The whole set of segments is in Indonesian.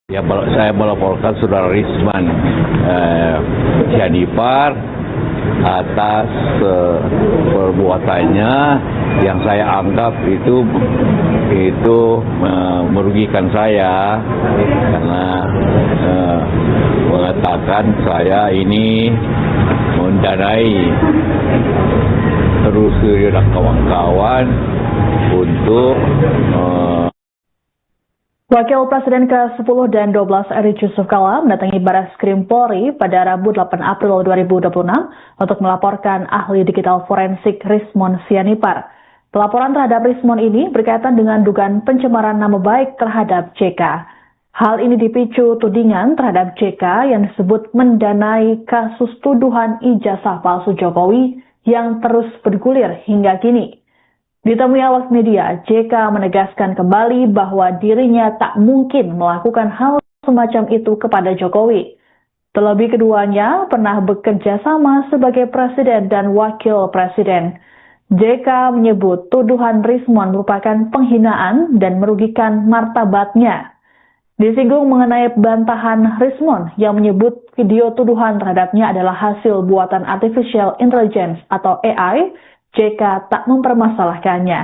Ya, saya melaporkan Saudara Risman Sianipar atas perbuatannya yang saya anggap itu merugikan saya karena mengatakan saya ini mendanai Rusli dan kawan-kawan untuk Wakil Presiden ke-10 dan 12 Eri Yusuf Kala mendatangi Barreskrim Polri pada Rabu 8 April 2026 untuk melaporkan ahli digital forensik Rismon Sianipar. Pelaporan terhadap Rismon ini berkaitan dengan dugaan pencemaran nama baik terhadap JK. Hal ini dipicu tudingan terhadap JK yang disebut mendanai kasus tuduhan ijazah palsu Jokowi yang terus bergulir hingga kini. Ditemui awak media, JK menegaskan kembali bahwa dirinya tak mungkin melakukan hal semacam itu kepada Jokowi. Terlebih keduanya pernah bekerja sama sebagai presiden dan wakil presiden. JK menyebut tuduhan Rismon merupakan penghinaan dan merugikan martabatnya. Disinggung mengenai bantahan Rismon yang menyebut video tuduhan terhadapnya adalah hasil buatan artificial intelligence atau AI, JK tak mempermasalahkannya.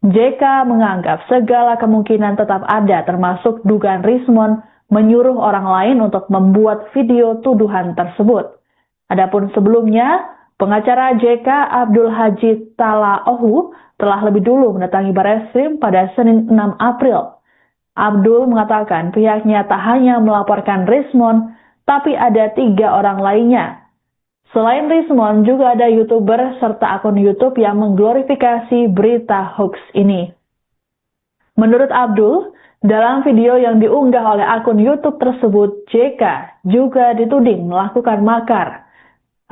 JK menganggap segala kemungkinan tetap ada termasuk dugaan Rismon menyuruh orang lain untuk membuat video tuduhan tersebut. Adapun sebelumnya, pengacara JK Abdul Haji Talaohu telah lebih dulu mendatangi Barreskrim pada Senin 6 April. Abdul mengatakan pihaknya tak hanya melaporkan Rismon, tapi ada 3 orang lainnya. Selain Rismon, juga ada YouTuber serta akun YouTube yang mengglorifikasi berita hoax ini. Menurut Abdul, dalam video yang diunggah oleh akun YouTube tersebut, JK juga dituding melakukan makar.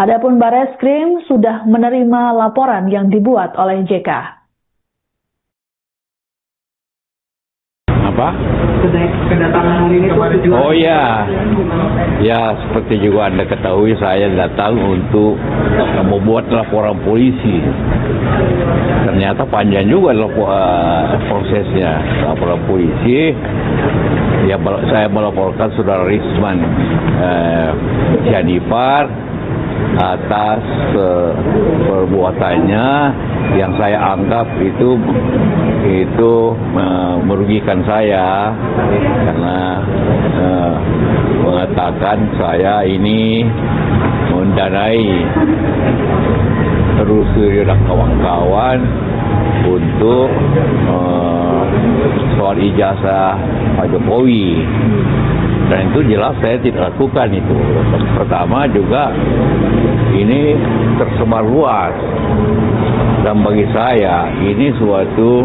Adapun Barreskrim sudah menerima laporan yang dibuat oleh JK. Apa? Kedatangan hari ini tujuan. Oh ya, seperti juga Anda ketahui saya datang untuk membuat laporan polisi. Ternyata panjang juga prosesnya laporan polisi. Ya, saya melaporkan Saudara Risman Sianipar atas perbuatannya yang saya anggap itu merugikan saya karena mengatakan saya ini mendanai Rusli dan kawan-kawan untuk soal ijazah Pak Jokowi. Dan itu jelas saya tidak lakukan itu. Pertama juga ini tersebar luas. Dan bagi saya ini suatu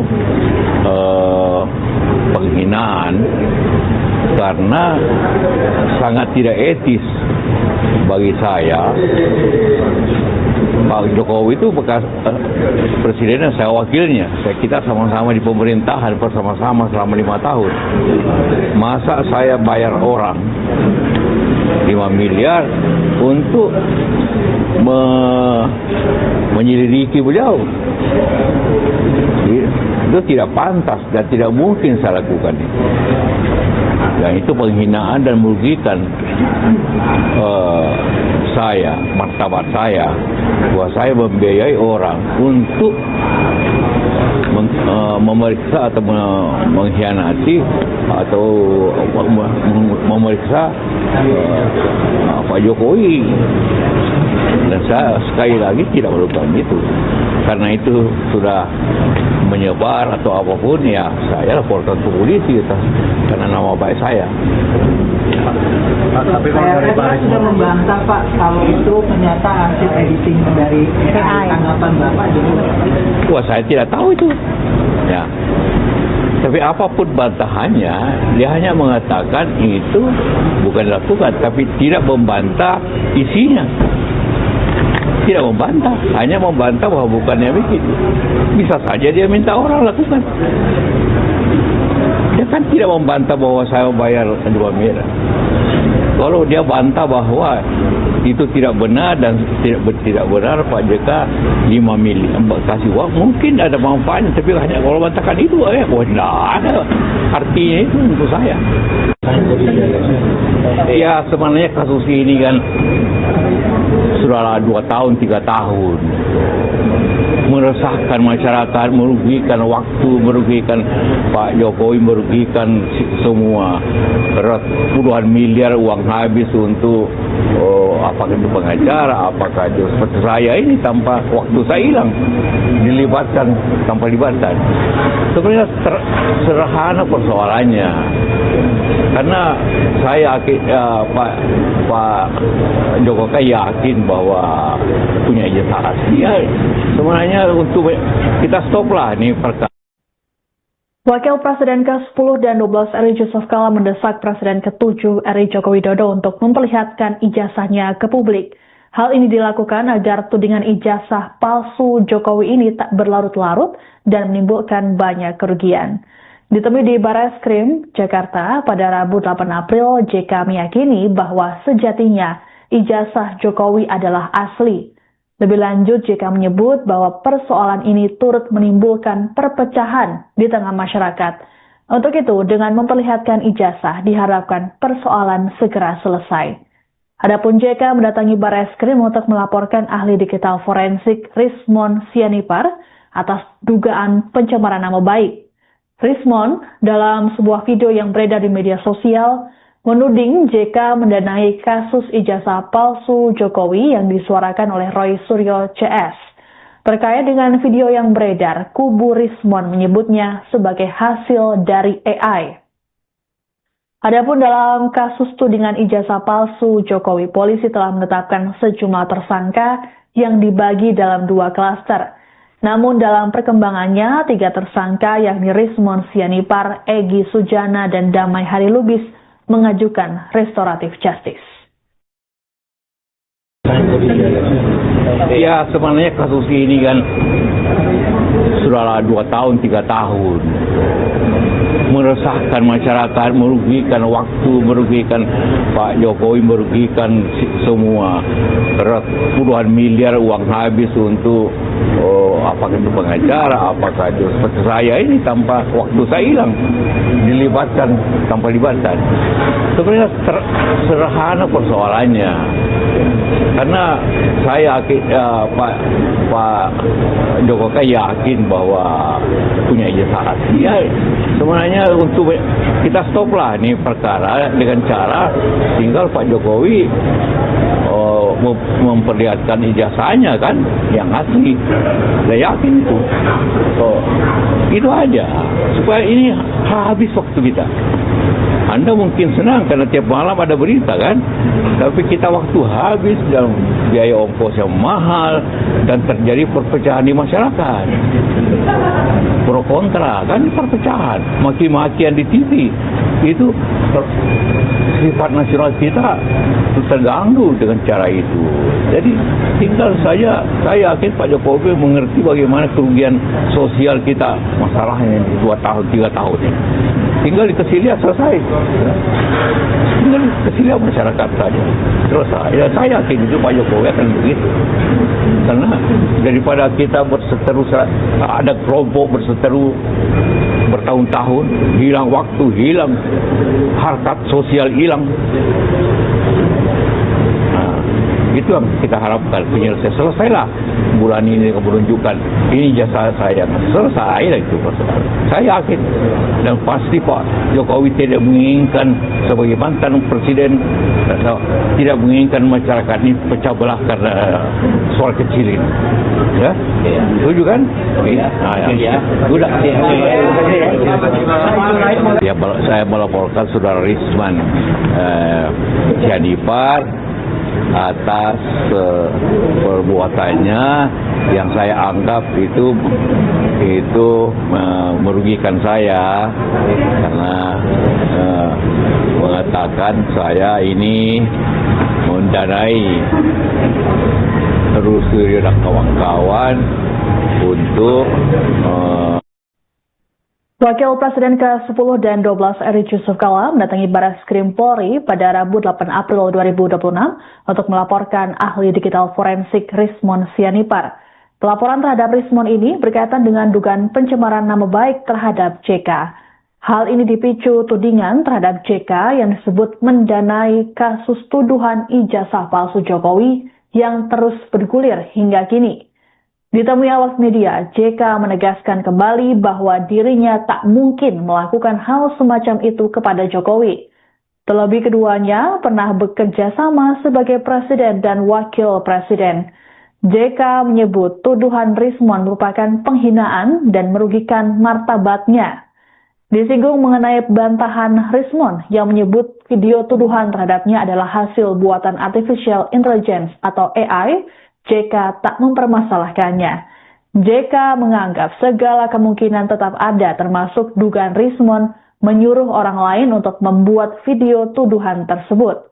penghinaan karena sangat tidak etis bagi saya. Pak Jokowi itu bekas presiden dan saya wakilnya. Kita sama-sama di pemerintahan bersama-sama selama 5 tahun. Masa saya bayar orang 5 miliar untuk menyelidiki beliau? Itu tidak pantas dan tidak mungkin saya lakukan itu. Dan itu penghinaan dan merugikan saya, martabat saya, bahwa saya membiayai orang untuk memeriksa atau mengkhianati atau memeriksa Pak Jokowi. Dan saya sekali lagi tidak melakukan itu. Karena itu sudah menyebar atau apapun, ya saya laporkan ke polisi karena nama baik saya. Tapi kalau dari Pak sudah membantah Pak kalau itu ternyata hasil editing dari AI. Tanggapan Bapak juga? Wah, saya tidak tahu itu. Ya. Tapi apapun bantahannya, dia hanya mengatakan itu bukan dilakukan, tapi tidak membantah isinya. Tidak membantah, hanya membantah bahwa bukannya begitu. Bisa saja dia minta orang lakukan. Dia kan tidak membantah bahwa saya bayar 2 miliar. Kalau dia bantah bahwa itu tidak benar dan tidak benar Pak JK 5 miliar kasih uang. Mungkin ada manfaatnya, tapi hanya kalau bantahkan itu tidak ada artinya itu untuk saya. Ya sebenarnya kasus ini kan sudah 2 tahun 3 tahun meresahkan masyarakat, merugikan waktu, merugikan Pak Jokowi, merugikan semua. Puluhan miliar uang habis untuk apakah itu pengacara, apakah itu seperti saya ini tanpa waktu saya hilang, dilibatkan tanpa libatkan. Sebenarnya sederhana persoalannya, karena saya Pak Jokowi yakin bahwa punya ijazah asli. Ya, sebenarnya untuk kita stoplah nih perkara. Wakil Presiden ke-10 dan 12 RI Yusuf Kala mendesak Presiden ke-7 RI Joko Widodo untuk memperlihatkan ijazahnya ke publik. Hal ini dilakukan agar tudingan ijazah palsu Jokowi ini tak berlarut-larut dan menimbulkan banyak kerugian. Ditemui di Bareskrim, Jakarta pada Rabu 8 April, JK meyakini bahwa sejatinya ijazah Jokowi adalah asli. Lebih lanjut, JK menyebut bahwa persoalan ini turut menimbulkan perpecahan di tengah masyarakat. Untuk itu, dengan memperlihatkan ijazah, diharapkan persoalan segera selesai. Adapun JK mendatangi Bareskrim untuk melaporkan ahli digital forensik Rismon Sianipar atas dugaan pencemaran nama baik. Rismon, dalam sebuah video yang beredar di media sosial, menuding JK mendanai kasus ijazah palsu Jokowi yang disuarakan oleh Roy Suryo CS. Terkait dengan video yang beredar, kubu Rismon menyebutnya sebagai hasil dari AI. Adapun dalam kasus tudingan ijazah palsu Jokowi, polisi telah menetapkan sejumlah tersangka yang dibagi dalam 2 klaster. Namun dalam perkembangannya, 3 tersangka yakni Rismon Sianipar, Egy Sujana, dan Damai Hari Lubis mengajukan restoratif justice. Ya sebenarnya kasus ini kan sudah 2 tahun 3 tahun meresahkan masyarakat, merugikan waktu, merugikan Pak Jokowi, merugikan semua. Puluhan miliar uang habis untuk apakah itu pengacara, apakah itu seperti saya ini tanpa waktu saya hilang, dilibatkan tanpa libatkan. Sebenarnya sederhana persoalannya, karena saya Pak Jokowi yakin bahwa punya ijazah asli. Ya, sebenarnya untuk kita stoplah nih perkara dengan cara tinggal Pak Jokowi memperlihatkan ijazahnya kan yang asli. Saya yakin itu. Itu aja supaya ini habis waktu kita. Anda mungkin senang karena tiap malam ada berita kan, tapi kita waktu habis dan biaya ongkos yang mahal dan terjadi perpecahan di masyarakat. Pro kontra kan perpecahan, maki-makian di TV. Itu sifat nasional kita terganggu dengan cara itu. Jadi tinggal saja, saya yakin Pak Jokowi mengerti bagaimana kerugian sosial kita, masalahnya 2 tahun 3 tahun ini. Tinggal dikasih lihat selesai. Tinggal dikasih lihat masyarakat saja selesai. Ya, saya yakin itu Pak Jokowi akan begitu. Karena daripada kita berseteru, ada kelompok berseteru bertahun-tahun, hilang waktu, hilang harkat sosial, hilang. Itu yang kita harapkan penyelesaian. Selesailah bulan ini menunjukkan ini jasa saya, selesai lah itu persoalan. Saya yakin dan pasti Pak Jokowi tidak menginginkan sebagai mantan presiden, tidak menginginkan masyarakat ini pecah belah karena soal kecil ini. Ya, setuju kan? Sudah. Ya, saya melaporkan Saudara Rismon Sianipar atas perbuatannya yang saya anggap itu merugikan saya, karena mengatakan saya ini mendanai Roy Suryo dan kawan-kawan untuk Wakil Presiden ke-10 dan 12 Eri Yusuf Kala mendatangi Bareskrim Polri pada Rabu 8 April 2026 untuk melaporkan ahli digital forensik Rismon Sianipar. Pelaporan terhadap Rismon ini berkaitan dengan dugaan pencemaran nama baik terhadap JK. Hal ini dipicu tudingan terhadap JK yang disebut mendanai kasus tuduhan ijazah palsu Jokowi yang terus bergulir hingga kini. Ditemui awak media, JK menegaskan kembali bahwa dirinya tak mungkin melakukan hal semacam itu kepada Jokowi. Terlebih keduanya pernah bekerja sama sebagai presiden dan wakil presiden. JK menyebut tuduhan Rismon merupakan penghinaan dan merugikan martabatnya. Disinggung mengenai bantahan Rismon yang menyebut video tuduhan terhadapnya adalah hasil buatan artificial intelligence atau AI, JK tak mempermasalahkannya. JK menganggap segala kemungkinan tetap ada termasuk dugaan Rismon menyuruh orang lain untuk membuat video tuduhan tersebut.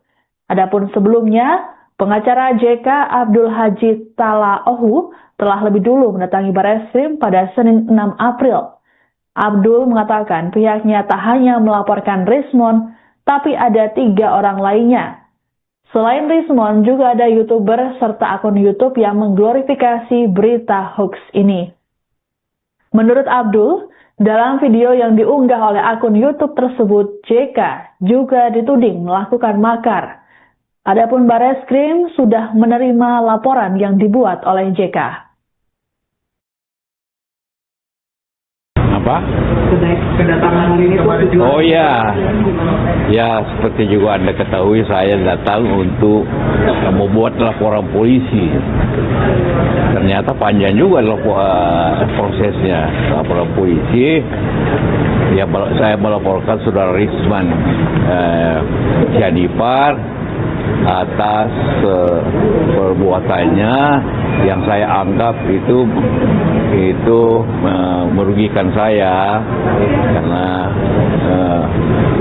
Adapun sebelumnya, pengacara JK Abdul Haji Talaohu telah lebih dulu mendatangi Bareskrim pada Senin 6 April. Abdul mengatakan pihaknya tak hanya melaporkan Rismon, tapi ada 3 orang lainnya. Selain Rismon, juga ada YouTuber serta akun YouTube yang mengglorifikasi berita hoax ini. Menurut Abdul, dalam video yang diunggah oleh akun YouTube tersebut, JK juga dituding melakukan makar. Adapun Bareskrim sudah menerima laporan yang dibuat oleh JK. Apa? Kedatangan hari ini tuh Oh ya, ya seperti juga Anda ketahui saya datang untuk membuat laporan polisi. Ternyata panjang juga prosesnya laporan polisi. Ya, saya melaporkan saudara Rismon Sianipar atas perbuatannya yang saya anggap itu merugikan saya karena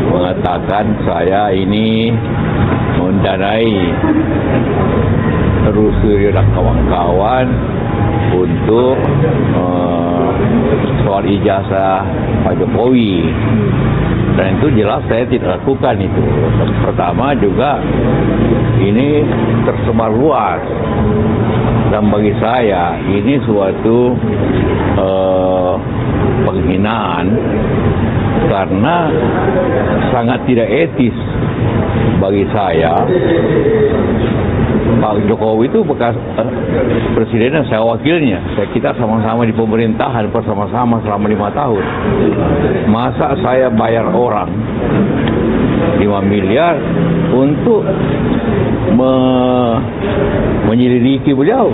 mengatakan saya ini mendanai terus dan kawan-kawan untuk soal ijazah Pak Jokowi. Dan itu jelas saya tidak lakukan itu. Pertama juga ini tersebar luas. Dan bagi saya ini suatu penghinaan karena sangat tidak etis bagi saya. Pak Jokowi itu bekas presiden dan saya wakilnya. Kita sama-sama di pemerintahan bersama-sama selama 5 tahun. Masa saya bayar orang 5 miliar untuk menyelidiki beliau?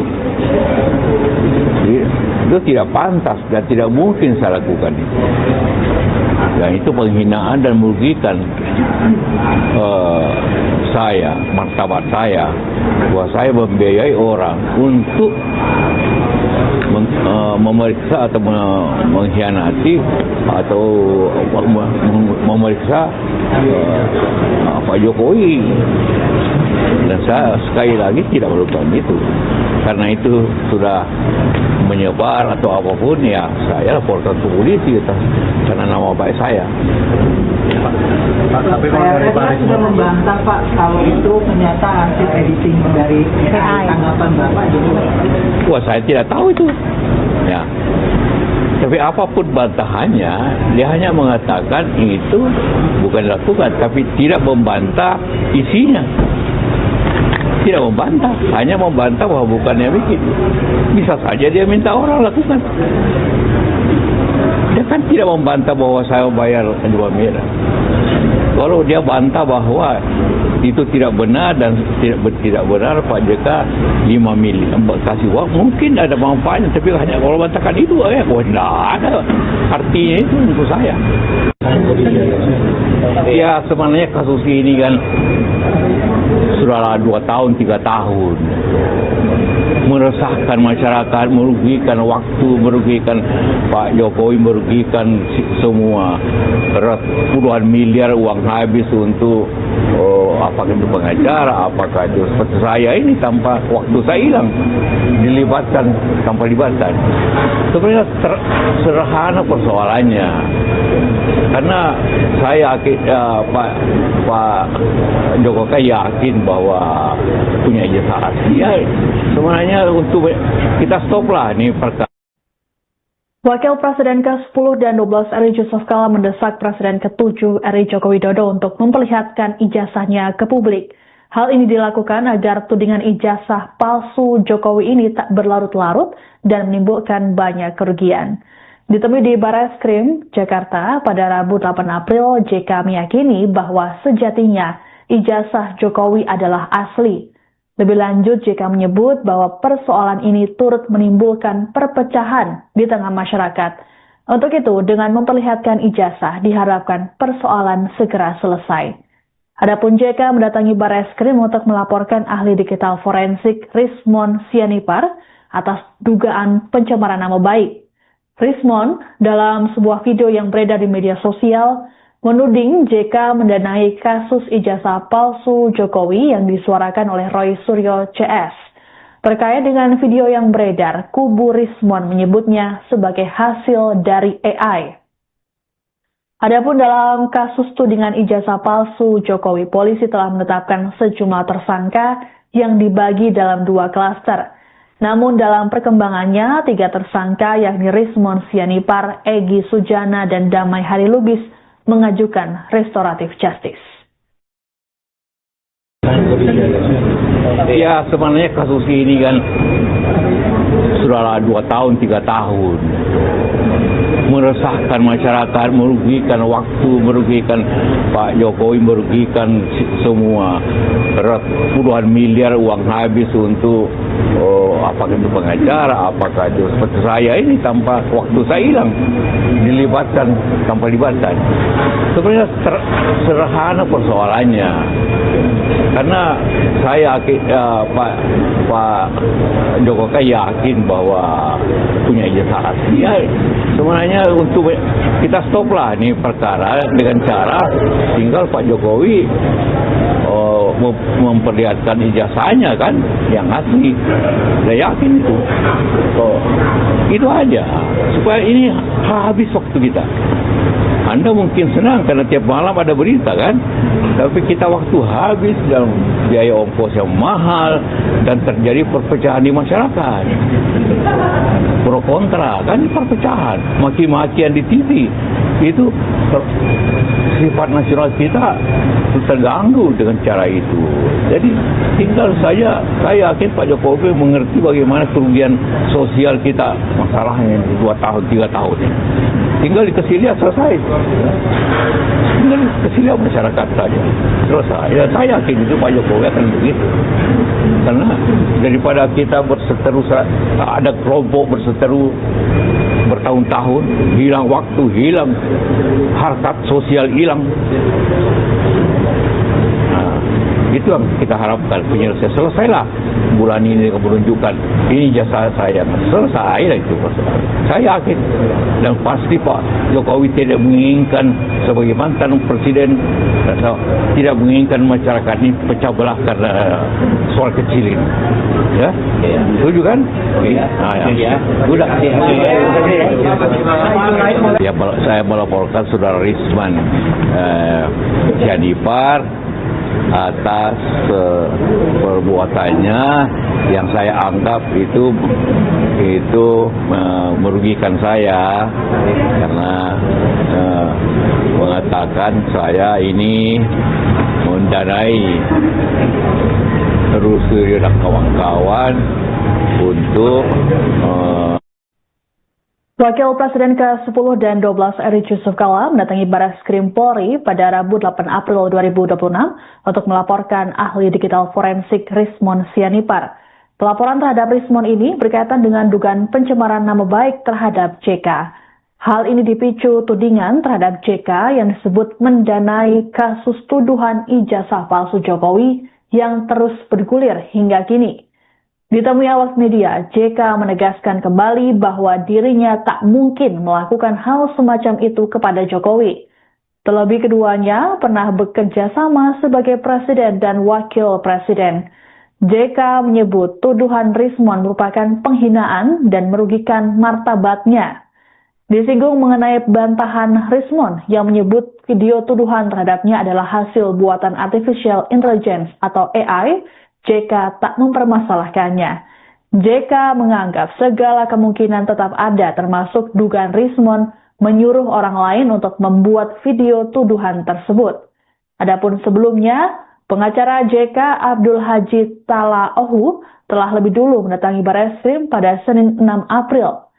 Itu tidak pantas dan tidak mungkin saya lakukan itu. Dan itu penghinaan dan merugikan saya, martabat saya, bahwa saya membiayai orang untuk memeriksa atau mengkhianati atau memeriksa Pak Jokowi. Dan saya sekali lagi tidak melakukan itu. Karena itu sudah menyebar atau apapun, ya saya laporkan ke polisi karena nama baik saya. Tapi PRS sudah membantah Pak kalau itu ternyata hasil editing dari tanggapan Bapak gitu. Wah, saya tidak tahu itu. Ya. Tapi apapun bantahannya, dia hanya mengatakan itu bukan dilakukan, tapi tidak membantah isinya. Tidak membantah, hanya membantah bahwa bukannya bikin. Bisa saja dia minta orang lakukan. Dia kan tidak membantah bahwa saya bayar 2 miliar. Kalau dia bantah bahwa itu tidak benar dan tidak benar Pak JK 5 miliar kasih uang, mungkin ada manfaatnya, tapi hanya kalau bantahkan itu tidak ada artinya itu untuk saya. Ya sebenarnya kasus ini kan sudahlah 2 tahun, 3 tahun. Meresahkan masyarakat, merugikan waktu, merugikan Pak Jokowi, merugikan semua. Puluhan miliar uang habis untuk apakah itu pengacara, apakah itu seperti saya ini tanpa waktu saya hilang, dilibatkan tanpa libatkan. Sebenarnya sederhana persoalannya, karena saya Pak Jokowi yakin bahwa punya ijazah asli. Ya, sebenarnya untuk kita stoplah ini perkara. Wakil Presiden ke-10 dan 12 RI Yusuf Kala mendesak Presiden ke-7 RI Joko Widodo untuk memperlihatkan ijazahnya ke publik. Hal ini dilakukan agar tudingan ijazah palsu Jokowi ini tak berlarut-larut dan menimbulkan banyak kerugian. Ditemui di Barreskrim, Jakarta pada Rabu 8 April, JK meyakini bahwa sejatinya ijazah Jokowi adalah asli. Lebih lanjut, JK menyebut bahwa persoalan ini turut menimbulkan perpecahan di tengah masyarakat. Untuk itu, dengan memperlihatkan ijazah, diharapkan persoalan segera selesai. Adapun JK mendatangi Barreskrim untuk melaporkan ahli digital forensik Rismon Sianipar atas dugaan pencemaran nama baik. Rismon, dalam sebuah video yang beredar di media sosial, menuding JK mendanai kasus ijazah palsu Jokowi yang disuarakan oleh Roy Suryo CS. Terkait dengan video yang beredar, kubu Rismon menyebutnya sebagai hasil dari AI. Adapun dalam kasus tudingan ijazah palsu Jokowi, polisi telah menetapkan sejumlah tersangka yang dibagi dalam 2 klaster. Namun dalam perkembangannya, 3 tersangka yakni Rismon Sianipar, Egy Sujana, dan Damai Hari Lubis mengajukan restoratif justice. Ya, sebenarnya kasus ini kan sudahlah 2 tahun, 3 tahun. Meresahkan masyarakat, merugikan waktu, merugikan Pak Jokowi, merugikan semua. Puluhan miliar uang habis untuk apakah itu pengacara, apakah itu seperti saya ini tanpa waktu saya hilang, dilibatkan tanpa libatkan. Sebenarnya sederhana persoalannya, karena saya Pak Jokowi yakin bahwa punya ijazah asli. Ya, sebenarnya untuk kita stoplah ini perkara dengan cara tinggal Pak Jokowi memperlihatkan ijazahnya kan yang asli. Saya yakin itu. Itu aja supaya ini habis waktu kita. Anda mungkin senang karena tiap malam ada berita kan, tapi kita waktu habis dalam biaya ongkos yang mahal dan terjadi perpecahan di masyarakat. Pro kontra kan perpecahan, maki-makian di TV. Itu sifat nasional kita terganggu dengan cara itu. Jadi tinggal saja, saya yakin Pak Jokowi mengerti bagaimana kerugian sosial kita, masalahnya 2 tahun, 3 tahun ini. Tinggal dikasih lihat selesai. Tinggal dikasih lihat masyarakat saja selesai. Ya, saya yakin itu Pak Jokowi akan begitu. Karena daripada kita berseteru, ada kelompok berseteru bertahun-tahun, hilang waktu, hilang harkat sosial, hilang. Nah, itu yang kita harapkan penyelesaian. Selesailah bulan ini menunjukkan ini jasa saya, selesai lah itu. Saya yakin dan pasti Pak Jokowi tidak menginginkan sebagai mantan presiden, tidak menginginkan masyarakat ini pecah belah karena soal kecil ini. Ya, setuju kan? Iya. Sudah. Ya, saya melaporkan Saudara Rismon Sianipar atas perbuatannya yang saya anggap itu merugikan saya karena mengatakan saya ini mendanai Rusuri dan kawan-kawan untuk Wakil Presiden ke-10 dan 12 RI Yusuf Kala mendatangi Barreskrim Polri pada Rabu 8 April 2026 untuk melaporkan ahli digital forensik Rismon Sianipar. Pelaporan terhadap Rismon ini berkaitan dengan dugaan pencemaran nama baik terhadap JK. Hal ini dipicu tudingan terhadap JK yang disebut mendanai kasus tuduhan ijazah palsu Jokowi yang terus bergulir hingga kini. Ditemui awak media, JK menegaskan kembali bahwa dirinya tak mungkin melakukan hal semacam itu kepada Jokowi. Terlebih keduanya pernah bekerja sama sebagai presiden dan wakil presiden. JK menyebut tuduhan Rismon merupakan penghinaan dan merugikan martabatnya. Disinggung mengenai bantahan Rismon yang menyebut video tuduhan terhadapnya adalah hasil buatan Artificial Intelligence atau AI, JK tak mempermasalahkannya. JK menganggap segala kemungkinan tetap ada termasuk dugaan Rismon menyuruh orang lain untuk membuat video tuduhan tersebut. Adapun sebelumnya, pengacara JK Abdul Haji Talaohu telah lebih dulu mendatangi Barreskrim pada Senin 6 April.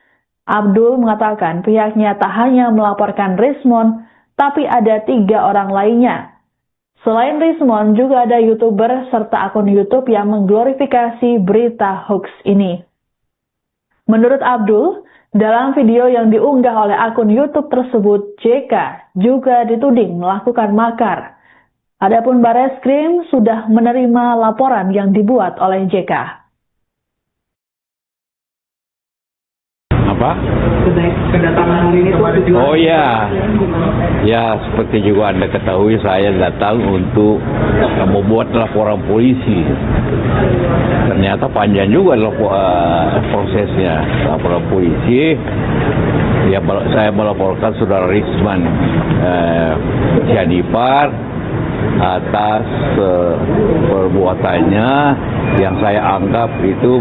Abdul mengatakan pihaknya tak hanya melaporkan Rismon, tapi ada 3 orang lainnya. Selain Rismon, juga ada YouTuber serta akun YouTube yang mengglorifikasi berita hoax ini. Menurut Abdul, dalam video yang diunggah oleh akun YouTube tersebut, JK juga dituding melakukan makar. Adapun Barreskrim sudah menerima laporan yang dibuat oleh JK. Apa? Kedatangan hari ini tujuan. Oh ya, ya seperti juga Anda ketahui saya datang untuk membuat laporan polisi. Ternyata panjang juga prosesnya laporan polisi. Ya, saya melaporkan saudara Rismon Sianipar atas perbuatannya yang saya anggap itu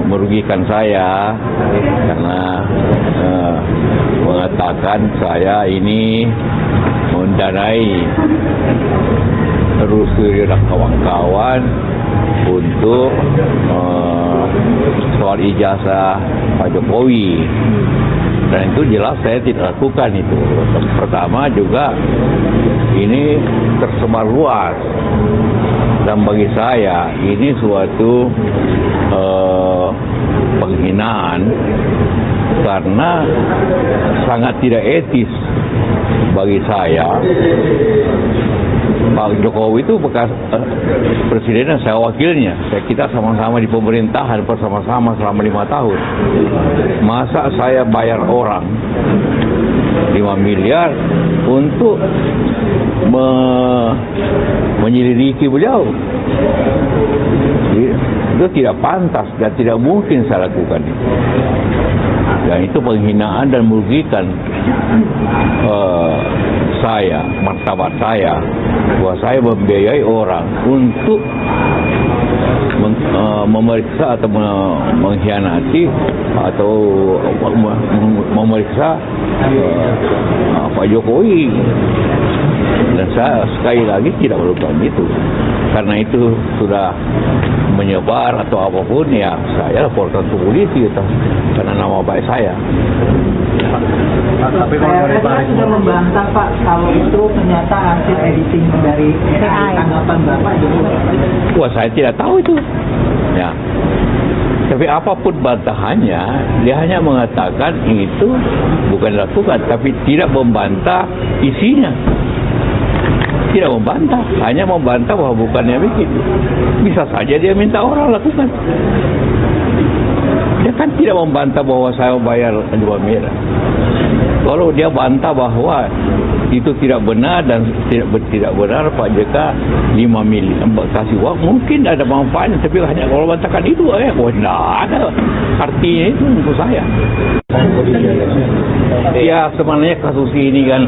merugikan saya karena mengatakan saya ini mendanai Rusdi dan kawan-kawan untuk soal ijazah Pak Jokowi. Dan itu jelas saya tidak lakukan itu. Pertama juga ini tersebar luas. Dan bagi saya ini suatu penghinaan karena sangat tidak etis bagi saya. Pak Jokowi itu bekas presiden dan saya wakilnya. Kita sama-sama di pemerintahan bersama-sama selama 5 tahun. Masa saya bayar orang 5 miliar untuk menyelidiki beliau? Itu tidak pantas dan tidak mungkin saya lakukan itu. Dan itu penghinaan dan merugikan saya, martabat saya, bahwa saya membiayai orang untuk memeriksa atau mengkhianati atau memeriksa Pak Jokowi. Dan saya sekali lagi tidak melakukan itu. Karena itu sudah menyebar atau apapun, ya saya laporkan ke polisi itu, karena nama baik saya. Tapi kalau sudah membantah Pak, kalau itu ternyata hasil editing dari AI. Tanggapan Bapak Jokowi? Wah, saya tidak tahu itu. Ya. Tapi apapun bantahannya, dia hanya mengatakan itu bukan dilakukan, tapi tidak membantah isinya. Tidak membantah, hanya membantah bahwa bukannya begitu. Bisa saja dia minta orang lakukan. Dia kan tidak membantah bahwa saya bayar 2 miliar. Kalau dia bantah bahwa itu tidak benar dan tidak benar Pak JK 5 miliar kasih uang, mungkin ada manfaatnya, tapi hanya kalau bantahkan itu tidak ada artinya itu untuk saya. Ya sebenarnya kasus ini kan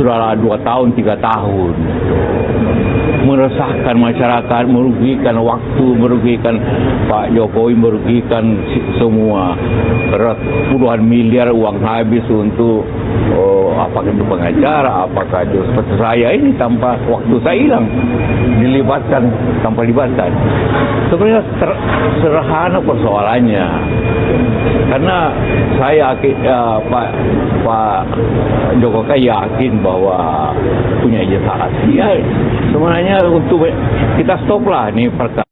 sudah 2 tahun 3 tahun meresahkan masyarakat, merugikan waktu, merugikan Pak Jokowi, merugikan semua. Puluhan miliar uang habis untuk apakah itu pengacara, apakah itu seperti saya ini tanpa waktu saya hilang, dilibatkan tanpa libatkan. Sebenarnya sederhana persoalannya, karena saya Pak Jokowi yakin bahwa punya ijazah asli. Ya, sebenarnya untuk kita stoplah ini perkara.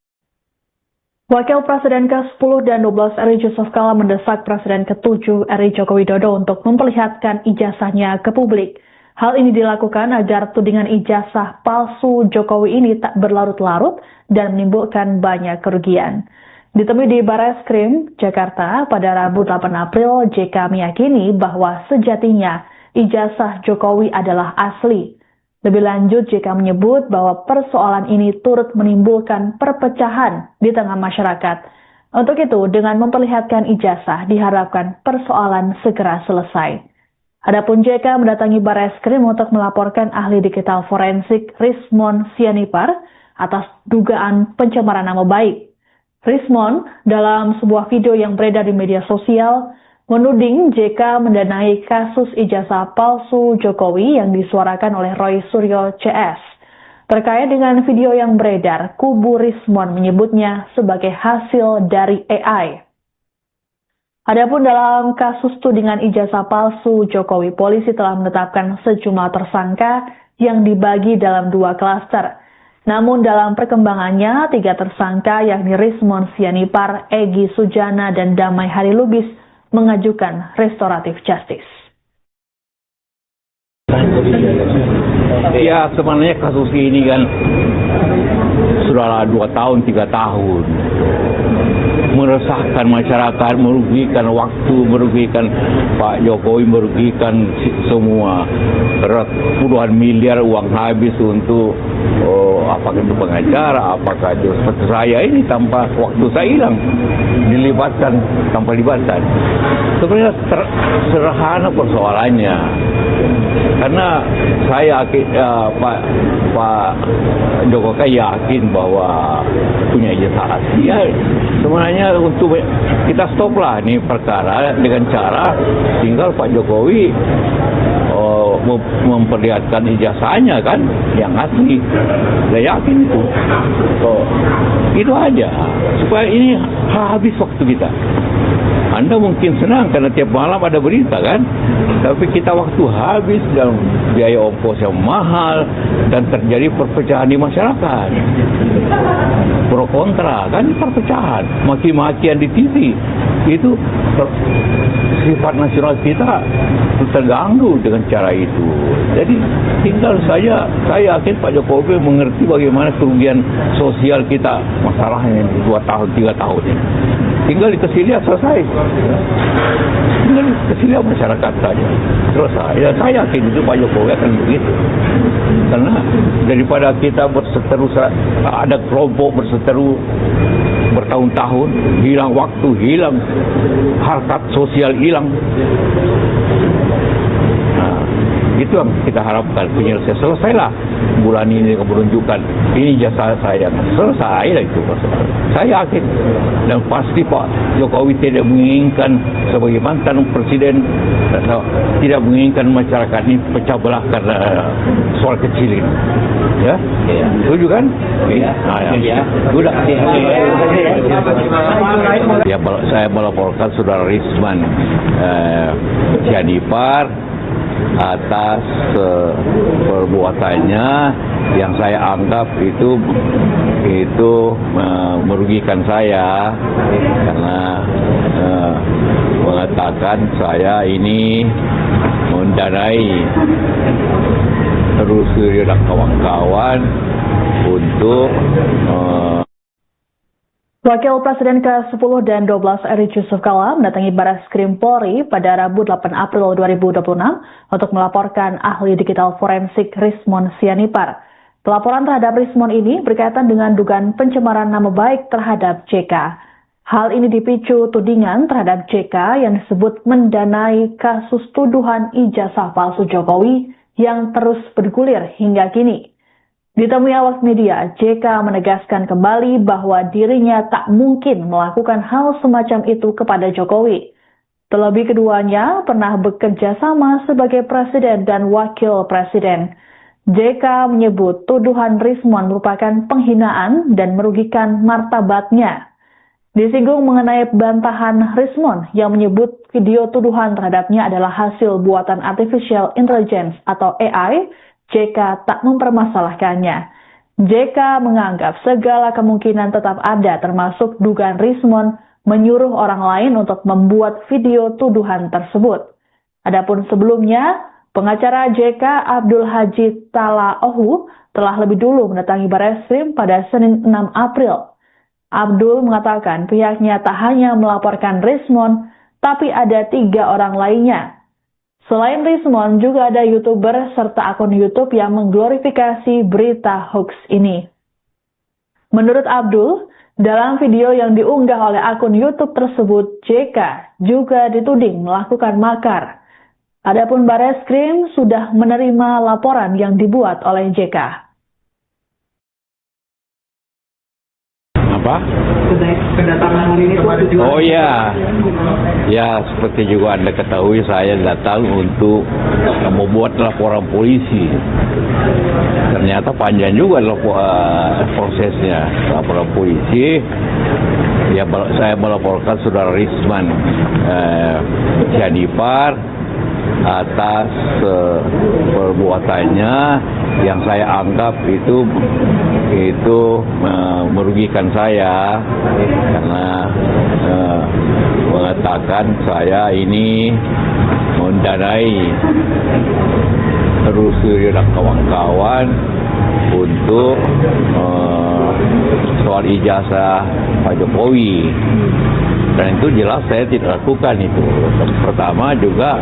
Wakil Presiden ke-10 dan 12 RI Yusuf Kala mendesak Presiden ke-7 RI Joko Widodo untuk memperlihatkan ijazahnya ke publik. Hal ini dilakukan agar tudingan ijazah palsu Jokowi ini tak berlarut-larut dan menimbulkan banyak kerugian. Ditemui di Bareskrim Jakarta pada Rabu 8 April, JK meyakini bahwa sejatinya ijazah Jokowi adalah asli. Lebih lanjut, JK menyebut bahwa persoalan ini turut menimbulkan perpecahan di tengah masyarakat. Untuk itu, dengan memperlihatkan ijazah, diharapkan persoalan segera selesai. Adapun JK mendatangi Bareskrim untuk melaporkan ahli digital forensik Rismon Sianipar atas dugaan pencemaran nama baik. Rismon dalam sebuah video yang beredar di media sosial menuding JK mendanai kasus ijazah palsu Jokowi yang disuarakan oleh Roy Suryo CS. Terkait dengan video yang beredar, kubu Rismon menyebutnya sebagai hasil dari AI. Adapun dalam kasus tudingan ijazah palsu Jokowi, polisi telah menetapkan sejumlah tersangka yang dibagi dalam 2 klaster. Namun dalam perkembangannya, 3 tersangka yakni Rismon Sianipar, Egy Sujana, dan Damai Hari Lubis mengajukan restoratif justice. Ya, sebenarnya kasus ini kan sudah 2 tahun, 3 tahun. Meresahkan masyarakat, merugikan waktu, merugikan Pak Jokowi, merugikan semua. Puluhan miliar uang habis untuk apakah itu pengacara, apakah itu seperti saya ini tanpa waktu saya hilang, dilibatkan tanpa libatkan. Sebenarnya sederhana persoalannya, karena saya Pak Jokowi yakin bahwa punya ijazah asli. Ya, sebenarnya untuk kita stoplah nih perkara dengan cara tinggal Pak Jokowi memperlihatkan ijazahnya kan yang asli. Saya yakin itu. Itu aja supaya ini habis waktu kita. Anda mungkin senang karena tiap malam ada berita kan, tapi kita waktu habis dan biaya ongkos yang mahal dan terjadi perpecahan di masyarakat. Pro kontra kan, perpecahan, maki-makian di TV. Itu sifat nasional kita terganggu dengan cara itu. Jadi tinggal saya yakin Pak Jokowi mengerti bagaimana kerugian sosial kita, masalahnya 2 tahun 3 tahun ini. Tinggal dikasih lihat selesai. Tinggal dikasih lihat masyarakat saja selesai. Ya, saya yakin itu Pak Jokowi akan begitu. Karena daripada kita berseteru, ada kelompok berseteru bertahun-tahun, hilang waktu, hilang harkat sosial, hilang. Nah, itu yang kita harapkan penyelesaian. Selesailah bulan ini menunjukkan ini jasa saya, selesai lah itu. Saya yakin dan pasti Pak Jokowi tidak menginginkan sebagai mantan presiden, tidak menginginkan masyarakat ini pecah belah karena soal kecil ini. Ya, setuju kan? Ya, sudah. Ya, saya melaporkan saudara Rismon Sianipar atas perbuatannya yang saya anggap itu merugikan saya karena mengatakan saya ini mendanai terus dan kawan-kawan untuk Wakil Presiden ke-10 dan 12 Eri Yusuf Kala mendatangi Bareskrim Polri pada Rabu 8 April 2026 untuk melaporkan ahli digital forensik Rismon Sianipar. Pelaporan terhadap Rismon ini berkaitan dengan dugaan pencemaran nama baik terhadap JK. Hal ini dipicu tudingan terhadap JK yang disebut mendanai kasus tuduhan ijazah palsu Jokowi yang terus bergulir hingga kini. Ditemui awak media, JK menegaskan kembali bahwa dirinya tak mungkin melakukan hal semacam itu kepada Jokowi. Terlebih keduanya pernah bekerja sama sebagai presiden dan wakil presiden. JK menyebut tuduhan Rismon merupakan penghinaan dan merugikan martabatnya. Disinggung mengenai bantahan Rismon yang menyebut video tuduhan terhadapnya adalah hasil buatan artificial intelligence atau AI, JK tak mempermasalahkannya. JK menganggap segala kemungkinan tetap ada termasuk dugaan Rismon menyuruh orang lain untuk membuat video tuduhan tersebut. Adapun sebelumnya, Pengacara JK Abdul Haji Talaohu telah lebih dulu mendatangi Bareskrim pada Senin 6 April. Abdul mengatakan pihaknya tak hanya melaporkan Rismon, tapi ada 3 orang lainnya. Selain Rismon, juga ada YouTuber serta akun YouTube yang mengglorifikasi berita hoax ini. Menurut Abdul, dalam video yang diunggah oleh akun YouTube tersebut, JK juga dituding melakukan makar. Adapun Bareskrim sudah menerima laporan yang dibuat oleh JK. Apa? Kedatangan hari ini tujuan. Oh ya, ya seperti juga Anda ketahui, saya datang untuk membuat laporan polisi. Ternyata panjang juga prosesnya laporan polisi. Ya, saya melaporkan saudara Risman Sianipar atas perbuatannya yang saya anggap itu merugikan saya, karena mengatakan saya ini mendanai Rusli dan kawan-kawan untuk soal ijazah Pak Jokowi. Dan itu jelas saya tidak lakukan itu. Pertama juga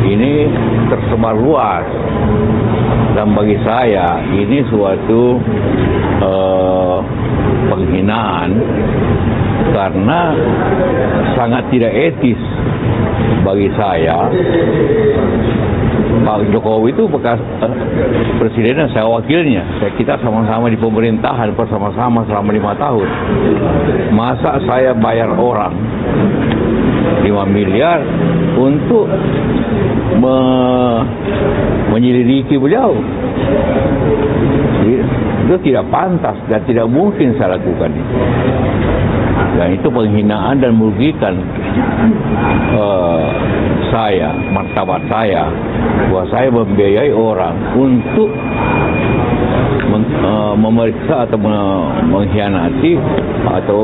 ini tersebar luas, dan bagi saya ini suatu penghinaan, karena sangat tidak etis bagi saya. Pak Jokowi itu bekas presiden dan saya wakilnya. Kita sama-sama di pemerintahan bersama-sama selama 5 tahun. Masa saya bayar orang 5 miliar untuk menyelidiki beliau? Itu tidak pantas dan tidak mungkin saya lakukan itu. Dan itu penghinaan dan merugikan saya, martabat saya, bahwa saya membiayai orang untuk memeriksa atau mengkhianati atau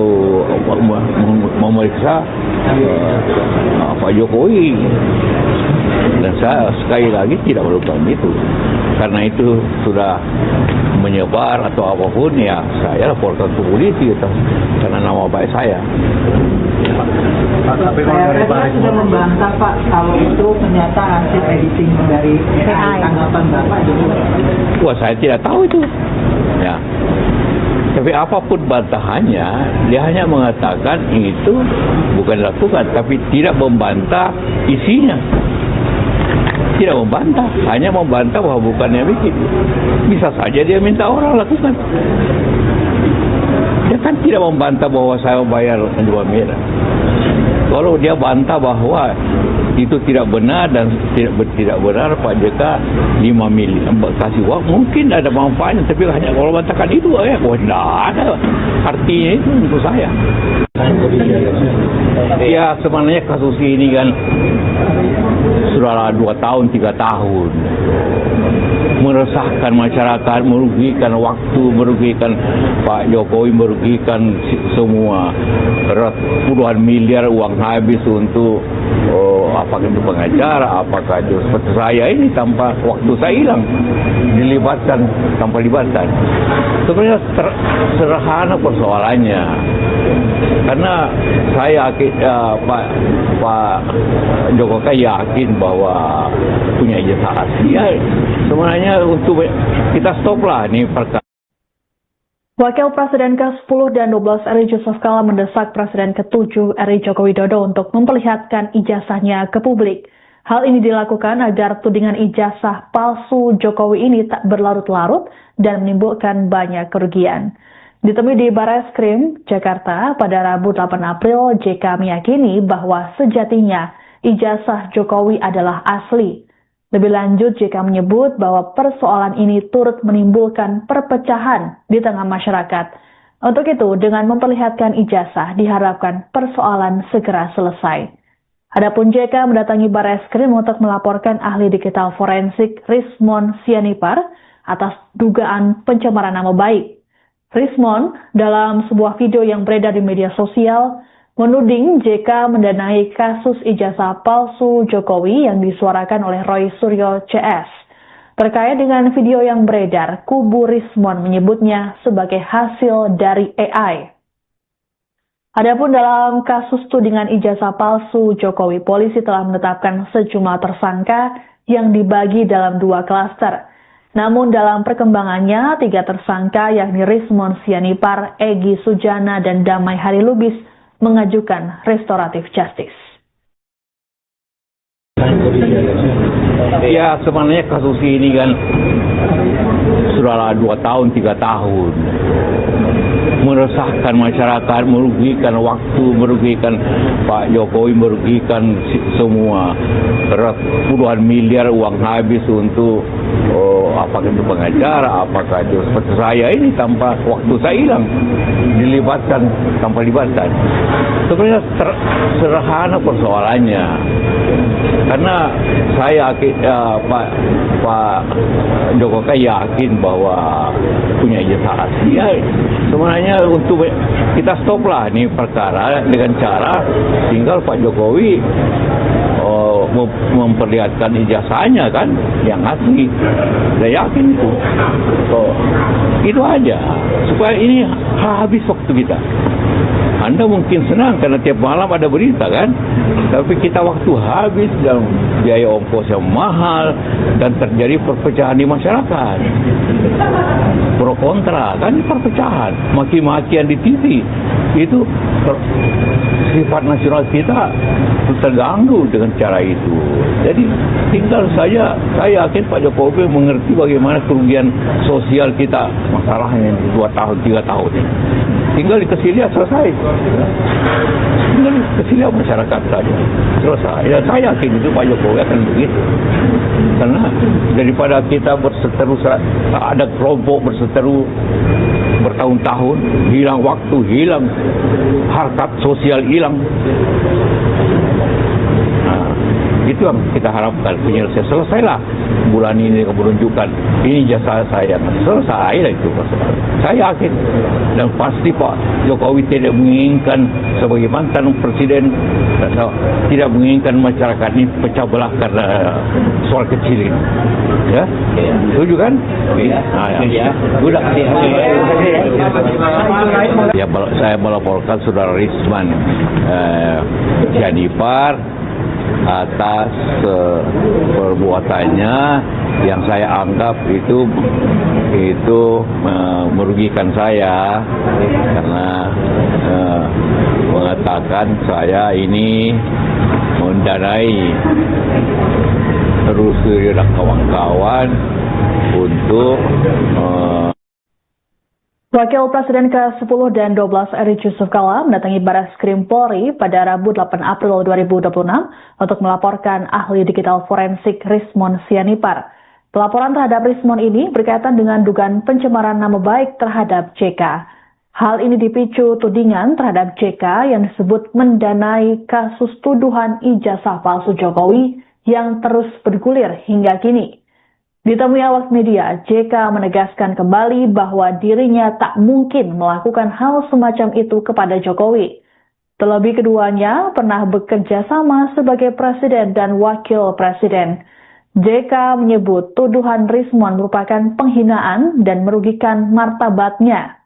memeriksa Pak Jokowi. Dan saya sekali lagi tidak melakukan itu. Karena itu sudah menyebar atau apapun, ya saya laporkan ke polisi gitu, karena nama baik saya. Tapi kalau sudah membantah Pak, kalau itu ternyata hasil editing dari tanggapan Bapak juga. Wah, saya tidak tahu itu. Ya. Tapi apapun bantahannya, dia hanya mengatakan itu bukan dilakukan, tapi tidak membantah isinya. Tidak membantah, hanya membantah bahwa bukannya bikin. Bisa saja dia minta orang lakukan. Dia kan tidak membantah bahwa saya bayar 2 miliar. Kalau dia bantah bahwa itu tidak benar dan tidak benar Pak JK 5 miliar kasih uang, mungkin ada manfaatnya, tapi hanya kalau bantahkan itu ya, tidak ada artinya itu untuk saya. Ya sebenarnya kasus ini kan sudah 2 tahun 3 tahun, meresahkan masyarakat, merugikan waktu, merugikan Pak Jokowi, merugikan semua. Puluhan miliar uang habis untuk apakah itu pengacara, apakah itu seperti saya ini tanpa waktu saya hilang, dilibatkan tanpa libatkan. Sebenarnya sederhana persoalannya, karena saya Pak Jokowi yakin bahwa punya ijazah asli. Ya, sebenarnya untuk kita stoplah nih perkara. Wakil Presiden ke-10 dan 12 RI Yusuf Kala mendesak Presiden ke-7 RI Joko Widodo untuk memperlihatkan ijazahnya ke publik. Hal ini dilakukan agar tudingan ijazah palsu Jokowi ini tak berlarut-larut dan menimbulkan banyak kerugian. Ditemui di Bareskrim, Jakarta pada Rabu 8 April, JK meyakini bahwa sejatinya ijazah Jokowi adalah asli. Lebih lanjut, JK menyebut bahwa persoalan ini turut menimbulkan perpecahan di tengah masyarakat. Untuk itu, dengan memperlihatkan ijazah, diharapkan persoalan segera selesai. Adapun JK mendatangi Bareskrim untuk melaporkan ahli digital forensik Rismon Sianipar atas dugaan pencemaran nama baik. Rismon dalam sebuah video yang beredar di media sosial menuding JK mendanai kasus ijazah palsu Jokowi yang disuarakan oleh Roy Suryo CS. Terkait dengan video yang beredar, kubu Rismon menyebutnya sebagai hasil dari AI. Adapun dalam kasus tudingan ijazah palsu Jokowi, polisi telah menetapkan sejumlah tersangka yang dibagi dalam 2 klaster. Namun dalam perkembangannya, 3 tersangka yakni Rismon Sianipar, Egy Sujana, dan Damai Harilubis mengajukan restoratif justice. Ya, sebenarnya kasus ini kan sudah 2 tahun, 3 tahun. Meresahkan masyarakat, merugikan waktu, merugikan Pak Jokowi, merugikan semua. Puluhan miliar uang habis untuk apakah itu pengacara, apakah itu seperti saya ini tanpa waktu saya hilang, dilibatkan tanpa libatkan. Sebenarnya sederhana persoalannya, karena saya Pak Jokowi yakin bahwa punya ijazah asli. Ya, sebenarnya untuk kita stoplah ini perkara dengan cara tinggal Pak Jokowi memperlihatkan ijazahnya kan yang asli. Saya yakin itu. Itu aja supaya ini habis waktu kita. Anda mungkin senang karena tiap malam ada berita kan, tapi kita waktu habis dan biaya ongkos yang mahal dan terjadi perpecahan di masyarakat. Pro kontra kan, perpecahan, maki-makian di TV. Itu sifat nasional kita terganggu dengan cara itu. Jadi tinggal saya yakin Pak Jokowi mengerti bagaimana kerugian sosial kita, masalahnya 2 tahun, 3 tahun ini. Tinggal dikasih lihat selesai. Tinggal dikasih lihat masyarakat saja. Selesai. Ya, saya yakin itu Pak Jokowi akan begitu. Karena daripada kita berseteru, ada kelompok berseteru bertahun-tahun, hilang waktu, hilang harkat sosial, hilang. Itu yang kita harapkan penyelesaian. Selesailah bulan ini menunjukkan ini jasa saya, selesai lah itu. Saya yakin dan pasti Pak Jokowi tidak menginginkan sebagai mantan presiden, tidak menginginkan masyarakat ini pecah belah karena soal kecil ini. Ya, setuju kan? Sudah. Ya, saya melaporkan saudara Rismon Sianipar atas perbuatannya yang saya anggap itu merugikan saya karena mengatakan saya ini mendanai Rusli dan kawan-kawan untuk Wakil Presiden ke-10 dan 12 Eri Yusuf Kala mendatangi Bareskrim Polri pada Rabu 8 April 2026 untuk melaporkan ahli digital forensik Rismon Sianipar. Pelaporan terhadap Rismon ini berkaitan dengan dugaan pencemaran nama baik terhadap JK. Hal ini dipicu tudingan terhadap JK yang disebut mendanai kasus tuduhan ijazah palsu Jokowi yang terus bergulir hingga kini. Ditemui awak media, JK menegaskan kembali bahwa dirinya tak mungkin melakukan hal semacam itu kepada Jokowi. Terlebih keduanya pernah bekerja sama sebagai presiden dan wakil presiden. JK menyebut tuduhan Rismon merupakan penghinaan dan merugikan martabatnya.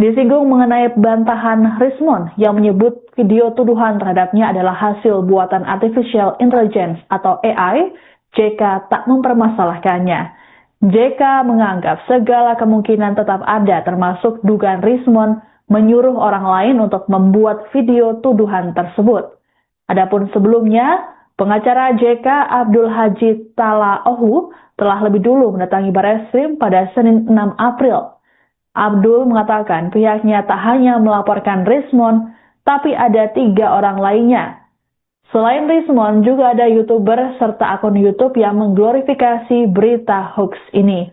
Disinggung mengenai bantahan Rismon yang menyebut video tuduhan terhadapnya adalah hasil buatan artificial intelligence atau AI, JK tak mempermasalahkannya. JK menganggap segala kemungkinan tetap ada termasuk dugaan Rismon menyuruh orang lain untuk membuat video tuduhan tersebut. Adapun sebelumnya, pengacara JK Abdul Haji Talaohu telah lebih dulu mendatangi Bareskrim pada Senin 6 April. Abdul mengatakan pihaknya tak hanya melaporkan Rismon, tapi ada 3 orang lainnya. Selain Rismon, juga ada YouTuber serta akun YouTube yang mengglorifikasi berita hoax ini.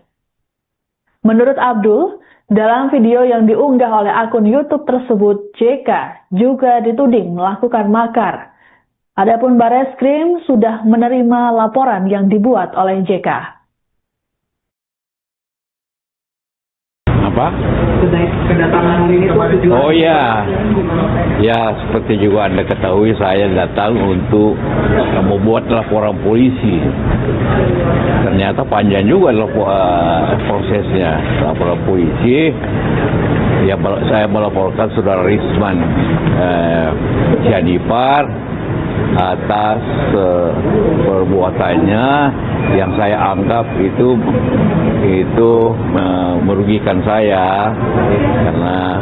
Menurut Abdul, dalam video yang diunggah oleh akun YouTube tersebut, JK juga dituding melakukan makar. Adapun Bareskrim sudah menerima laporan yang dibuat oleh JK. Apa? Kedatangan hari ini tuh tujuan. Oh ya, ya seperti juga Anda ketahui saya datang untuk membuat laporan polisi. Ternyata panjang juga prosesnya laporan polisi. Ya, saya melaporkan saudara Risman Sianipar atas perbuatannya yang saya anggap itu merugikan saya karena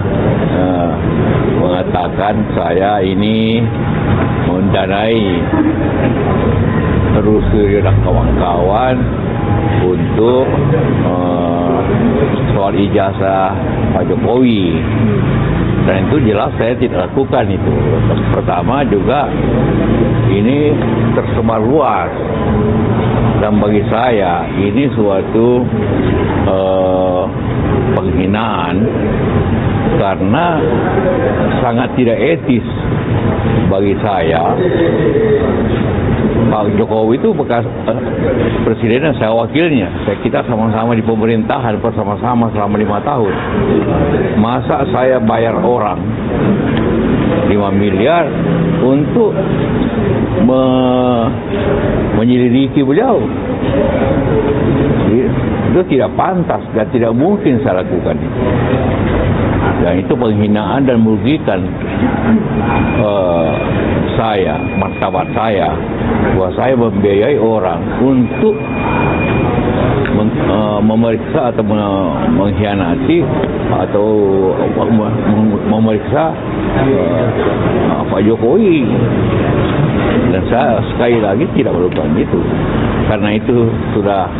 mengatakan saya ini mendanai Rusli dan kawan-kawan untuk soal ijazah Pak Jokowi. Dan itu jelas saya tidak lakukan itu. Pertama juga ini tersebar luas. Dan bagi saya ini suatu penghinaan karena sangat tidak etis bagi saya. Pak Jokowi itu bekas presiden dan saya wakilnya. Kita sama-sama di pemerintahan bersama-sama selama 5 tahun. Masa saya bayar orang 5 miliar untuk menyelidiki beliau? Itu tidak pantas dan tidak mungkin saya lakukan itu. Dan itu penghinaan dan merugikan saya, martabat saya, bahwa saya membiayai orang untuk memeriksa atau mengkhianati atau memeriksa Pak Jokowi. Dan saya sekali lagi tidak melakukan itu. Karena itu sudah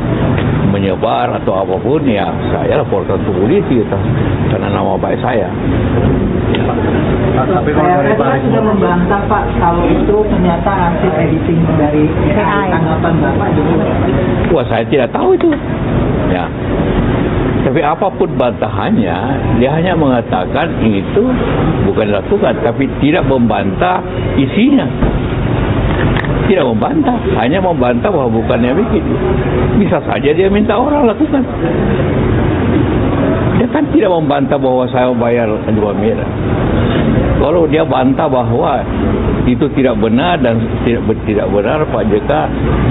menyebar atau apapun, ya saya laporkan ke polisi karena nama baik saya. Tapi kalau dari Pak sudah membantah Pak kalau itu ternyata hasil editing dari AI. Tanggapan Bapak juga? Wah, saya tidak tahu itu. Ya. Tapi apapun bantahannya, dia hanya mengatakan itu bukan dilakukan, tapi tidak membantah isinya. Tidak membantah, hanya membantah bahwa bukannya begitu. Bisa saja dia minta orang lakukan. Dia kan tidak membantah bahwa saya bayar 2 miliar. Kalau dia bantah bahwa itu tidak benar dan tidak benar Pak JK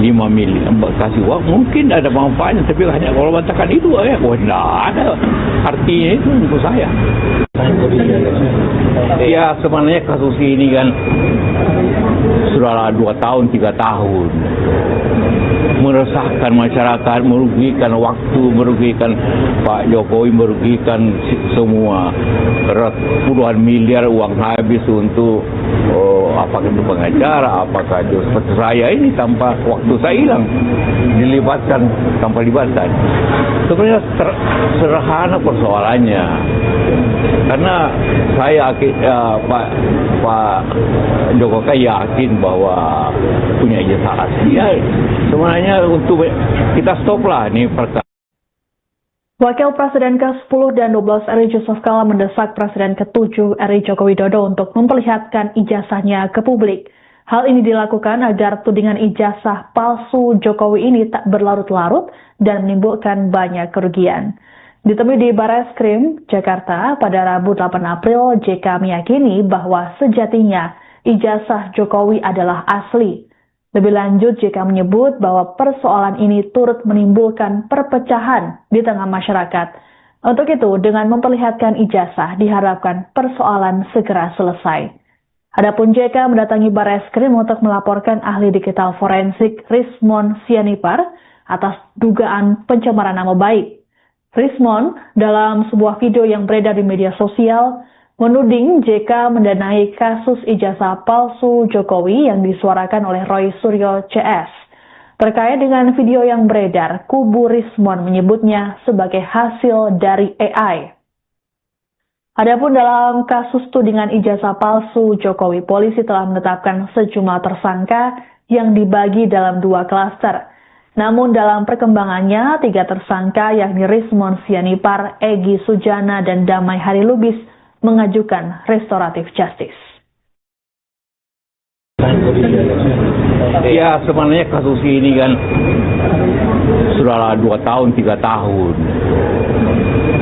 5 miliar kasih uang, mungkin ada manfaatnya, tapi hanya kalau bantahkan itu ya, tidak ada artinya itu untuk saya. Ya sebenarnya kasus ini kan sudah 2 tahun 3 tahun meresahkan masyarakat, merugikan waktu, merugikan Pak Jokowi, merugikan semua. Puluhan miliar uang habis untuk apakah itu pengacara, apakah itu seperti saya ini tanpa waktu saya hilang, dilibatkan tanpa libatkan. Sebenarnya sederhana persoalannya, karena saya Pak Jokowi yakin bahwa punya ijazah asli. Ya, sebenarnya untuk kita stoplah ini perkara. Wakil Presiden ke-10 dan 12 RI Yusuf Kala mendesak Presiden ke-7 RI Joko Widodo untuk memperlihatkan ijazahnya ke publik. Hal ini dilakukan agar tudingan ijazah palsu Jokowi ini tak berlarut-larut dan menimbulkan banyak kerugian. Ditemui di Bareskrim, Jakarta pada Rabu 8 April, JK meyakini bahwa sejatinya ijazah Jokowi adalah asli. Lebih lanjut, JK menyebut bahwa persoalan ini turut menimbulkan perpecahan di tengah masyarakat. Untuk itu, dengan memperlihatkan ijazah, diharapkan persoalan segera selesai. Adapun JK mendatangi Bareskrim untuk melaporkan ahli digital forensik Rismon Sianipar atas dugaan pencemaran nama baik. Rismon, dalam sebuah video yang beredar di media sosial, menuding JK mendanai kasus ijazah palsu Jokowi yang disuarakan oleh Roy Suryo CS. Terkait dengan video yang beredar, kubu Rismon menyebutnya sebagai hasil dari AI. Adapun dalam kasus tudingan ijazah palsu Jokowi, polisi telah menetapkan sejumlah tersangka yang dibagi dalam 2 klaster. Namun dalam perkembangannya, 3 tersangka yakni Rismon Sianipar, Egy Sujana, dan Damai Harilubis mengajukan restoratif justice. Ya sebenarnya kasus ini kan sudah 2 tahun 3 tahun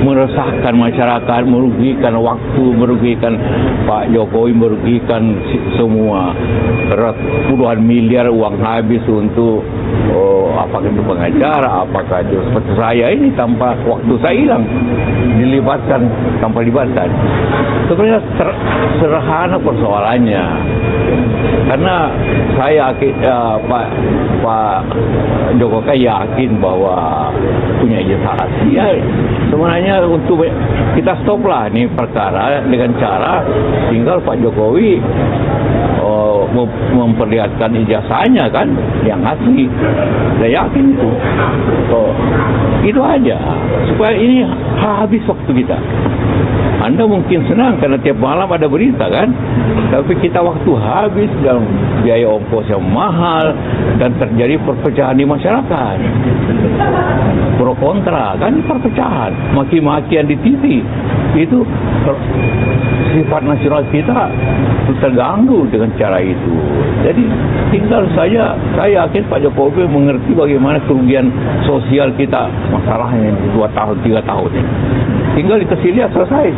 meresahkan masyarakat, merugikan waktu, merugikan Pak Jokowi, merugikan semua. Puluhan miliar uang habis untuk apakah itu pengacara, apakah itu seperti saya ini tanpa waktu saya hilang, dilibatkan tanpa libatkan. Sebenarnya sederhana persoalannya, karena saya Pak Jokowi yakin bahwa punya ijazah asli. Ya, sebenarnya untuk kita stoplah nih perkara dengan cara tinggal Pak Jokowi memperlihatkan ijazahnya kan yang asli. Saya yakin itu. Itu aja supaya ini habis waktu kita. Anda mungkin senang karena tiap malam ada berita kan, tapi kita waktu habis dan biaya ongkos yang mahal dan terjadi perpecahan di masyarakat. Pro kontra kan, perpecahan, maki-makian di TV. Itu sifat nasional kita terganggu dengan cara itu. Jadi tinggal saya yakin Pak Jokowi mengerti bagaimana kerugian sosial kita, masalahnya 2 tahun 3 tahun ini. Tinggal dikasih lihat selesai.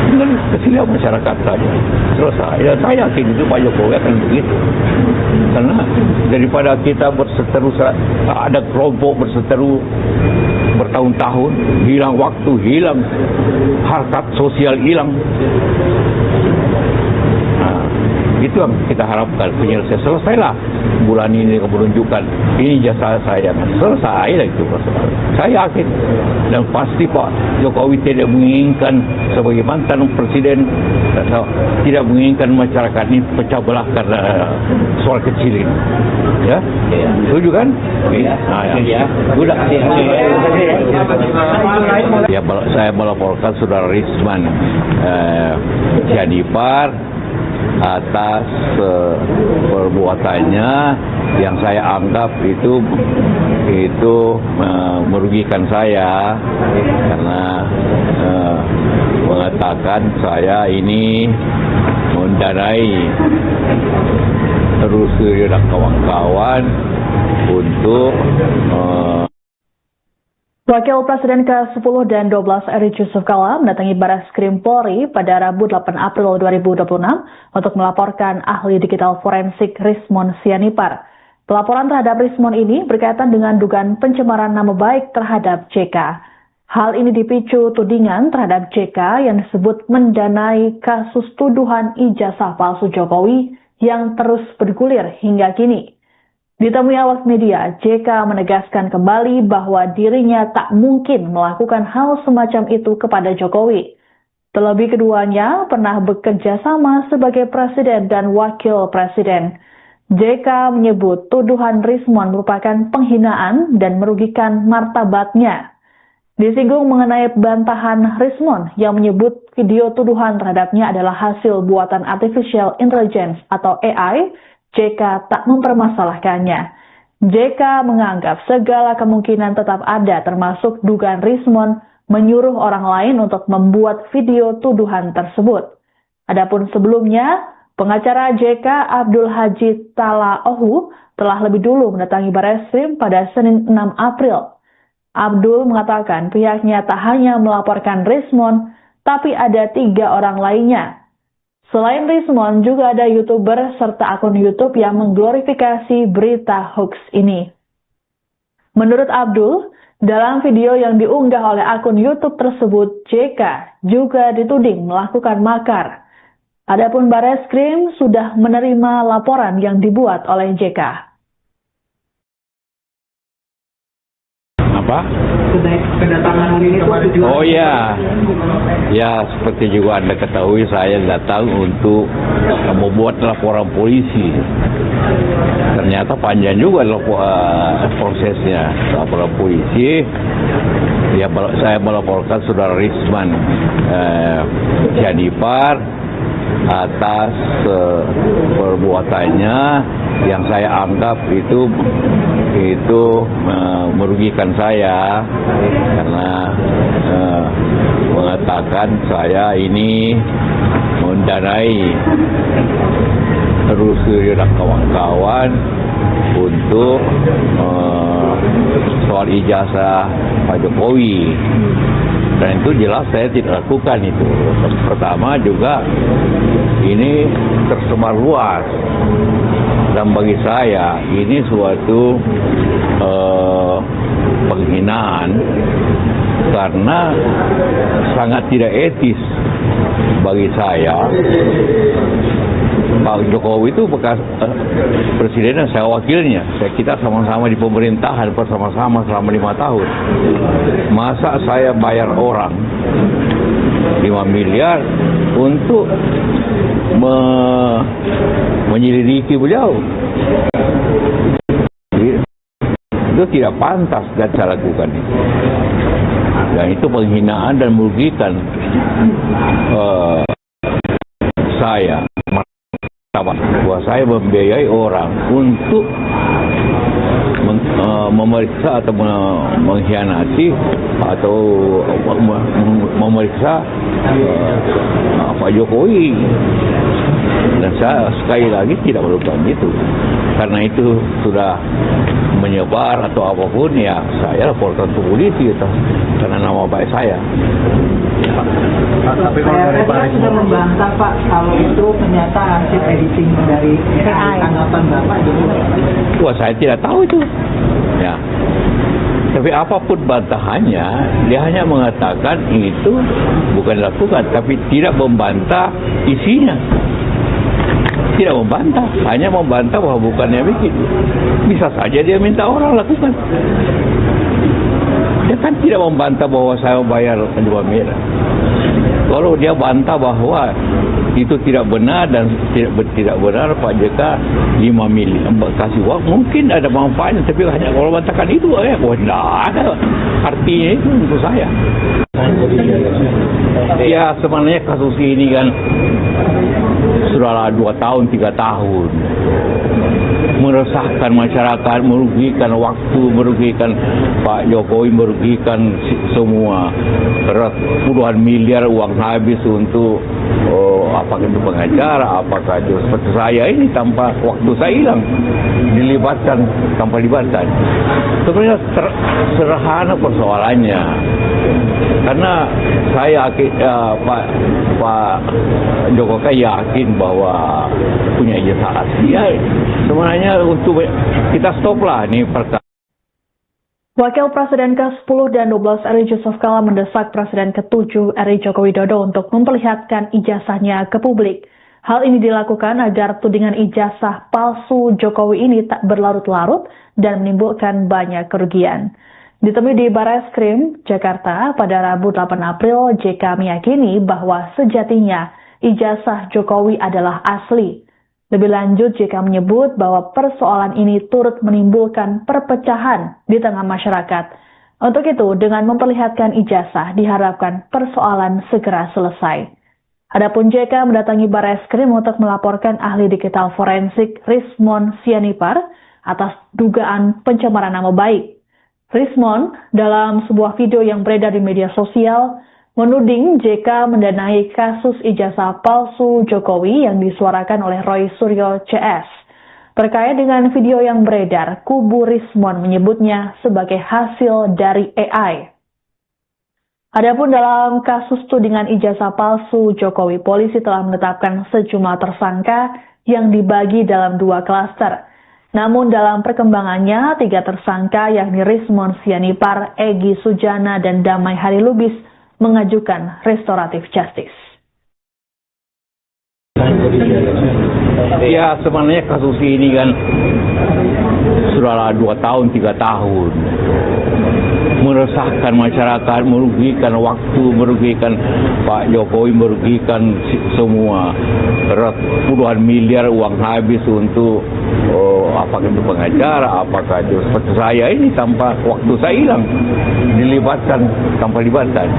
Tinggal dikasih lihat masyarakat saja selesai. Ya, saya yakin itu Pak Jokowi akan begitu. Karena daripada kita berseteru, ada kelompok berseteru bertahun-tahun, hilang waktu, hilang harkat sosial, hilang. Itu yang kita harapkan penyelesaian. Selesailah bulan ini menunjukkan ini jasa saya, selesai lah itu persoalan. Saya yakin dan pasti Pak Jokowi tidak menginginkan sebagai mantan presiden, tidak menginginkan masyarakat ini pecah belah karena soal kecil ini. Ya, setuju kan? Ya. Sudah. Ya, saya melaporkan Saudara Risman Sianipar atas perbuatannya yang saya anggap itu merugikan saya, karena mengatakan saya ini mendanai terus dan kawan-kawan untuk Wakil Presiden ke-10 dan 12 RI Yusuf Kala mendatangi Bareskrim Polri pada Rabu 8 April 2026 untuk melaporkan ahli digital forensik Rismon Sianipar. Pelaporan terhadap Rismon ini berkaitan dengan dugaan pencemaran nama baik terhadap JK. Hal ini dipicu tudingan terhadap JK yang disebut mendanai kasus tuduhan ijazah palsu Jokowi yang terus bergulir hingga kini. Ditemui awak media, JK menegaskan kembali bahwa dirinya tak mungkin melakukan hal semacam itu kepada Jokowi. Terlebih keduanya pernah bekerja sama sebagai presiden dan wakil presiden. JK menyebut tuduhan Rismon merupakan penghinaan dan merugikan martabatnya. Disinggung mengenai bantahan Rismon yang menyebut video tuduhan terhadapnya adalah hasil buatan artificial intelligence atau AI, JK tak mempermasalahkannya. JK menganggap segala kemungkinan tetap ada, termasuk dugaan Rismon menyuruh orang lain untuk membuat video tuduhan tersebut. Adapun sebelumnya, pengacara JK Abdul Haji Talaohu telah lebih dulu mendatangi Bareskrim pada Senin 6 April. Abdul mengatakan pihaknya tak hanya melaporkan Rismon, tapi ada 3 orang lainnya. Selain Rismon, juga ada YouTuber serta akun YouTube yang mengglorifikasi berita hoax ini. Menurut Abdul, dalam video yang diunggah oleh akun YouTube tersebut, JK juga dituding melakukan makar. Adapun Bareskrim sudah menerima laporan yang dibuat oleh JK. Apa? Kedatangan ini tujuan. Oh ya, seperti juga Anda ketahui, saya datang untuk membuat laporan polisi. Ternyata panjang juga prosesnya laporan polisi. Ya, saya melaporkan Saudara Risman Sianipar atas perbuatannya yang saya anggap itu merugikan saya, karena mengatakan saya ini mendanai terus dan kawan-kawan untuk soal ijazah Pak Jokowi. Dan itu jelas saya tidak lakukan itu. Pertama juga ini tersebar luas. Dan bagi saya ini suatu penghinaan karena sangat tidak etis bagi saya. Pak Jokowi itu bekas presiden dan saya wakilnya. Kita sama-sama di pemerintahan bersama-sama selama 5 tahun. Masa saya bayar orang 5 miliar untuk menyelidiki beliau? Itu tidak pantas dan saya lakukan itu. Dan itu penghinaan dan merugikan saya. Bahwa saya membiayai orang untuk memeriksa atau mengkhianati atau memeriksa Pak Jokowi. Dan saya sekali lagi tidak melakukan itu. Karena itu sudah menyebar atau apapun, ya saya laporkan ke polisi karena nama baik saya. Tapi saya sudah membantah Pak kalau itu ternyata hasil editing dari tanggapan Bapak gitu. Wah, saya tidak tahu itu. Ya. Tapi apapun bantahannya, dia hanya mengatakan itu bukan dilakukan, tapi tidak membantah isinya. Tidak membantah, hanya membantah bahwa bukannya bikin. Bisa saja dia minta orang lakukan. Dia kan tidak membantah bahwa saya bayar 2 miliar. Kalau dia bantah bahwa itu tidak benar dan tidak benar Pak JK 5 miliar kasih uang, mungkin ada manfaatnya, tapi hanya kalau bantahkan itu tidak ada artinya itu untuk saya. Ya sebenarnya kasus ini kan sudahlah 2 tahun 3 tahun meresahkan masyarakat, merugikan waktu, merugikan Pak Jokowi, merugikan semua. Puluhan miliar uang habis untuk apakah itu pengacara, apakah itu seperti saya ini tanpa waktu saya hilang, dilibatkan tanpa libatkan. Sebenarnya sederhana persoalannya. Karena saya Pak Jokowi yakin bahwa punya ijazah asli. Ya, sebenarnya untuk kita stoplah ini perkara. Wakil Presiden ke-10 dan 12 RI Yusuf Kala mendesak Presiden ke-7 RI Joko Widodo untuk memperlihatkan ijazahnya ke publik. Hal ini dilakukan agar tudingan ijazah palsu Jokowi ini tak berlarut-larut dan menimbulkan banyak kerugian. Ditemui di Barreskrim, Jakarta pada Rabu 8 April, JK meyakini bahwa sejatinya ijazah Jokowi adalah asli. Lebih lanjut, JK menyebut bahwa persoalan ini turut menimbulkan perpecahan di tengah masyarakat. Untuk itu, dengan memperlihatkan ijazah, diharapkan persoalan segera selesai. Adapun JK mendatangi Barreskrim untuk melaporkan ahli digital forensik Rismon Sianipar atas dugaan pencemaran nama baik. Rismon, dalam sebuah video yang beredar di media sosial, menuding JK mendanai kasus ijazah palsu Jokowi yang disuarakan oleh Roy Suryo CS. Terkait dengan video yang beredar, kubu Rismon menyebutnya sebagai hasil dari AI. Adapun dalam kasus tudingan ijazah palsu Jokowi, polisi telah menetapkan sejumlah tersangka yang dibagi dalam 2 klaster. Namun dalam perkembangannya, 3 tersangka yakni Rismon Sianipar, Egy Sujana, dan Damai Hari Lubis mengajukan restoratif justice. Ya sebenarnya kasus ini kan sudahlah 2 tahun 3 tahun meresahkan masyarakat, merugikan waktu, merugikan Pak Jokowi, merugikan semua. Puluhan miliar uang habis untuk apakah itu pengacara, apakah itu seperti saya ini tanpa waktu saya hilang, dilibatkan tanpa libatkan.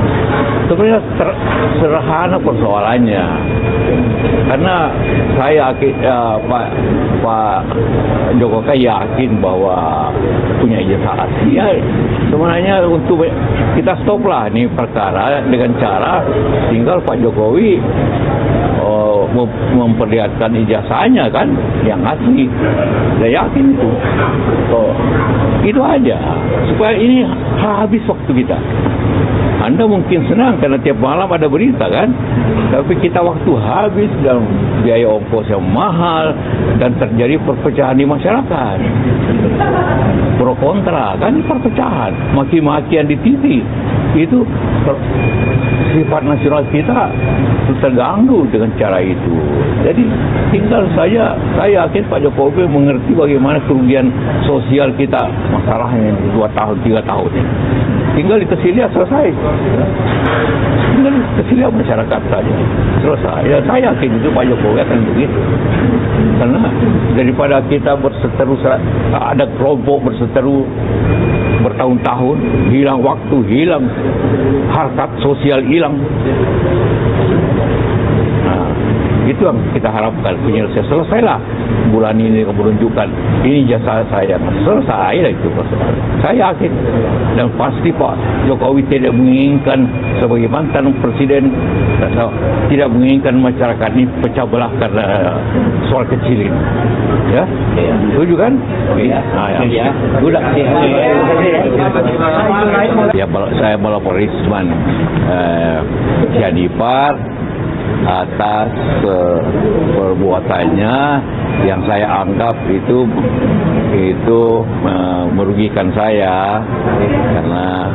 Sebenarnya sederhana persoalannya. Karena saya Pak Jokowi yakin bahwa punya ijazah asli. Ya, sebenarnya untuk kita stoplah ini perkara dengan cara tinggal Pak Jokowi memperlihatkan ijazahnya kan yang asli. Saya yakin itu. Itu aja supaya ini habis waktu kita. Anda mungkin senang karena tiap malam ada berita kan, tapi kita waktu habis dan biaya ongkos yang mahal dan terjadi perpecahan di masyarakat. Pro kontra kan perpecahan, maki-makian di TV itu sifat nasional kita terganggu dengan cara itu. Jadi tinggal saja, saya yakin Pak Jokowi mengerti bagaimana kerugian sosial kita, masalahnya 2 tahun 3 tahun ini. Tinggal dikasih lihat selesai. Tinggal dikasih lihat masyarakat saja selesai. Ya, saya yakin itu Pak Jokowi akan begitu. Karena daripada kita berseteru, ada kelompok berseteru bertahun-tahun, hilang waktu, hilang harkat sosial, hilang. Nah, itu yang kita harapkan penyelesaian. Selesailah bulan ini menunjukkan ini jasa saya, selesai lah itu. Saya yakin dan pasti Pak Jokowi tidak menginginkan sebagai mantan presiden, tidak menginginkan masyarakat ini pecah belah karena soal kecil ini. Ya, setuju kan? Ya, ya. Sudah. Ya, saya melapor Risman Sianipar atas perbuatannya yang saya anggap itu merugikan saya karena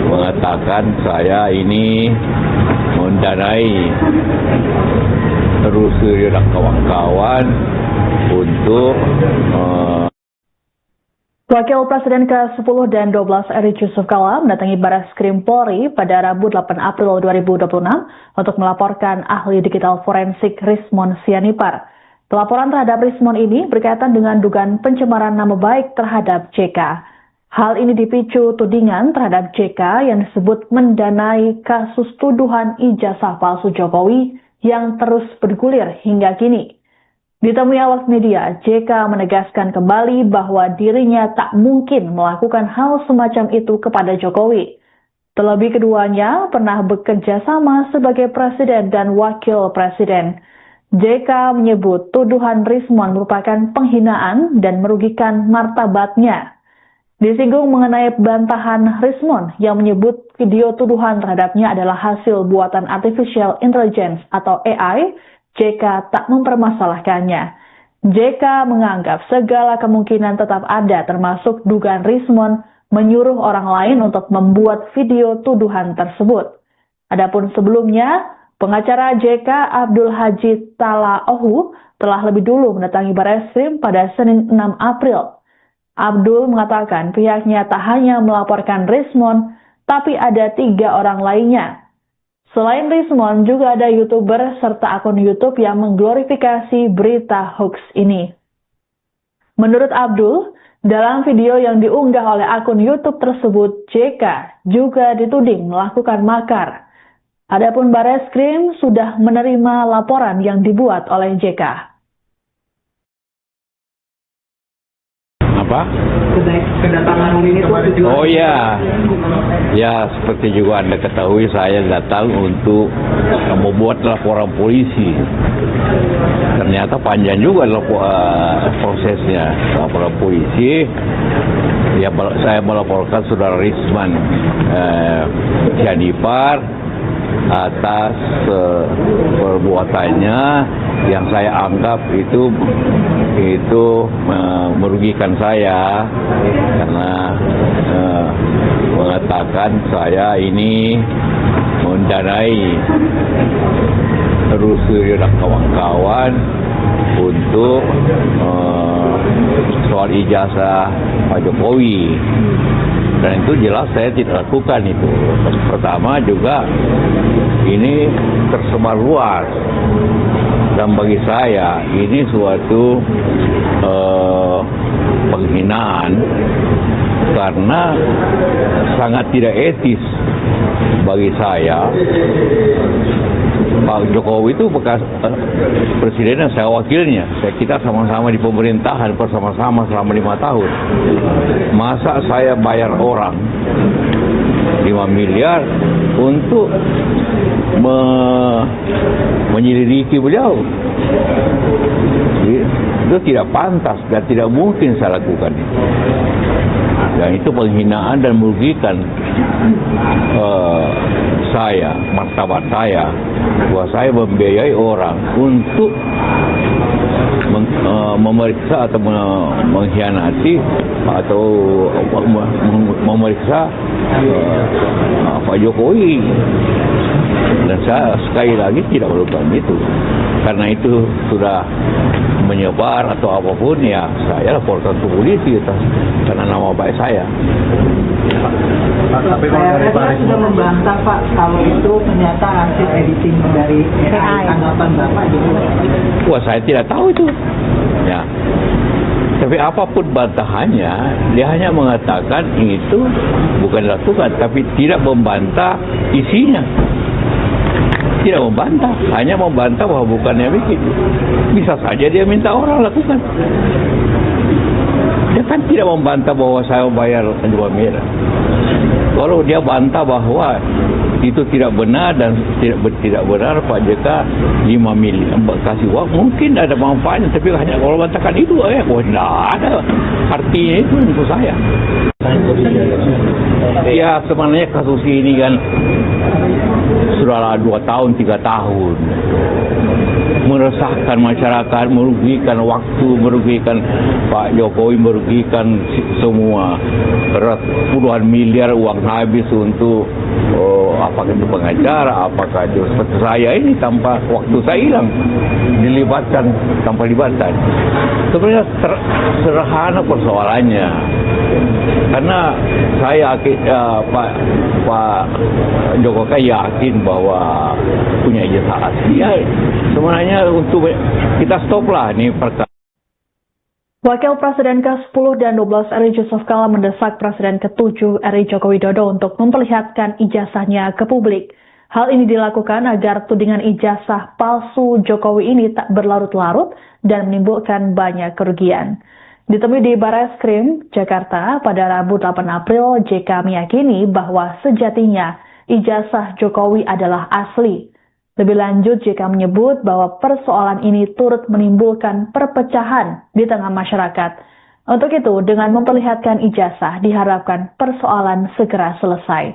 mengatakan saya ini mendanai Rusia dan kawan-kawan untuk Wakil Presiden ke-10 dan 12 Eri Yusuf Kala mendatangi Bareskrim Polri pada Rabu 8 April 2026 untuk melaporkan ahli digital forensik Rismon Sianipar. Pelaporan terhadap Rismon ini berkaitan dengan dugaan pencemaran nama baik terhadap JK. Hal ini dipicu tudingan terhadap JK yang disebut mendanai kasus tuduhan ijazah palsu Jokowi yang terus bergulir hingga kini. Ditemui awak media, JK menegaskan kembali bahwa dirinya tak mungkin melakukan hal semacam itu kepada Jokowi. Terlebih keduanya pernah bekerja sama sebagai presiden dan wakil presiden. JK menyebut tuduhan Rismon merupakan penghinaan dan merugikan martabatnya. Disinggung mengenai bantahan Rismon yang menyebut video tuduhan terhadapnya adalah hasil buatan artificial intelligence atau AI, JK tak mempermasalahkannya. JK menganggap segala kemungkinan tetap ada termasuk dugaan Rismon menyuruh orang lain untuk membuat video tuduhan tersebut. Adapun sebelumnya, pengacara JK Abdul Haji Talaohu telah lebih dulu mendatangi Bareskrim pada Senin 6 April. Abdul mengatakan pihaknya tak hanya melaporkan Rismon, tapi ada 3 orang lainnya. Selain Rismon, juga ada YouTuber serta akun YouTube yang mengglorifikasi berita hoax ini. Menurut Abdul, dalam video yang diunggah oleh akun YouTube tersebut, JK juga dituding melakukan makar. Adapun Bareskrim sudah menerima laporan yang dibuat oleh JK. Apa? Kedatangan ini itu tujuan. Oh ya, ya seperti juga Anda ketahui saya datang untuk membuat laporan polisi. Ternyata panjang juga prosesnya laporan polisi. Ya, saya melaporkan saudara Rismon Sianipar atas perbuatannya yang saya anggap itu merugikan saya karena mengatakan saya ini mendanai Rusia dan kawan-kawan untuk soal ijazah Pak Jokowi. Dan itu jelas saya tidak lakukan itu. Pertama juga ini tersebar luas. Dan bagi saya ini suatu penghinaan karena sangat tidak etis bagi saya. Pak Jokowi itu bekas presiden dan saya wakilnya. Kita sama-sama di pemerintahan bersama-sama selama 5 tahun. Masa saya bayar orang 5 miliar untuk menyelidiki beliau. Itu tidak pantas dan tidak mungkin saya lakukan itu. Dan itu penghinaan dan merugikan saya, martabat saya, bahwa saya membiayai orang untuk memeriksa atau mengkhianati atau memeriksa Pak Jokowi. Dan saya sekali lagi tidak melakukan itu. Karena itu sudah menyebar atau apapun, ya saya laporkan ke polisi karena nama baik saya. Tapi kalau dari Pak sudah membantah Pak kalau itu ternyata hasil editing dari AI. Tanggapan Bapak gitu. Wah, saya tidak tahu itu. Ya. Tapi apapun bantahannya, dia hanya mengatakan itu bukan dilakukan, tapi tidak membantah isinya. Tidak membantah, hanya membantah bahwa bukannya bikin. Bisa saja dia minta orang lakukan. Dia kan tidak membantah bahwa saya bayar 2 miliar. Kalau dia bantah bahwa itu tidak benar dan tidak benar Pak JK 5 miliar kasih uang, mungkin ada manfaatnya, tapi hanya kalau bantahkan itu tidak ada artinya itu untuk saya. Ya sebenarnya kasus ini kan sudahlah 2 tahun 3 tahun meresahkan masyarakat, merugikan waktu, merugikan Pak Jokowi, merugikan semua. Puluhan miliar uang habis untuk apakah itu pengacara, apakah itu seperti saya ini tanpa waktu saya hilang, dilibatkan tanpa libatkan. Sebenarnya sederhana persoalannya. Karena saya Pak Jokowi yakin bahwa punya ijazah asli. Ya, sebenarnya untuk kita stoplah ini perkara. Wakil Presiden ke-10 dan 12 RI Yusuf Kala mendesak Presiden ke-7 RI Joko Widodo untuk memperlihatkan ijazahnya ke publik. Hal ini dilakukan agar tudingan ijazah palsu Jokowi ini tak berlarut-larut dan menimbulkan banyak kerugian. Ditemui di Barreskrim, Jakarta pada Rabu 8 April, JK meyakini bahwa sejatinya ijazah Jokowi adalah asli. Lebih lanjut, JK menyebut bahwa persoalan ini turut menimbulkan perpecahan di tengah masyarakat. Untuk itu, dengan memperlihatkan ijazah, diharapkan persoalan segera selesai.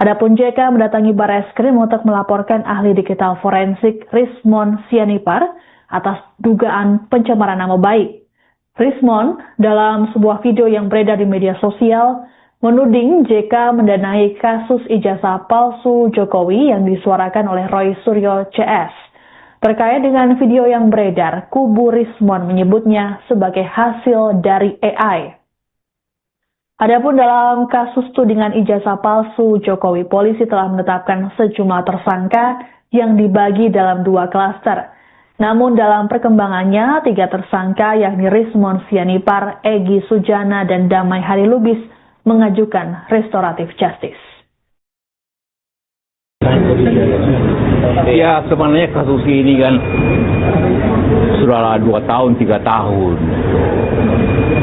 Adapun JK mendatangi Barreskrim untuk melaporkan ahli digital forensik Rismon Sianipar atas dugaan pencemaran nama baik. Rismon dalam sebuah video yang beredar di media sosial menuding JK mendanai kasus ijazah palsu Jokowi yang disuarakan oleh Roy Suryo CS. Terkait dengan video yang beredar, kubu Rismon menyebutnya sebagai hasil dari AI. Adapun dalam kasus tudingan ijazah palsu Jokowi, polisi telah menetapkan sejumlah tersangka yang dibagi dalam 2 klaster. Namun dalam perkembangannya, 3 tersangka yakni Rismon Sianipar, Egy Sujana, dan Damai Hari Lubis mengajukan restoratif justice. Ya sebenarnya kasus ini kan sudahlah 2 tahun 3 tahun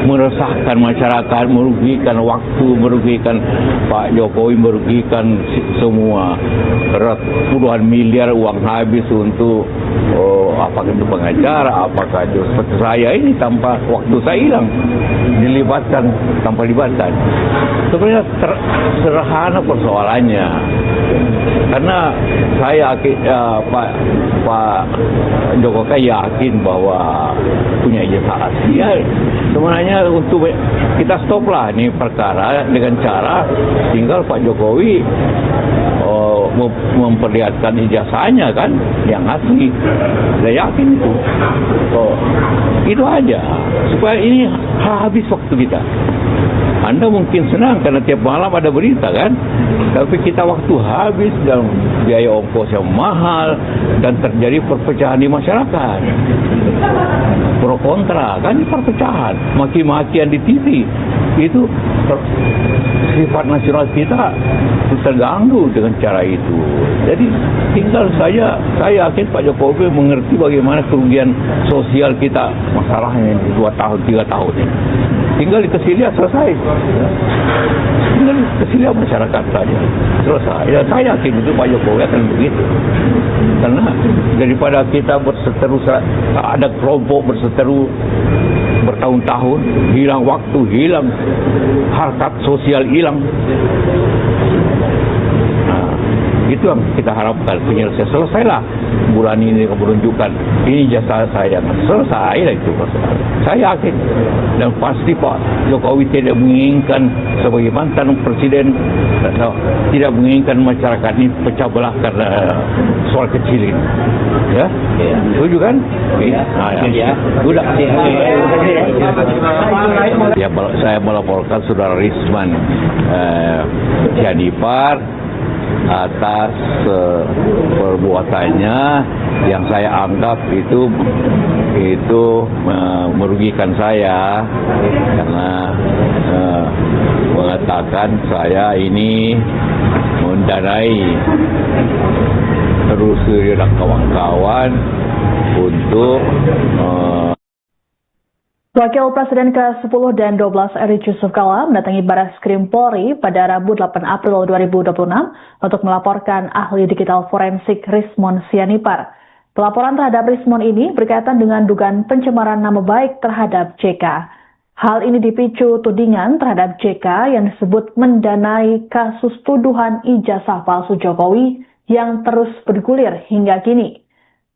meresahkan masyarakat, merugikan waktu, merugikan Pak Jokowi, merugikan semua. Puluhan miliar uang habis untuk apakah itu pengacara, apakah itu seperti saya ini tanpa waktu saya hilang, dilibatkan tanpa libatkan. Sebenarnya sederhana persoalannya. Karena saya Pak Jokowi yakin bahwa punya ijazah asli. Ya, sebenarnya untuk kita stoplah ini perkara dengan cara tinggal Pak Jokowi memperlihatkan ijazahnya kan yang asli. Saya yakin itu. Itu aja supaya ini habis waktu kita. Anda mungkin senang karena tiap malam ada berita kan, tapi kita waktu habis dan biaya ongkos yang mahal dan terjadi perpecahan di masyarakat. Pro kontra kan, perpecahan, maki-makian di TV. Itu sifat nasional kita terganggu dengan cara itu. Jadi tinggal saya yakin Pak Jokowi mengerti bagaimana kerugian sosial kita masalahnya 2 tahun 3 tahun ini. tinggal dikasih lihat selesai. Tinggal dikasih lihat masyarakat saja selesai. Dan saya yakin itu Pak Jokowi akan begitu. Karena daripada kita berseteru, ada kelompok berseteru bertahun-tahun, hilang waktu, hilang harkat sosial, hilang. Itu yang kita harapkan, penyelesaian. Selesailah bulan ini menunjukkan ini jasa saya, selesailah itu. Saya yakin dan pasti Pak Jokowi tidak menginginkan sebagai mantan presiden, tidak menginginkan masyarakat ini pecah belah karena soal kecil ini. Ya, setuju kan? Ya, sudah. Ya, saya melaporkan Saudara Risman Sianipar atas perbuatannya yang saya anggap itu merugikan saya, karena mengatakan saya ini mendanai terus dan kawan-kawan untuk Wakil Presiden ke-10 dan 12 Eri Yusuf Kala mendatangi Bareskrim Polri pada Rabu 8 April 2026 untuk melaporkan ahli digital forensik Rismon Sianipar. Pelaporan terhadap Rismon ini berkaitan dengan dugaan pencemaran nama baik terhadap JK. Hal ini dipicu tudingan terhadap JK yang disebut mendanai kasus tuduhan ijazah palsu Jokowi yang terus bergulir hingga kini.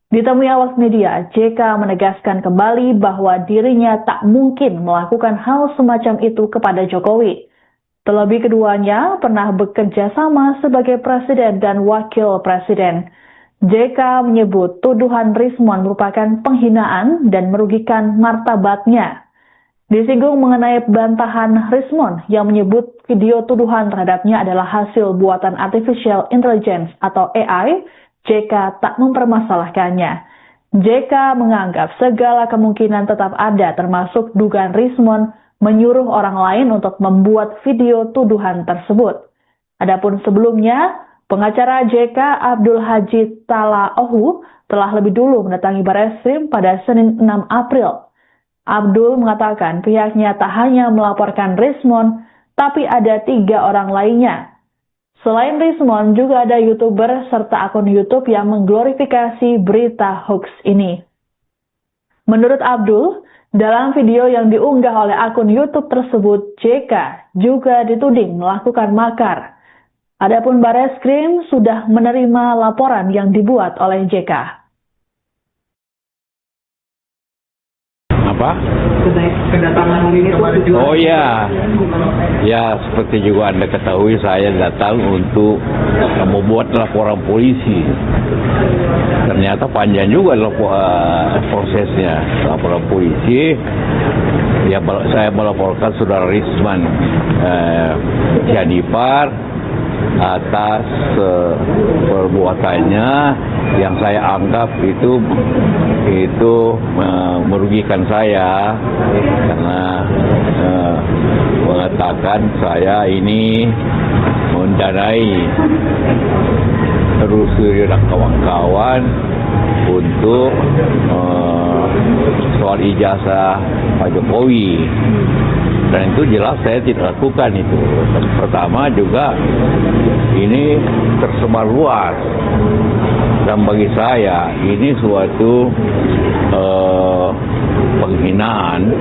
Ditemui awak media, JK menegaskan kembali bahwa dirinya tak mungkin melakukan hal semacam itu kepada Jokowi. Terlebih keduanya pernah bekerja sama sebagai presiden dan wakil presiden. JK menyebut tuduhan Rismon merupakan penghinaan dan merugikan martabatnya. Disinggung mengenai bantahan Rismon yang menyebut video tuduhan terhadapnya adalah hasil buatan Artificial Intelligence atau AI, JK tak mempermasalahkannya. JK menganggap segala kemungkinan tetap ada, termasuk dugaan Rismon menyuruh orang lain untuk membuat video tuduhan tersebut. Adapun sebelumnya, pengacara JK Abdul Haji Talaohu telah lebih dulu mendatangi Bareskrim pada Senin 6 April. Abdul mengatakan pihaknya tak hanya melaporkan Rismon, tapi ada 3 orang lainnya. Selain Rismon, juga ada YouTuber serta akun YouTube yang mengglorifikasi berita hoax ini. Menurut Abdul, dalam video yang diunggah oleh akun YouTube tersebut, JK juga dituding melakukan makar. Adapun Bareskrim sudah menerima laporan yang dibuat oleh JK. Apa? Kedatangan ini itu. Oh ya, ya seperti juga Anda ketahui, saya datang untuk membuat laporan polisi. Ternyata panjang juga prosesnya laporan polisi. Ya, saya melaporkan Saudara Risman Sianipar atas perbuatannya yang saya anggap itu merugikan saya, karena mengatakan saya ini mendanai terus dan kawan-kawan untuk soal ijazah Pak Jokowi. Dan itu jelas saya tidak lakukan itu. Pertama juga ini tersebar luas, dan bagi saya ini suatu penghinaan,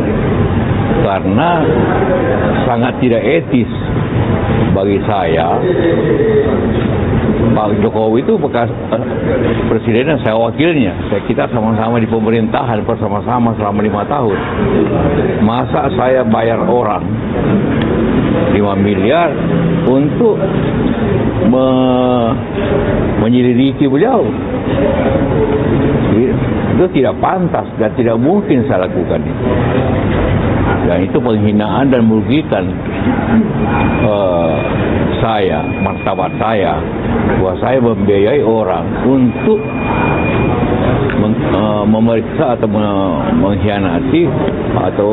karena sangat tidak etis bagi saya. Pak Jokowi itu bekas presiden dan saya wakilnya. Kita sama-sama di pemerintahan bersama-sama selama 5 tahun. Masa saya bayar orang 5 miliar untuk menyelidiki beliau? Itu tidak pantas dan tidak mungkin saya lakukan itu. Dan itu penghinaan dan merugikan saya, martabat saya, bahwa saya membiayai orang untuk memeriksa atau mengkhianati atau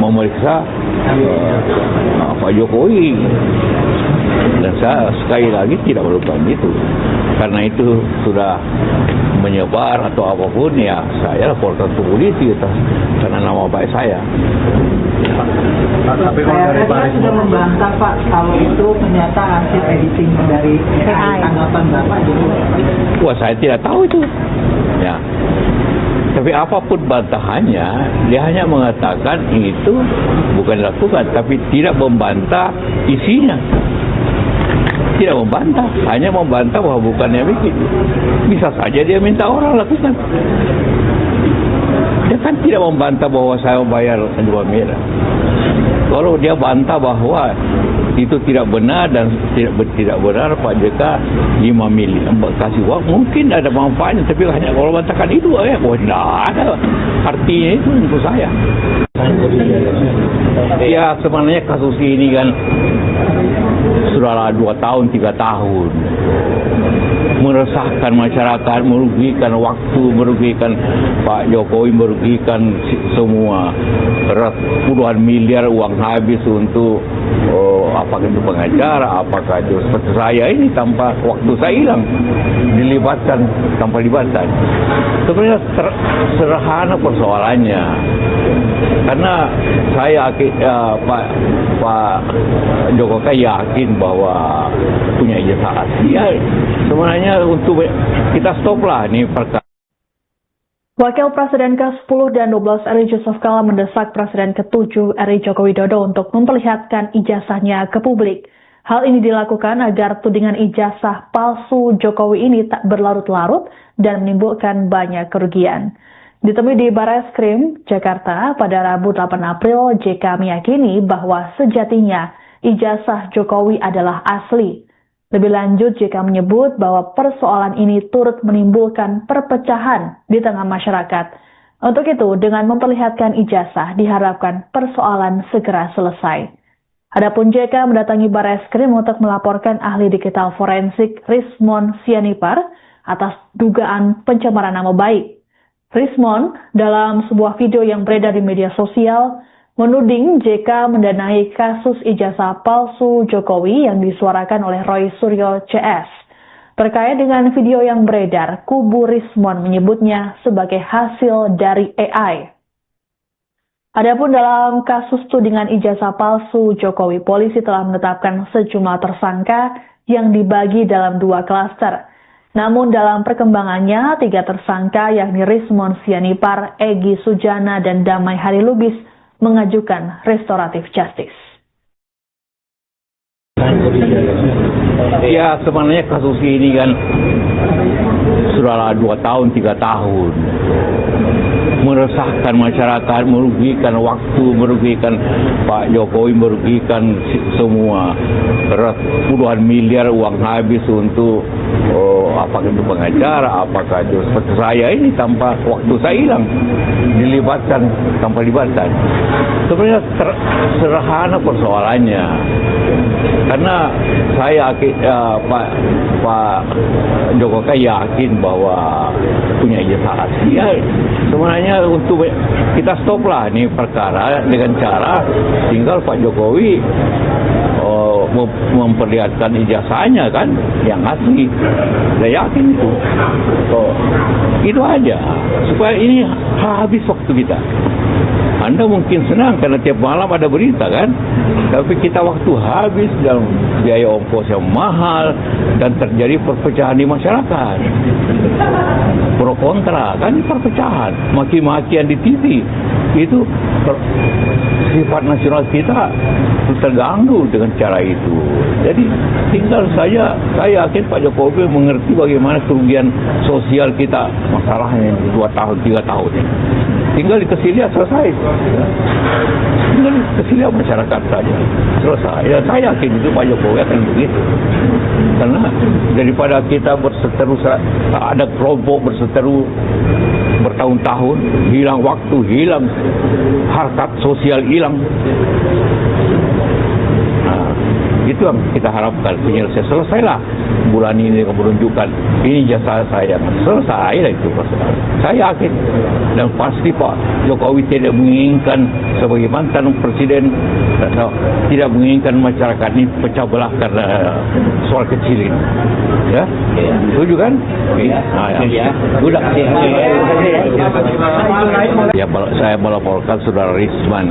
memeriksa Pak Jokowi. Dan saya sekali lagi tidak melakukan itu. karena itu sudah menyebar atau apapun, ya saya laporkan ke polisi karena nama baik saya. Tapi kalau dari Baris sudah membantah Pak kalau itu ternyata hasil editing dari AI. Tanggapan Bapak jadi? Wah, saya tidak tahu itu. Ya. Tapi apapun bantahannya, dia hanya mengatakan itu bukan dilakukan, tapi tidak membantah isinya. Tidak membantah, hanya membantah bahwa bukannya bikin. Bisa saja dia minta orang lakukan. Dia kan tidak membantah bahwa saya bayar 2 miliar. Kalau dia bantah bahwa itu tidak benar dan tidak benar Pak JK 5 miliar kasih uang, mungkin ada manfaatnya, tapi hanya kalau bantahkan itu tidak ada artinya itu untuk saya. Ya sebenarnya kasus ini kan sudah 2 tahun 3 tahun meresahkan masyarakat, merugikan waktu, merugikan Pak Jokowi, merugikan semua. Puluhan miliar uang habis untuk apakah itu pengacara, apakah itu seperti saya ini tanpa waktu saya hilang, dilibatkan tanpa libatkan. Sebenarnya sederhana persoalannya, karena saya Pak Jokowi yakin bahwa punya ijazah asli. Ya, sebenarnya untuk kita stoplah ini perkara. Wakil Presiden ke-10 dan 12 RI Yusuf Kala mendesak Presiden ke-7 RI Joko Widodo untuk memperlihatkan ijazahnya ke publik. Hal ini dilakukan agar tudingan ijazah palsu Jokowi ini tak berlarut-larut dan menimbulkan banyak kerugian. Ditemui di Barreskrim, Jakarta pada Rabu 8 April, JK meyakini bahwa sejatinya ijazah Jokowi adalah asli. Lebih lanjut, JK menyebut bahwa persoalan ini turut menimbulkan perpecahan di tengah masyarakat. Untuk itu, dengan memperlihatkan ijazah, diharapkan persoalan segera selesai. Adapun JK mendatangi Barreskrim untuk melaporkan ahli digital forensik Rismon Sianipar atas dugaan pencemaran nama baik. Rismon, dalam sebuah video yang beredar di media sosial, menuding JK mendanai kasus ijazah palsu Jokowi yang disuarakan oleh Roy Suryo CS. Terkait dengan video yang beredar, kubu Rismon menyebutnya sebagai hasil dari AI. Adapun dalam kasus tudingan ijazah palsu Jokowi, polisi telah menetapkan sejumlah tersangka yang dibagi dalam 2 klaster. Namun dalam perkembangannya, 3 tersangka yakni Rismon Sianipar, Egy Sujana, dan Damai Hari Lubis mengajukan restoratif justice. Ya sebenarnya kasus ini kan sudah 2 tahun 3 tahun meresahkan masyarakat, merugikan waktu, merugikan Pak Jokowi, merugikan semua. Puluhan miliar uang habis untuk apakah itu pengacara, apakah itu seperti saya ini tanpa waktu saya hilang, dilibatkan tanpa libatkan. Sebenarnya sederhana persoalannya, karena saya Pak Jokowi yakin bahwa punya ijazah asli. Ya, sebenarnya untuk kita stoplah ini perkara dengan cara tinggal Pak Jokowi memperlihatkan ijazahnya kan yang asli. Saya yakin itu. Itu aja supaya ini habis waktu kita. Anda mungkin senang karena tiap malam ada berita kan, tapi kita waktu habis dan biaya ongkos yang mahal dan terjadi perpecahan di masyarakat. Pro kontra kan perpecahan, maki-makian di TV. Itu sifat nasional kita terganggu dengan cara itu. Jadi tinggal saya yakin Pak Jokowi mengerti bagaimana kerugian sosial kita, masalahnya 2 tahun 3 tahun ini. Tinggal dikasih lihat selesai. Tinggal dikasih lihat masyarakat saja selesai. Ya, saya yakin itu Pak Jokowi akan begitu. Karena daripada kita berseteru, ada kelompok berseteru bertahun-tahun, hilang waktu, hilang harkat sosial, hilang. Nah, itu yang kita harapkan penyelesaian selesailah. bulan ini menunjukkan ini jasa saya, selesai lah itu. Saya yakin dan pasti Pak Jokowi tidak menginginkan sebagai mantan presiden, tidak menginginkan masyarakat ini pecah belah karena soal kecil ini. Ya, setuju kan? Udah. Ya, saya melaporkan saudara Risman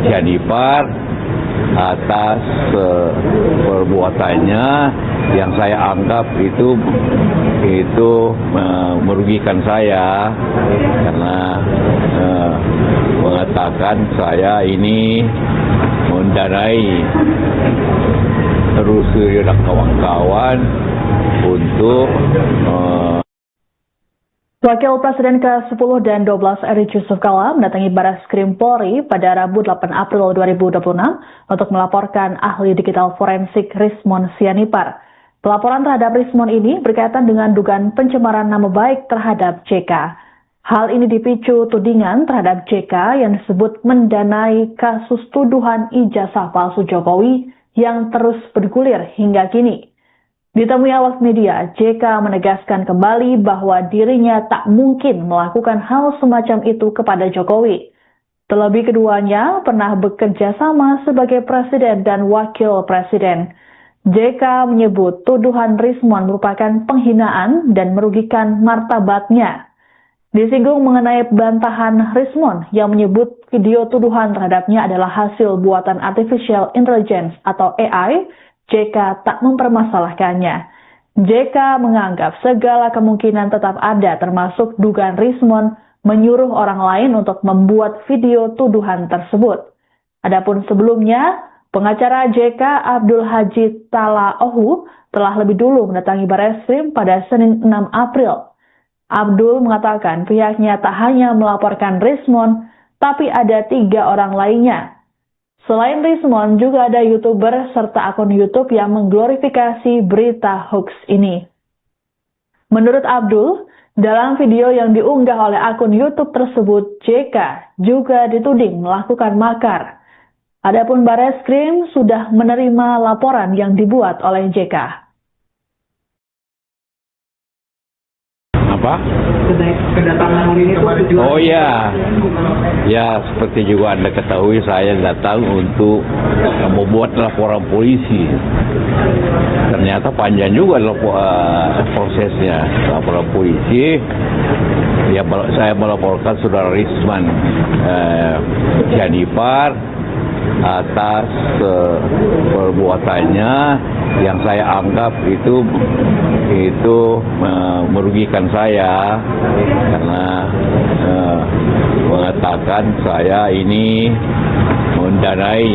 Sianipar atas perbuatannya yang saya anggap itu merugikan saya karena mengatakan saya ini mendanai Rusir dan kawan-kawan untuk Wakil Presiden ke-10 dan 12 RI Yusuf Kala mendatangi Bareskrim Polri pada Rabu 8 April 2026 untuk melaporkan ahli digital forensik Rismon Sianipar. Pelaporan terhadap Rismon ini berkaitan dengan dugaan pencemaran nama baik terhadap JK. Hal ini dipicu tudingan terhadap JK yang disebut mendanai kasus tuduhan ijazah palsu Jokowi yang terus bergulir hingga kini. Ditemui awak media, JK menegaskan kembali bahwa dirinya tak mungkin melakukan hal semacam itu kepada Jokowi. Terlebih keduanya pernah bekerja sama sebagai presiden dan wakil presiden. JK menyebut tuduhan Rismon merupakan penghinaan dan merugikan martabatnya. Disinggung mengenai bantahan Rismon yang menyebut video tuduhan terhadapnya adalah hasil buatan artificial intelligence atau AI, JK tak mempermasalahkannya. JK menganggap segala kemungkinan tetap ada termasuk dugaan Rismon menyuruh orang lain untuk membuat video tuduhan tersebut. Adapun sebelumnya, pengacara JK Abdul Haji Talaohu telah lebih dulu mendatangi Bareskrim pada Senin 6 April. Abdul mengatakan pihaknya tak hanya melaporkan Rismon, tapi ada 3 orang lainnya. Selain Rismon, juga ada YouTuber serta akun YouTube yang mengglorifikasi berita hoax ini. Menurut Abdul, dalam video yang diunggah oleh akun YouTube tersebut, JK juga dituding melakukan makar. Adapun Bareskrim sudah menerima laporan yang dibuat oleh JK. Apa? Kedatangan ini tujuan. Oh ya, ya seperti juga Anda ketahui saya datang untuk membuat laporan polisi. Ternyata panjang juga prosesnya laporan polisi. Ya, saya melaporkan saudara Risman Sianipar atas perbuatannya yang saya anggap itu merugikan saya karena mengatakan saya ini mendanai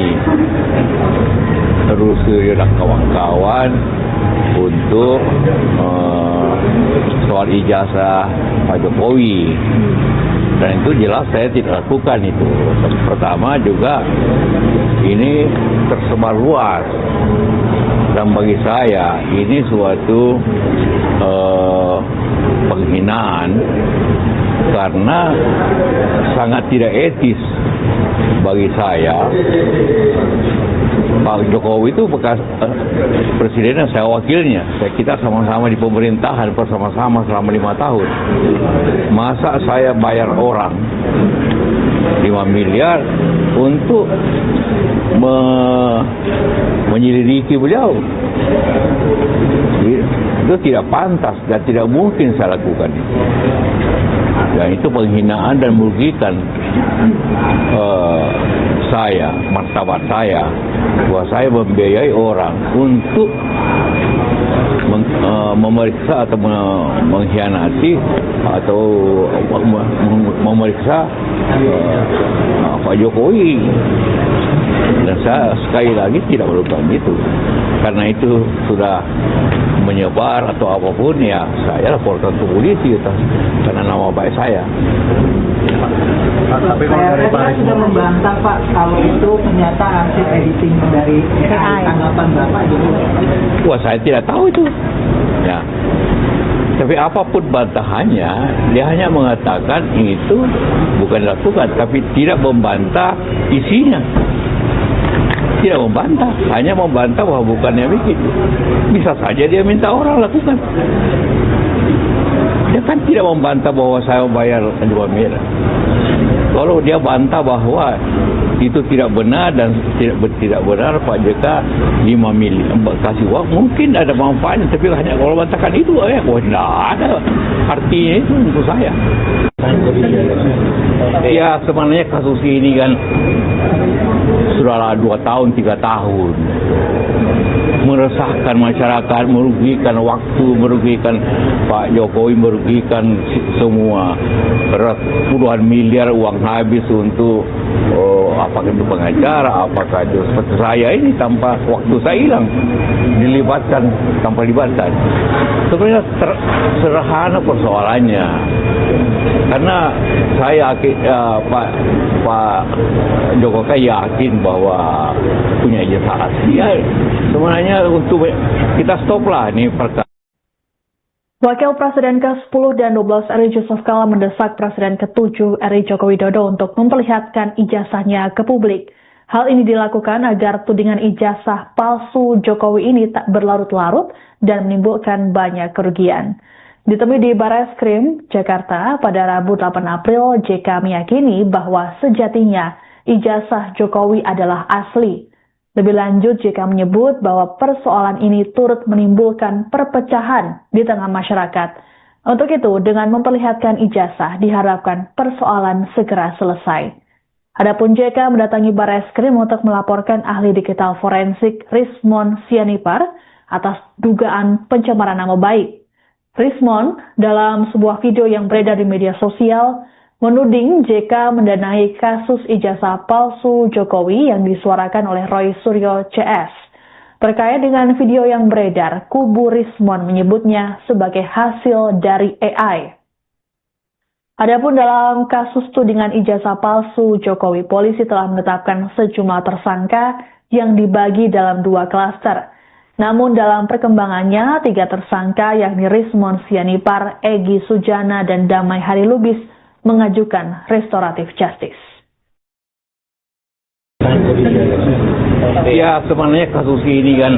Rusir dan kawan-kawan untuk soal ijazah Pak Jokowi. Dan itu jelas saya tidak lakukan itu. Pertama juga ini tersebar luas. Dan bagi saya ini suatu penghinaan karena sangat tidak etis bagi saya. Pak Jokowi itu bekas presiden dan saya wakilnya. Kita sama-sama di pemerintahan bersama-sama selama 5 tahun. Masa saya bayar orang 5 miliar untuk menyelidiki beliau? Itu tidak pantas dan tidak mungkin saya lakukan itu. Dan itu penghinaan dan merugikan saya, martabat saya, bahwa saya membiayai orang untuk memeriksa atau mengkhianati atau memeriksa Pak Jokowi. Dan saya sekali lagi tidak melakukan itu. Karena itu sudah menyebar atau apapun, ya saya laporkan ke polisi karena nama baik saya. Tapi kalau sudah membantah Pak kalau itu ternyata hasil editing dari AI. Tanggapan Bapak juga? Wah, saya tidak tahu itu. Ya. Tapi apapun bantahannya, dia hanya mengatakan itu bukan dilakukan, tapi tidak membantah isinya. tidak membantah, hanya membantah bahwa bukannya begitu. Bisa saja dia minta orang lakukan. Dia kan tidak membantah bahwa saya bayar 2 miliar. Kalau dia bantah bahwa itu tidak benar dan tidak benar Pak JK 5 miliar kasih uang, mungkin ada manfaatnya, tapi hanya kalau bantahkan itu tidak ada artinya itu untuk saya. Ya sebenarnya kasus ini kan sudah 2 tahun 3 tahun meresahkan masyarakat, merugikan waktu, merugikan Pak Jokowi, merugikan semua. Puluhan miliar uang habis untuk apakah itu pengacara, apakah itu seperti saya ini tanpa waktu saya hilang, dilibatkan tanpa libatkan. Sebenarnya sederhana persoalannya, karena saya Pak Jokowi yakin bahwa punya ijazah asli. Ya, sebenarnya untuk kita stoplah ini perkara. Wakil Presiden ke-10 dan 12 RI Yusuf Kala mendesak Presiden ke-7 RI Joko Widodo untuk memperlihatkan ijazahnya ke publik. Hal ini dilakukan agar tudingan ijazah palsu Jokowi ini tak berlarut-larut dan menimbulkan banyak kerugian. Ditemui di Barreskrim, Jakarta pada Rabu 8 April, JK meyakini bahwa sejatinya ijazah Jokowi adalah asli. Lebih lanjut, JK menyebut bahwa persoalan ini turut menimbulkan perpecahan di tengah masyarakat. Untuk itu, dengan memperlihatkan ijazah, diharapkan persoalan segera selesai. Adapun JK mendatangi Barreskrim untuk melaporkan ahli digital forensik Rismon Sianipar atas dugaan pencemaran nama baik. Rismon, dalam sebuah video yang beredar di media sosial, menuding JK mendanai kasus ijazah palsu Jokowi yang disuarakan oleh Roy Suryo CS. Terkait dengan video yang beredar, kubu Rismon menyebutnya sebagai hasil dari AI. Adapun dalam kasus tudingan ijazah palsu Jokowi, polisi telah menetapkan sejumlah tersangka yang dibagi dalam 2 klaster. Namun dalam perkembangannya, 3 tersangka yakni Rismon Sianipar, Egy Sujana, dan Damai Hari Lubis mengajukan restoratif justice. Ya sebenarnya kasus ini kan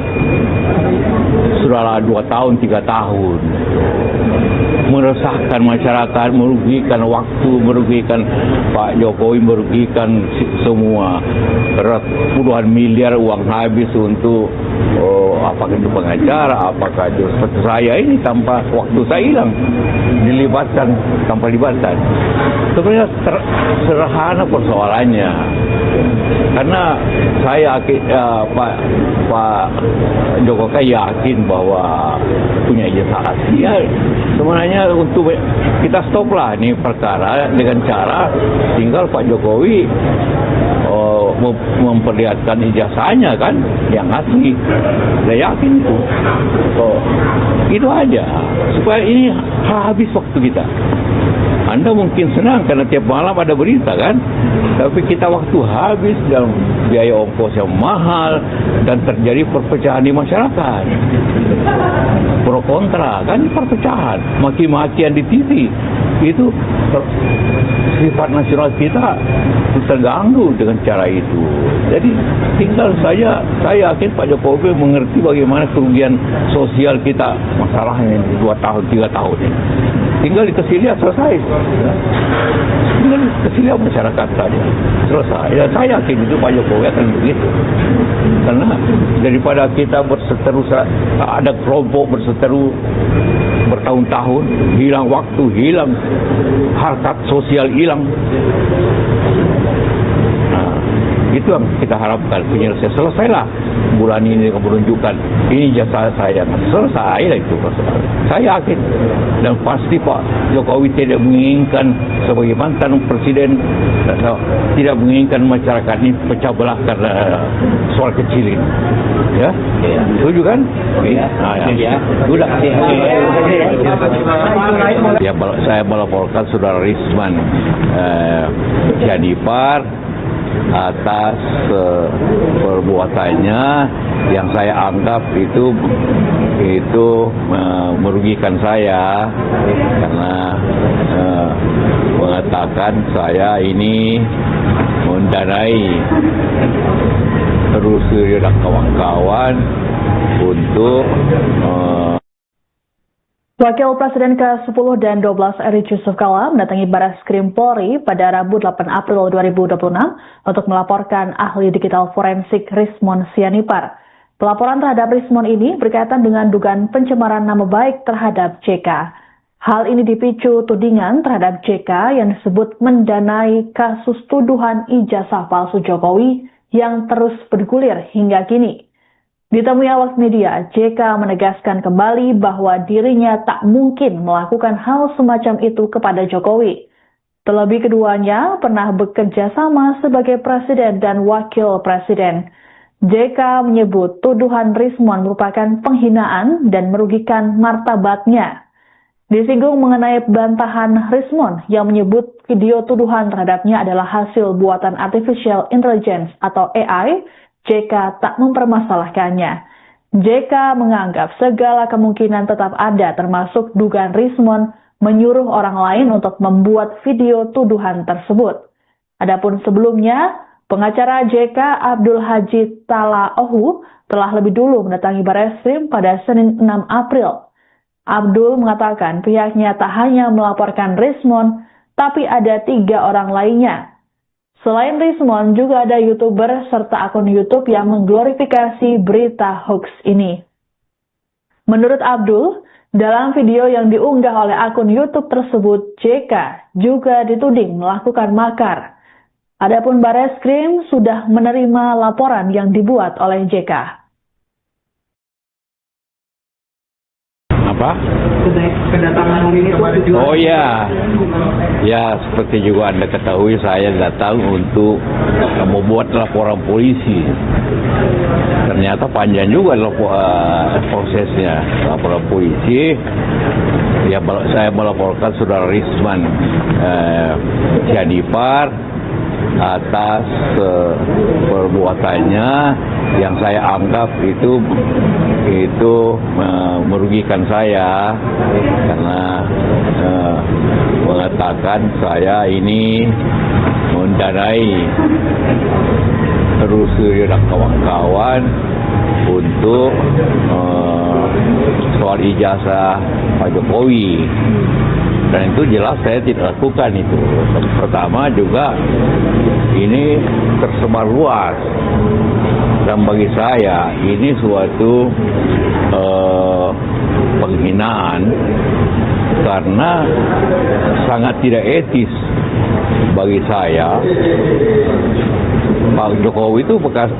sudah 2 tahun 3 tahun meresahkan masyarakat, merugikan waktu, merugikan Pak Jokowi, merugikan semua. Puluhan miliar uang habis untuk apakah itu pengacara, apakah itu seperti saya ini tanpa waktu saya hilang, dilibatkan tanpa libatkan. Sebenarnya sederhana persoalannya, karena saya Pak Jokowi yakin bahwa punya ijazah asli. Ya, sebenarnya untuk kita stoplah ini perkara dengan cara tinggal Pak Jokowi memperlihatkan ijazahnya kan yang asli. Saya yakin itu. Itu aja supaya ini habis waktu kita. Anda mungkin senang karena tiap malam ada berita kan, tapi kita waktu habis dan biaya ongkos yang mahal dan terjadi perpecahan di masyarakat. Pro kontra kan, perpecahan, maki-makian di TV. Itu sifat nasional kita terganggu dengan cara itu. Jadi tinggal saya yakin Pak Jokowi mengerti bagaimana kerugian sosial kita, masalahnya 2 tahun 3 tahun ini. Tinggal dikasih lihat selesai. Tinggal dikasih lihat masyarakat saja selesai. Ya, saya yakin itu Pak Jokowi akan begitu. Karena daripada kita berseteru, ada kelompok berseteru bertahun-tahun, hilang waktu, hilang harkat sosial, hilang. Nah, itu yang kita harapkan penyelesaian. Selesailah bulan ini menunjukkan ini jasa saya, selesai lah itu persoalan. Saya yakin dan pasti Pak Jokowi tidak menginginkan sebagai mantan presiden, tidak menginginkan masyarakat ini pecah belah karena soal kecil ini. Ya, setuju kan? Ya, sudah. Ya, saya melaporkan Saudara Rismon Sianipar atas perbuatannya yang saya anggap itu merugikan saya, karena mengatakan saya ini mendanai Rusli dan kawan-kawan untuk Wakil Presiden ke-10 dan 12 RI Yusuf Kala mendatangi Bareskrim Polri pada Rabu 8 April 2026 untuk melaporkan ahli digital forensik Rismon Sianipar. Pelaporan terhadap Rismon ini berkaitan dengan dugaan pencemaran nama baik terhadap JK. Hal ini dipicu tudingan terhadap JK yang disebut mendanai kasus tuduhan ijazah palsu Jokowi yang terus bergulir hingga kini. Ditemui awak media, JK menegaskan kembali bahwa dirinya tak mungkin melakukan hal semacam itu kepada Jokowi. Terlebih keduanya pernah bekerja sama sebagai presiden dan wakil presiden. JK menyebut tuduhan Rismon merupakan penghinaan dan merugikan martabatnya. Disinggung mengenai bantahan Rismon yang menyebut video tuduhan terhadapnya adalah hasil buatan artificial intelligence atau AI, JK tak mempermasalahkannya. JK menganggap segala kemungkinan tetap ada termasuk dugaan Rismon menyuruh orang lain untuk membuat video tuduhan tersebut. Adapun sebelumnya, pengacara JK Abdul Haji Talaohu telah lebih dulu mendatangi Bareskrim pada Senin 6 April. Abdul mengatakan pihaknya tak hanya melaporkan Rismon, tapi ada 3 orang lainnya. Selain Rismon, juga ada YouTuber serta akun YouTube yang mengglorifikasi berita hoax ini. Menurut Abdul, dalam video yang diunggah oleh akun YouTube tersebut, JK juga dituding melakukan makar. Adapun Bareskrim sudah menerima laporan yang dibuat oleh JK. apa? Kedatangan ini tujuan. Oh ya, ya seperti juga Anda ketahui saya datang untuk membuat laporan polisi. Ternyata panjang juga prosesnya laporan polisi. Ya, saya melaporkan saudara Rismon Sianipar atas perbuatannya yang saya anggap itu merugikan saya karena mengatakan saya ini mendanai Rusli dan kawan-kawan untuk soal ijazah Pak Jokowi. Dan itu jelas saya tidak lakukan itu. Pertama juga ini tersebar luas. Dan bagi saya ini suatu penghinaan karena sangat tidak etis bagi saya. Pak Jokowi itu bekas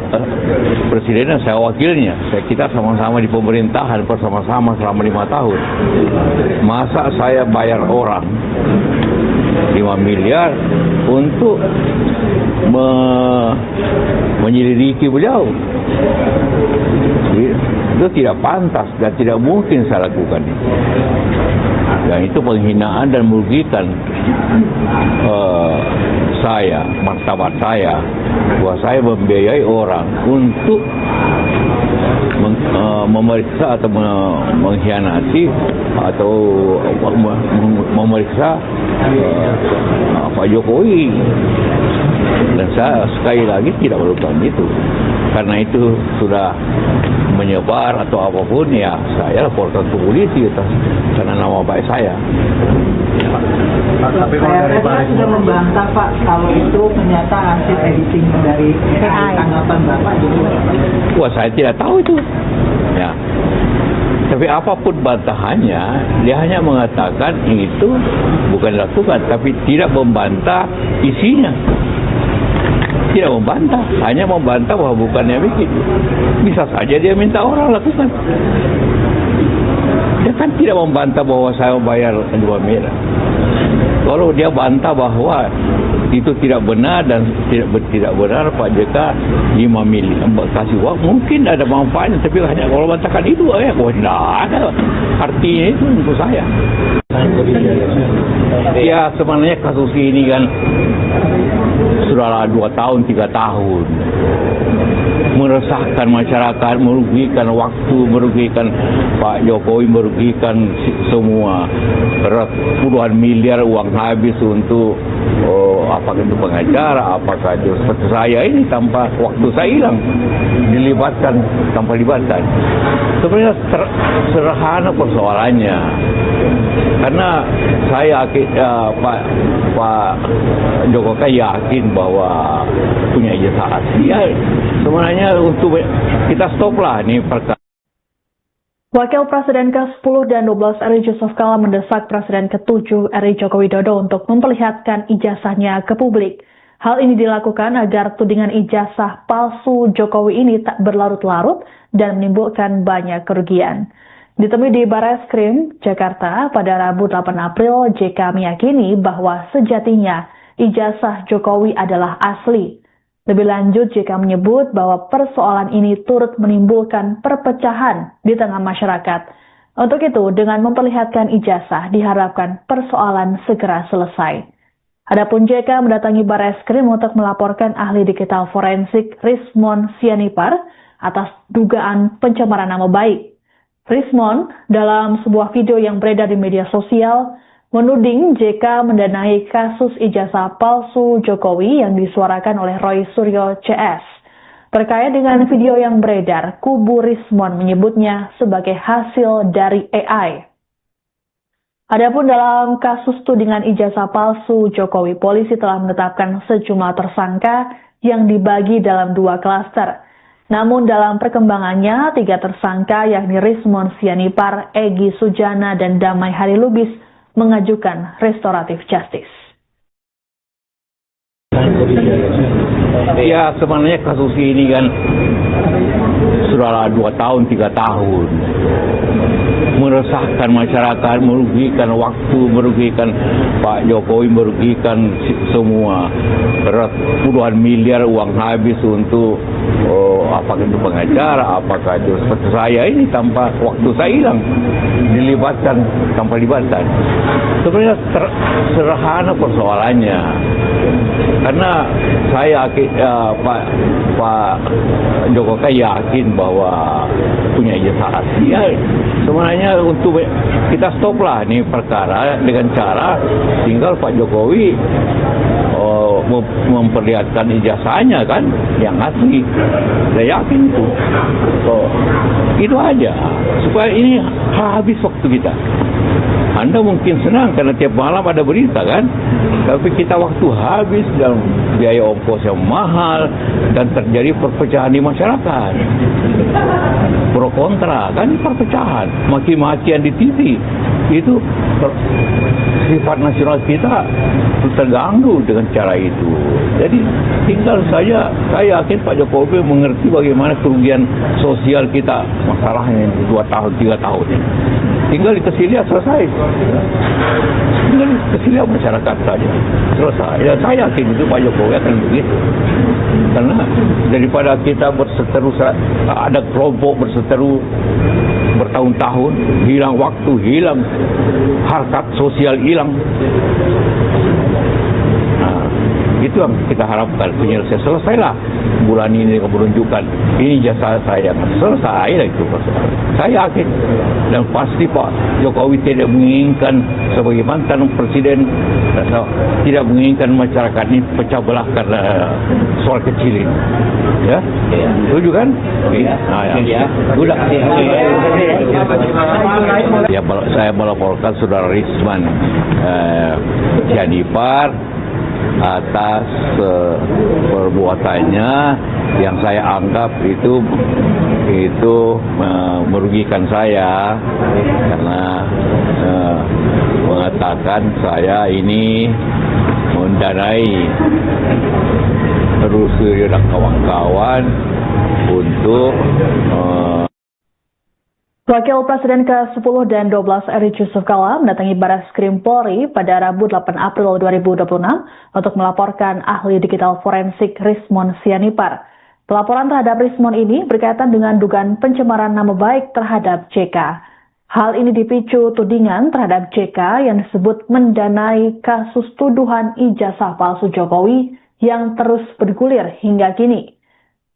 presiden dan saya wakilnya. Kita sama-sama di pemerintahan bersama-sama selama 5 tahun. Masa saya bayar orang 5 miliar untuk menyelidiki beliau? Itu tidak pantas dan tidak mungkin saya lakukan itu. Dan itu penghinaan dan merugikan saya, martabat saya, bahwa saya membiayai orang untuk memeriksa atau mengkhianati atau memeriksa Pak Jokowi. Dan saya sekali lagi tidak melakukan itu. Karena itu sudah menyebar atau apapun, ya saya laporkan ke polisi karena nama baik saya. Pak, tapi kalau dari Pak sudah membantah Pak kalau itu ternyata hasil editing dari tanggapan Bapak gitu. Wah, saya tidak tahu itu. Ya. Tapi apapun bantahannya, dia hanya mengatakan itu bukan dilakukan, tapi tidak membantah isinya. Tidak membantah, hanya membantah bahwa bukannya begitu. Bisa saja dia minta orang lakukan. Dia kan tidak membantah bahwa saya bayar 2 miliar. Kalau dia bantah bahwa itu tidak benar dan tidak benar Pak JK 5 miliar kasih uang, mungkin ada manfaatnya, tapi hanya kalau bantahkan itu tidak ada artinya itu untuk saya. Ya sebenarnya kasus ini kan sudah 2 tahun 3 tahun meresahkan masyarakat, merugikan waktu, merugikan Pak Jokowi, merugikan semua. Puluhan miliar uang habis untuk apakah itu pengacara, apakah itu seperti saya ini tanpa waktu saya hilang, dilibatkan tanpa libatkan. Sebenarnya sederhana persoalannya, karena saya Pak Jokowi yakin bahwa punya ijazah asli. Ya, sebenarnya untuk kita stoplah nih perkara. Wakil Presiden ke-10 dan 12 RI Yusuf Kala mendesak Presiden ke-7 RI Joko Widodo untuk memperlihatkan ijazahnya ke publik. Hal ini dilakukan agar tudingan ijazah palsu Jokowi ini tak berlarut-larut dan menimbulkan banyak kerugian. Ditemui di Barreskrim, Jakarta pada Rabu 8 April, JK meyakini bahwa sejatinya ijazah Jokowi adalah asli. Lebih lanjut, JK menyebut bahwa persoalan ini turut menimbulkan perpecahan di tengah masyarakat. Untuk itu, dengan memperlihatkan ijazah, diharapkan persoalan segera selesai. Adapun JK mendatangi Barreskrim untuk melaporkan ahli digital forensik Rismon Sianipar atas dugaan pencemaran nama baik. Rismon, dalam sebuah video yang beredar di media sosial, menuding JK mendanai kasus ijazah palsu Jokowi yang disuarakan oleh Roy Suryo CS. Terkait dengan video yang beredar, kubu Rismon menyebutnya sebagai hasil dari AI. Adapun dalam kasus tudingan ijazah palsu Jokowi, polisi telah menetapkan sejumlah tersangka yang dibagi dalam 2 klaster. Namun dalam perkembangannya, 3 tersangka yakni Rismon Sianipar, Egy Sujana, dan Damai Hari Lubis mengajukan restoratif justice. Ya, sebenarnya kasus ini kan sudah 2 tahun, 3 tahun. Meresahkan masyarakat, merugikan waktu, merugikan Pak Jokowi, merugikan semua. Puluhan miliar uang habis untuk apakah itu pengacara, apakah itu seperti saya ini tanpa waktu saya hilang, dilibatkan tanpa libatkan. Sebenarnya sederhana persoalannya, karena saya Pak Jokowi yakin bahwa punya ijazah asli. Ya, sebenarnya untuk kita stoplah nih perkara dengan cara tinggal Pak Jokowi memperlihatkan ijazahnya kan yang asli. Saya yakin itu. Itu aja supaya ini habis waktu kita. Anda mungkin senang karena tiap malam ada berita kan, tapi kita waktu habis dan biaya ongkos yang mahal dan terjadi perpecahan di masyarakat. Pro kontra kan, perpecahan, maki-makian di TV. Itu sifat nasional kita terganggu dengan cara itu. Jadi tinggal saja, saya yakin Pak Jokowi mengerti bagaimana kerugian sosial kita, masalahnya 2 tahun, 3 tahun ini. Tinggal dikasih lihat selesai. Tinggal dikasih lihat masyarakat saja selesai. Ya, saya yakin itu Pak Jokowi akan begitu. Karena daripada kita berseteru, ada kelompok berseteru bertahun-tahun, hilang waktu, hilang harkat sosial, hilang. Nah, itu yang kita harapkan penyelesaian. Selesailah bulan ini menunjukkan ini jasa saya, selesai lah itu. Saya yakin dan pasti Pak Jokowi tidak menginginkan sebagai mantan presiden, tidak menginginkan masyarakat ini pecah belah karena soal kecil ini. Ya, setuju kan? Ya. Nah, ya. Sudah. Ya, saya melaporkan Saudara Rismon Sianipar atas perbuatannya yang saya anggap itu merugikan saya, karena mengatakan saya ini mendanai Rusir dan kawan-kawan untuk Wakil Presiden ke-10 dan 12 RI Yusuf Kala mendatangi Barreskrim Polri pada Rabu 8 April 2026 untuk melaporkan ahli digital forensik Rismon Sianipar. Pelaporan terhadap Rismon ini berkaitan dengan dugaan pencemaran nama baik terhadap JK. Hal ini dipicu tudingan terhadap JK yang disebut mendanai kasus tuduhan ijazah palsu Jokowi yang terus bergulir hingga kini.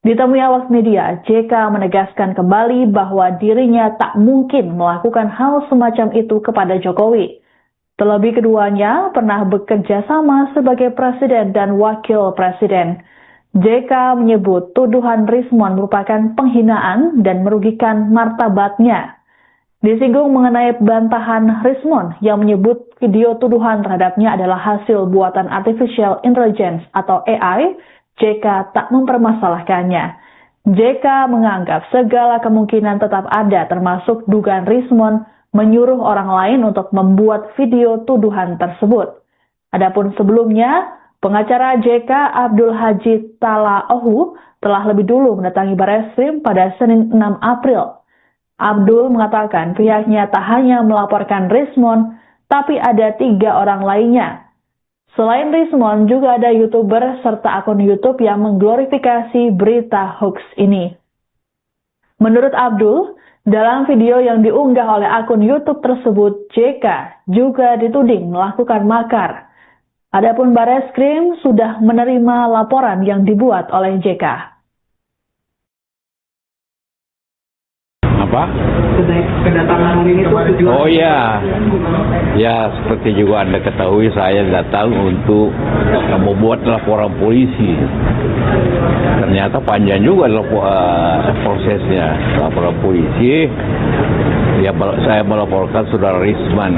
Ditemui awak media, JK menegaskan kembali bahwa dirinya tak mungkin melakukan hal semacam itu kepada Jokowi. Terlebih keduanya pernah bekerja sama sebagai presiden dan wakil presiden. JK menyebut tuduhan Rismon merupakan penghinaan dan merugikan martabatnya. Disinggung mengenai bantahan Rismon yang menyebut video tuduhan terhadapnya adalah hasil buatan Artificial Intelligence atau AI, JK tak mempermasalahkannya. JK menganggap segala kemungkinan tetap ada termasuk dugaan Rismon menyuruh orang lain untuk membuat video tuduhan tersebut. Adapun sebelumnya, pengacara JK Abdul Haji Talaohu telah lebih dulu mendatangi Bareskrim pada Senin 6 April. Abdul mengatakan pihaknya tak hanya melaporkan Rismon, tapi ada 3 orang lainnya. Selain Rismon, juga ada YouTuber serta akun YouTube yang mengglorifikasi berita hoax ini. Menurut Abdul, dalam video yang diunggah oleh akun YouTube tersebut, JK juga dituding melakukan makar. Adapun Bareskrim sudah menerima laporan yang dibuat oleh JK. Apa? Kedatangan ini tujuan. Oh ya, ya seperti juga Anda ketahui saya datang untuk membuat laporan polisi. Ternyata panjang juga prosesnya laporan polisi. Ya, saya melaporkan saudara Risman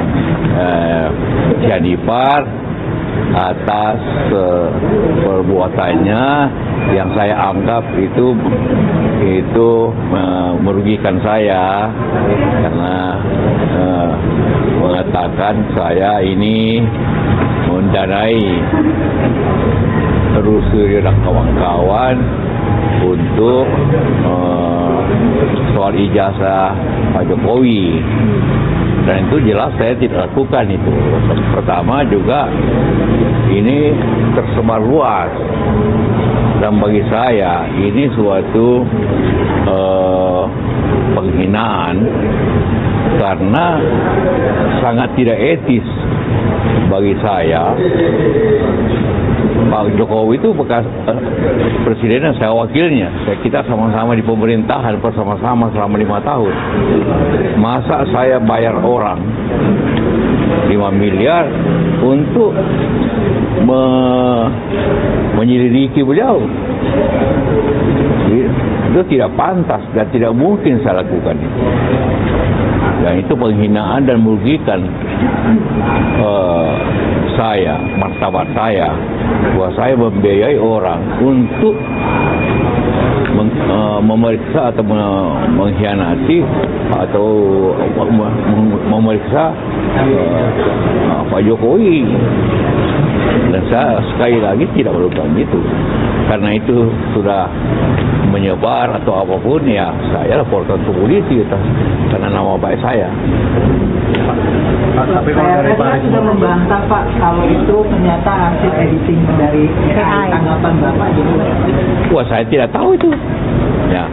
Sianipar atas perbuatannya yang saya anggap itu merugikan saya karena mengatakan saya ini mendanai Rusli dan kawan-kawan untuk soal ijazah Pak Jokowi. Dan itu jelas saya tidak lakukan itu. Pertama juga ini tersebar luas. Dan bagi saya ini suatu penghinaan karena sangat tidak etis bagi saya. Pak Jokowi itu bekas presiden dan saya wakilnya. Kita sama-sama di pemerintahan bersama-sama selama 5 tahun. Masa saya bayar orang 5 miliar untuk menyelidiki beliau? Itu tidak pantas dan tidak mungkin saya lakukan itu. Dan itu penghinaan dan merugikan saya, martabat saya, bahwa saya membiayai orang untuk memeriksa atau mengkhianati atau memeriksa Pak Jokowi. Dan saya sekali lagi tidak melakukan itu. Karena itu sudah menyebar atau apapun, ya saya laporkan ke polisi karena nama baik saya. Tapi kalau dari Pak sudah membantah Pak kalau itu ternyata hasil editing dari AI. Tanggapan Bapak gitu. Wah, saya tidak tahu itu. Ya.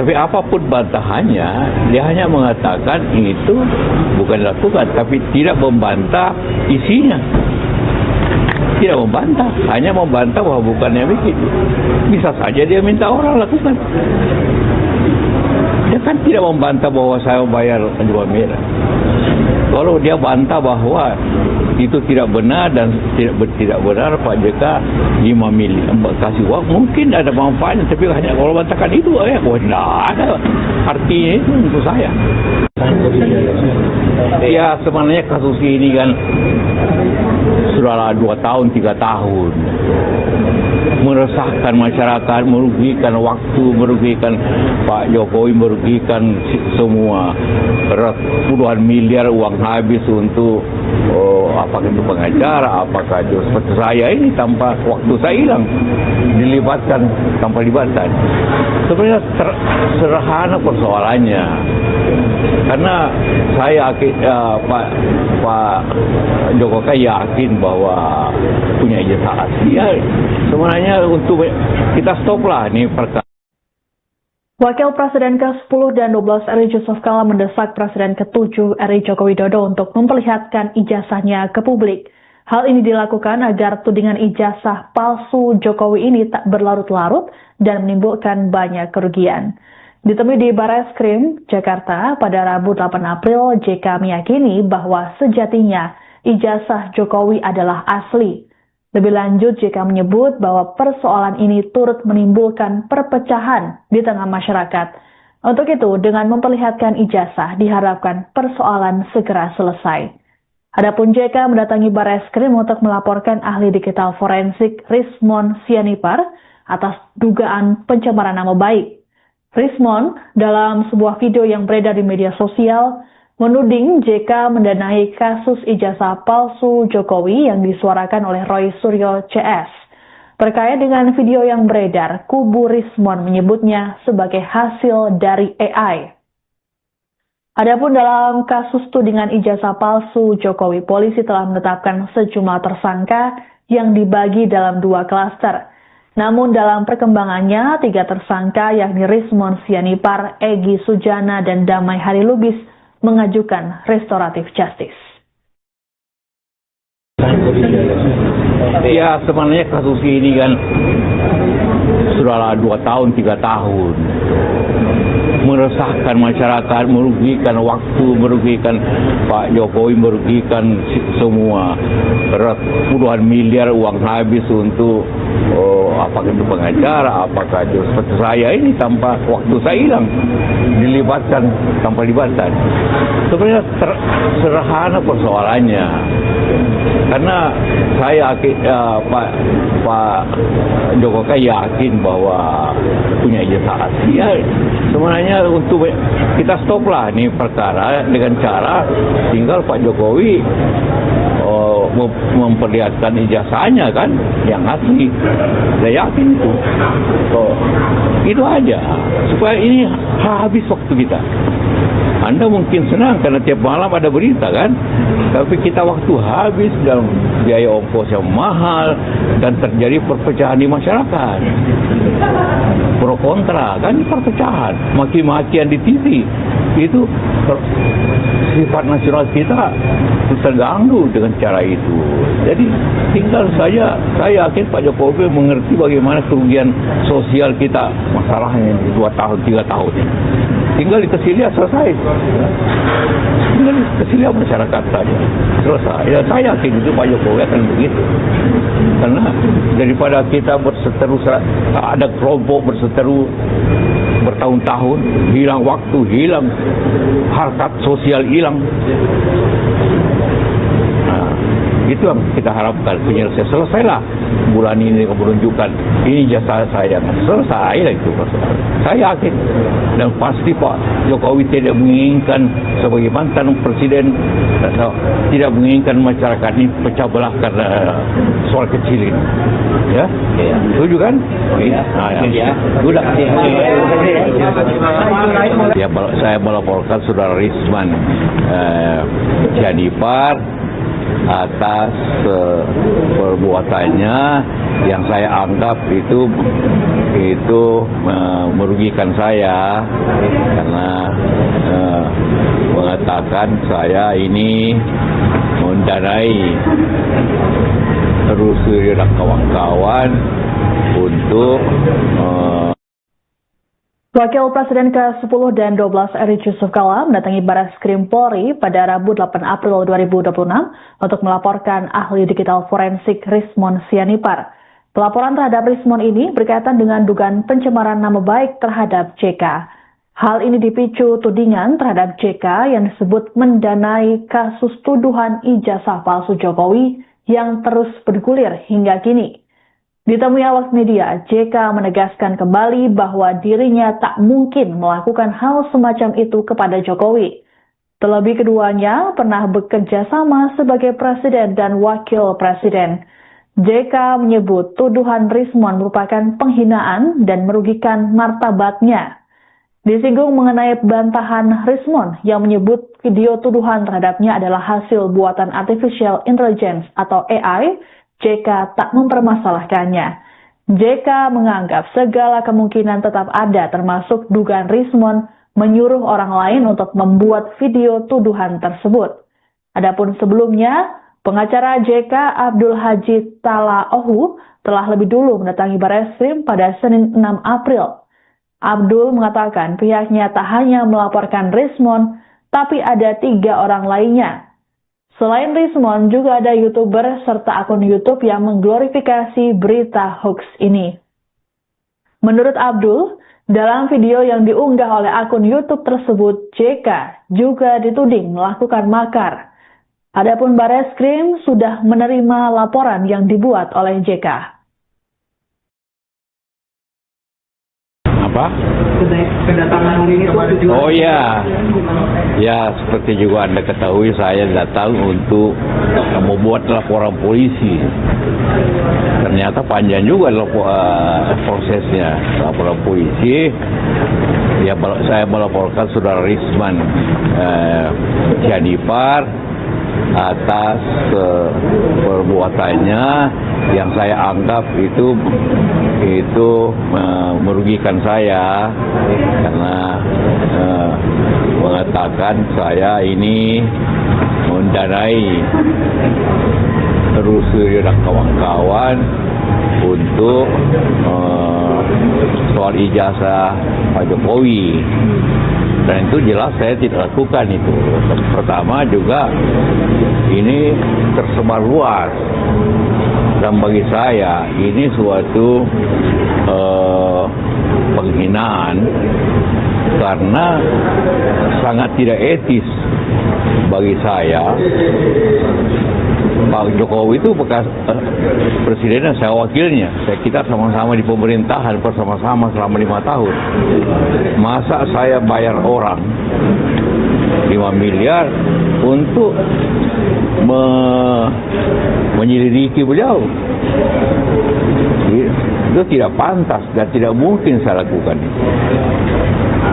Tapi apapun bantahannya, dia hanya mengatakan itu bukan dilakukan, tapi tidak membantah isinya. Tidak membantah, hanya membantah bahwa bukannya begitu. Bisa saja dia minta orang lakukan. Dia kan tidak membantah bahwa saya bayar 2 miliar. Kalau dia bantah bahwa itu tidak benar dan tidak benar Pak JK 5 miliar kasih uang, mungkin ada manfaatnya, tapi hanya kalau bantahkan itu tidak ada artinya itu untuk saya. Ya sebenarnya kasus ini kan sudah 2 tahun 3 tahun meresahkan masyarakat, merugikan waktu, merugikan Pak Jokowi, merugikan semua, puluhan miliar uang habis untuk apakah itu pengacara, apakah itu seperti saya ini tanpa waktu saya hilang, dilibatkan tanpa libatkan. Sebenarnya sederhana persoalannya, karena saya Pak Jokowi yakin bahwa punya ijazah asli. Ya, sebenarnya untuk kita stoplah ini perkara. Wakil Presiden ke-10 dan 12 RI Yusuf Kala mendesak Presiden ke-7 RI Joko Widodo untuk memperlihatkan ijazahnya ke publik. Hal ini dilakukan agar tudingan ijazah palsu Jokowi ini tak berlarut-larut dan menimbulkan banyak kerugian. Ditemui di Bareskrim Jakarta pada Rabu 8 April, JK meyakini bahwa sejatinya ijazah Jokowi adalah asli. Lebih lanjut, JK menyebut bahwa persoalan ini turut menimbulkan perpecahan di tengah masyarakat. Untuk itu, dengan memperlihatkan ijazah, diharapkan persoalan segera selesai. Adapun JK mendatangi Bareskrim untuk melaporkan ahli digital forensik Rismon Sianipar atas dugaan pencemaran nama baik. Rismon dalam sebuah video yang beredar di media sosial menuding JK mendanai kasus ijazah palsu Jokowi yang disuarakan oleh Roy Suryo CS. Terkait dengan video yang beredar, kubu Rismon menyebutnya sebagai hasil dari AI. Adapun dalam kasus tudingan ijazah palsu Jokowi, polisi telah menetapkan sejumlah tersangka yang dibagi dalam 2 klaster. Namun dalam perkembangannya, 3 tersangka yakni Rismon Sianipar, Egy Sujana, dan Damai Hari Lubis mengajukan restoratif justice. Ya, sebenarnya kasus ini kan sudah 2 tahun, 3 tahun. Meresahkan masyarakat, merugikan waktu, merugikan Pak Jokowi, merugikan semua. Puluhan miliar uang habis untuk apakah itu pengacara, apakah itu seperti saya ini tanpa waktu saya hilang, dilibatkan tanpa libatkan. Sebenarnya sederhana persoalannya. Karena saya Pak Jokowi yakin bahwa punya ijazah asli. Ya, sebenarnya untuk kita stoplah nih perkara dengan cara tinggal Pak Jokowi memperlihatkan ijazahnya kan yang asli. Saya yakin itu. Itu aja supaya ini habis waktu kita. Anda mungkin senang karena tiap malam ada berita kan, tapi kita waktu habis dan biaya ongkos yang mahal dan terjadi perpecahan di masyarakat. Pro kontra kan perpecahan, maki-makian di TV. Itu sifat nasional kita terganggu dengan cara itu. Jadi tinggal saja, saya yakin Pak Jokowi mengerti bagaimana kerugian sosial kita, masalahnya 2 tahun, 3 tahun. Tinggal dikasih lihat selesai. Tinggal dikasih lihat masyarakat saja. Selesai. Ya, saya yakin itu Pak Jokowi akan begitu. Karena daripada kita berseteru, ada kelompok berseteru bertahun-tahun, hilang waktu, hilang harkat sosial, hilang. Nah, itu yang kita harapkan penyelesaian. Selesailah bulan ini menunjukkan ini jasa saya, selesai lah itu. Saya yakin dan pasti Pak Jokowi tidak menginginkan sebagai mantan presiden, tidak menginginkan masyarakat ini pecah belah karena soal kecil ini. Ya, setuju kan? Iya. Nah, ya. Sudah. Ya, saya melaporkan Saudara Rismon Sianipar atas perbuatannya yang saya anggap itu merugikan saya karena mengatakan saya ini mendanai Rusuri dan kawan-kawan untuk Wakil Presiden ke-10 dan 12 RI Yusuf Kala mendatangi Bareskrim Polri pada Rabu 8 April 2026 untuk melaporkan ahli digital forensik Rismon Sianipar. Pelaporan terhadap Rismon ini berkaitan dengan dugaan pencemaran nama baik terhadap JK. Hal ini dipicu tudingan terhadap JK yang disebut mendanai kasus tuduhan ijazah palsu Jokowi yang terus bergulir hingga kini. Ditemui awak media, JK menegaskan kembali bahwa dirinya tak mungkin melakukan hal semacam itu kepada Jokowi. Terlebih keduanya pernah bekerja sama sebagai presiden dan wakil presiden. JK menyebut tuduhan Rismon merupakan penghinaan dan merugikan martabatnya. Disinggung mengenai bantahan Rismon yang menyebut video tuduhan terhadapnya adalah hasil buatan artificial intelligence atau AI, JK tak mempermasalahkannya. JK menganggap segala kemungkinan tetap ada termasuk dugaan Rismon menyuruh orang lain untuk membuat video tuduhan tersebut. Adapun sebelumnya, pengacara JK Abdul Haji Talaohu telah lebih dulu mendatangi Bareskrim pada Senin 6 April. Abdul mengatakan pihaknya tak hanya melaporkan Rismon, tapi ada 3 orang lainnya. Selain Rismon, juga ada YouTuber serta akun YouTube yang mengglorifikasi berita hoax ini. Menurut Abdul, dalam video yang diunggah oleh akun YouTube tersebut, JK juga dituding melakukan makar. Adapun Bareskrim sudah menerima laporan yang dibuat oleh JK. Apa? Kedatangan hari ini tujuan. Oh ya, ya seperti juga Anda ketahui, saya datang untuk membuat laporan polisi. Ternyata panjang juga prosesnya laporan polisi. Ya, saya melaporkan saudara Risman Sianipar atas perbuatannya yang saya anggap itu merugikan saya, karena mengatakan saya ini mendanai Rusli dan kawan-kawan untuk soal ijazah Pak Jokowi. Dan itu jelas saya tidak lakukan itu. Pertama juga ini tersebar luas, dan bagi saya ini suatu penghinaan, karena sangat tidak etis bagi saya. Pak Jokowi itu bekas presiden dan saya wakilnya. Kita sama-sama di pemerintahan bersama-sama selama 5 tahun. Masa saya bayar orang 5 miliar untuk menyelidiki beliau? Itu tidak pantas dan tidak mungkin saya lakukan itu.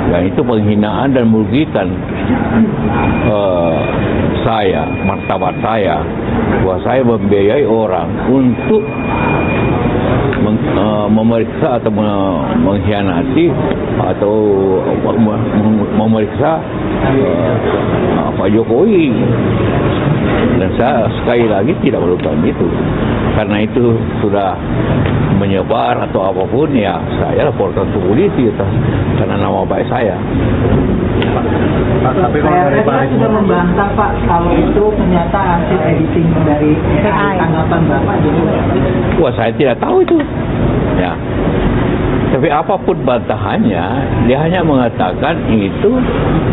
Dan itu penghinaan dan merugikan saya, martabat saya, bahwa saya membiayai orang untuk memeriksa atau mengkhianati atau memeriksa Pak Jokowi. Dan saya sekali lagi tidak melakukan itu. Karena itu sudah menyebar atau apapun, ya saya laporkan ke polisi karena nama baik saya. Tapi kalau dari Pak sudah membantah Pak kalau itu ternyata hasil editing dari AI. Tanggapan Bapak gitu. Wah, saya tidak tahu itu. Ya. Tapi apapun bantahannya, dia hanya mengatakan itu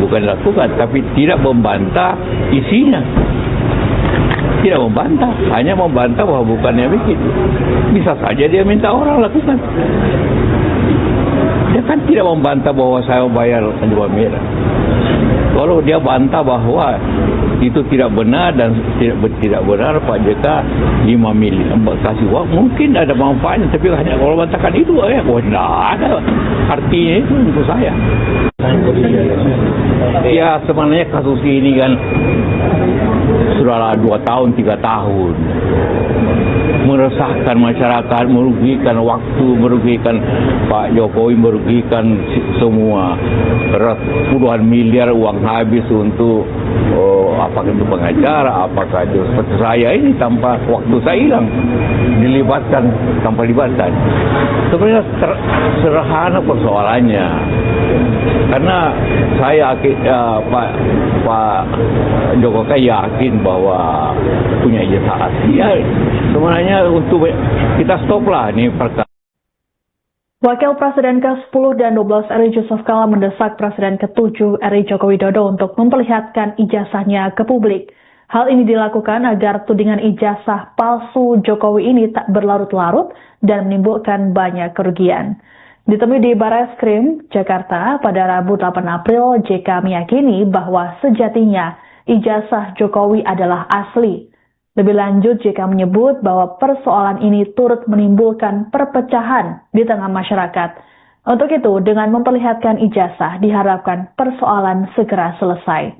bukan dilakukan, tapi tidak membantah isinya. Tidak membantah, hanya membantah bahwa bukannya begitu. Bisa saja dia minta orang lakukan. Dia kan tidak membantah bahwa saya bayar 2 miliar. Kalau dia bantah bahwa itu tidak benar dan tidak benar Pak JK 5 miliar kasih uang, mungkin ada manfaatnya, tapi hanya kalau bantahkan itu tidak ada artinya itu untuk saya. Ya sebenarnya kasus ini kan sudah 2 tahun 3 tahun meresahkan masyarakat, merugikan waktu, merugikan Pak Jokowi, merugikan semua. Puluhan miliar uang habis untuk apakah itu pengacara, apakah itu seperti saya ini tanpa waktu saya hilang, dilibatkan tanpa libatkan. Sebenarnya sederhana persoalannya, karena saya Pak Jokowi yakin bahwa punya ijazah asli. Ya, sebenarnya untuk kita stoplah ini perkara. Wakil Presiden ke-10 dan 12 RI Yusuf Kala mendesak Presiden ke-7 RI Joko Widodo untuk memperlihatkan ijazahnya ke publik. Hal ini dilakukan agar tudingan ijazah palsu Jokowi ini tak berlarut-larut dan menimbulkan banyak kerugian. Ditemui di Bareskrim, Jakarta pada Rabu 8 April, JK meyakini bahwa sejatinya ijazah Jokowi adalah asli. Lebih lanjut, JK menyebut bahwa persoalan ini turut menimbulkan perpecahan di tengah masyarakat. Untuk itu, dengan memperlihatkan ijazah, diharapkan persoalan segera selesai.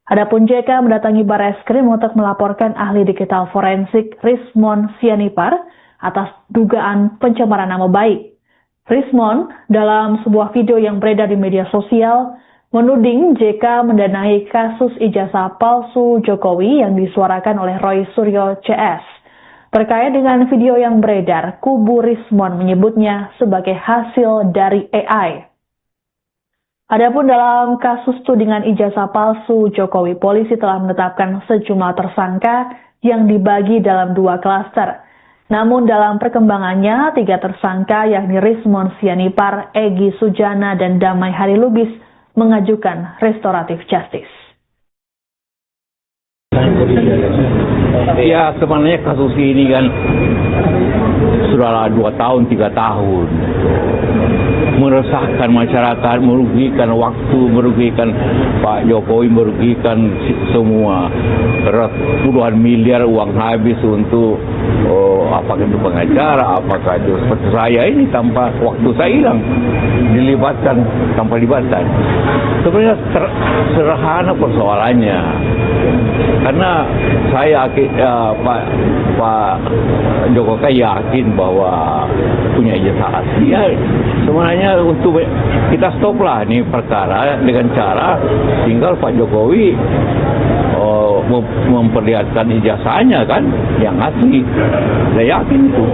Adapun JK mendatangi Bareskrim untuk melaporkan ahli digital forensik Rismon Sianipar atas dugaan pencemaran nama baik. Rismon, dalam sebuah video yang beredar di media sosial, menuding JK mendanai kasus ijazah palsu Jokowi yang disuarakan oleh Roy Suryo CS. Terkait dengan video yang beredar, kubu Rismon menyebutnya sebagai hasil dari AI. Adapun dalam kasus tudingan ijazah palsu Jokowi, polisi telah menetapkan sejumlah tersangka yang dibagi dalam 2 klaster. Namun dalam perkembangannya, 3 tersangka yakni Rismon Sianipar, Egy Sujana, dan Damai Harilubis mengajukan restoratif justice. Ya, sebenarnya kasus ini kan sudah 2 tahun, 3 tahun. Meresahkan masyarakat, merugikan waktu, merugikan Pak Jokowi, merugikan semua. Puluhan miliar uang habis untuk apakah itu pengacara, apakah itu seperti saya ini tanpa waktu saya hilang, dilibatkan tanpa libatkan. Sebenarnya sederhana persoalannya, karena saya Pak Jokowi yakin bahwa punya ijazah asli. Ya, sebenarnya untuk kita stoplah nih perkara dengan cara tinggal Pak Jokowi memperlihatkan ijazahnya kan yang asli. Saya yakin itu.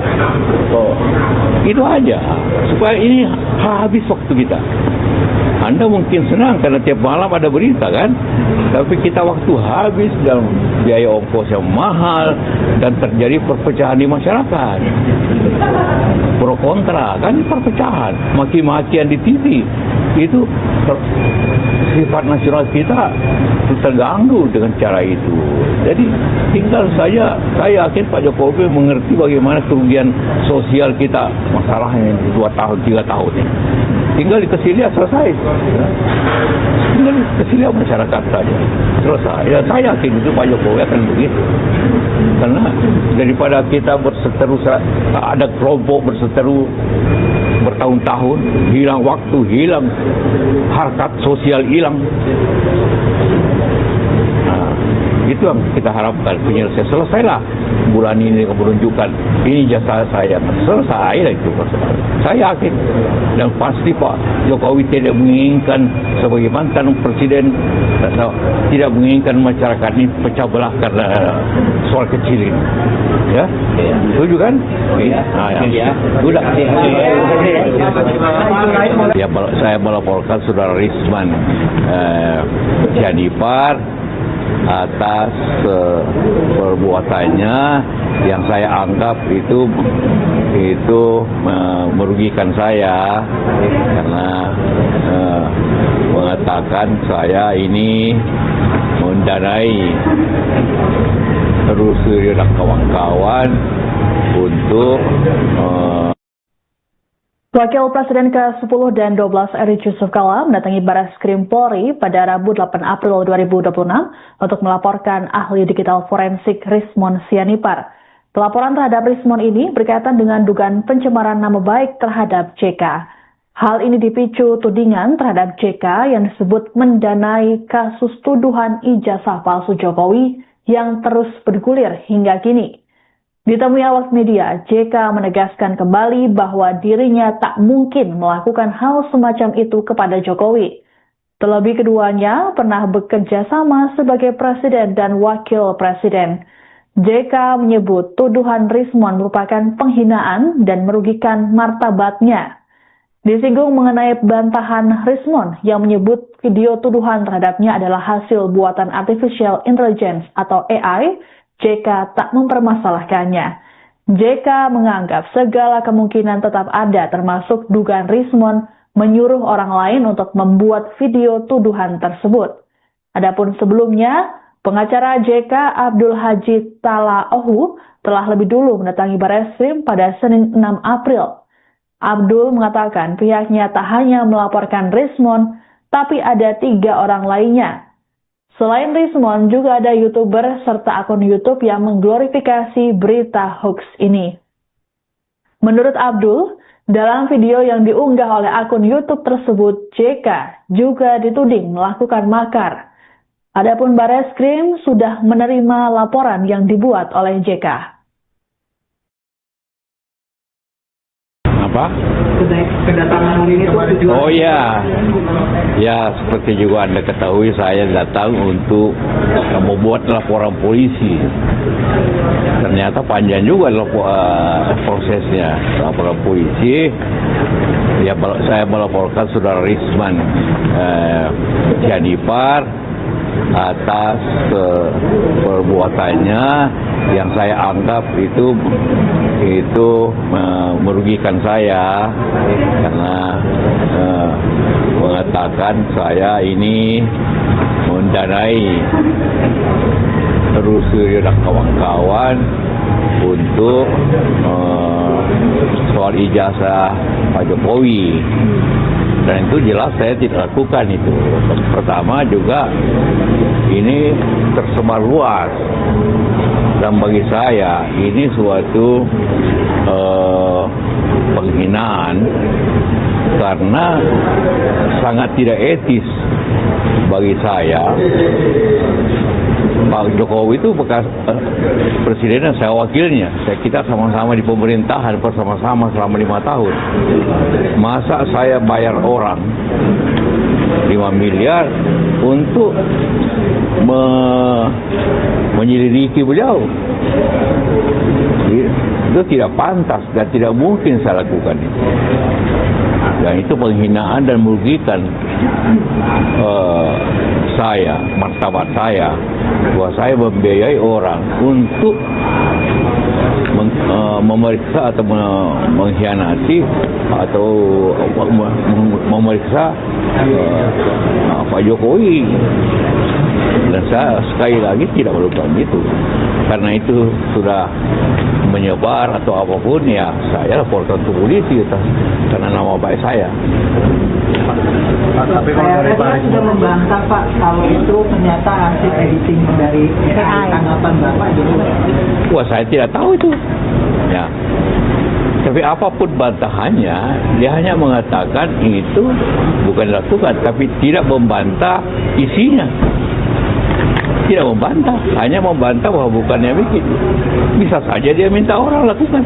Itu aja supaya ini habis waktu kita. Anda mungkin senang karena tiap malam ada berita kan, tapi kita waktu habis dan biaya ongkos yang mahal dan terjadi perpecahan di masyarakat. Pro kontra kan perpecahan, maki-makian di TV itu sifat nasional kita terganggu dengan cara itu. Jadi tinggal saja, saya yakin Pak Jokowi mengerti bagaimana kerugian sosial kita, masalahnya 2 tahun, 3 tahun ini. Tinggal dikasih lihat selesai. Tinggal dikasih lihat masyarakat saja selesai. Ya, saya yakin itu Pak Jokowi akan begitu. Karena daripada kita berseteru, ada kelompok berseteru bertahun-tahun, hilang waktu, hilang harkat sosial, hilang. Nah, itu yang kita harapkan penyelesaian. Selesailah bulan ini menunjukkan ini jasa saya, selesai lah itu. Saya yakin dan pasti Pak Jokowi tidak menginginkan sebagai mantan presiden, tidak menginginkan masyarakat ini pecah belah karena soal kecil ini. Ya, setuju kan? Nah, ya. Sudah. Ya, saya melaporkan saudara Rismon Sianipar atas perbuatannya yang saya anggap itu merugikan saya karena mengatakan saya ini mendanai Rusli dan kawan-kawan untuk Wakil Presiden ke-10 dan 12 RI Yusuf Kala mendatangi Barreskrim Polri pada Rabu 8 April 2026 untuk melaporkan ahli digital forensik Rismon Sianipar. Pelaporan terhadap Rismon ini berkaitan dengan dugaan pencemaran nama baik terhadap JK. Hal ini dipicu tudingan terhadap JK yang disebut mendanai kasus tuduhan ijazah palsu Jokowi yang terus bergulir hingga kini. Ditemui awak media, JK menegaskan kembali bahwa dirinya tak mungkin melakukan hal semacam itu kepada Jokowi. Terlebih keduanya pernah bekerja sama sebagai presiden dan wakil presiden. JK menyebut tuduhan Rismon merupakan penghinaan dan merugikan martabatnya. Disinggung mengenai bantahan Rismon yang menyebut video tuduhan terhadapnya adalah hasil buatan artificial intelligence atau AI, JK tak mempermasalahkannya. JK menganggap segala kemungkinan tetap ada termasuk dugaan Rismon menyuruh orang lain untuk membuat video tuduhan tersebut. Adapun sebelumnya, pengacara JK Abdul Haji Talaohu telah lebih dulu mendatangi Barreskrim pada Senin 6 April. Abdul mengatakan pihaknya tak hanya melaporkan Rismon, tapi ada 3 orang lainnya. Selain Rismon, juga ada YouTuber serta akun YouTube yang mengglorifikasi berita hoax ini. Menurut Abdul, dalam video yang diunggah oleh akun YouTube tersebut, JK juga dituding melakukan makar. Adapun Barreskrim sudah menerima laporan yang dibuat oleh JK. Apa? Kedatangan hari ini kemarin juga. Oh ya, ya seperti juga Anda ketahui saya datang untuk membuat laporan polisi. Ternyata panjang juga prosesnya laporan polisi. Ya, saya melaporkan saudara Risman Sianipar atas perbuatannya yang saya anggap itu merugikan saya karena mengatakan saya ini mendanai Rusio dan kawan-kawan untuk soal ijazah Pak Jokowi. Dan itu jelas saya tidak lakukan itu. Pertama juga ini tersebar luas. Dan bagi saya ini suatu penghinaan karena sangat tidak etis bagi saya. Pak Jokowi itu bekas presiden dan saya wakilnya. Kita sama-sama di pemerintahan bersama-sama selama 5 tahun. Masa saya bayar orang 5 miliar untuk menyelidiki beliau? Itu tidak pantas dan tidak mungkin saya lakukan itu. Dan itu penghinaan dan merugikan saya, martabat saya, bahwa saya membiayai orang untuk memeriksa atau mengkhianati atau memeriksa Pak Jokowi. Dan saya sekali lagi tidak melakukan itu. Karena itu sudah menyebar atau apapun, ya saya laporkan ke polisi karena nama baik saya. Tapi kalau dari Pak sudah membantah Pak kalau itu ternyata hasil editing dari AI. Tanggapan Bapak juga? Wah, saya tidak tahu itu. Ya. Tapi apapun bantahannya, dia hanya mengatakan itu bukan dilakukan, tapi tidak membantah isinya. Tidak membantah, hanya membantah bahwa bukannya bikin. Bisa saja dia minta orang lakukan.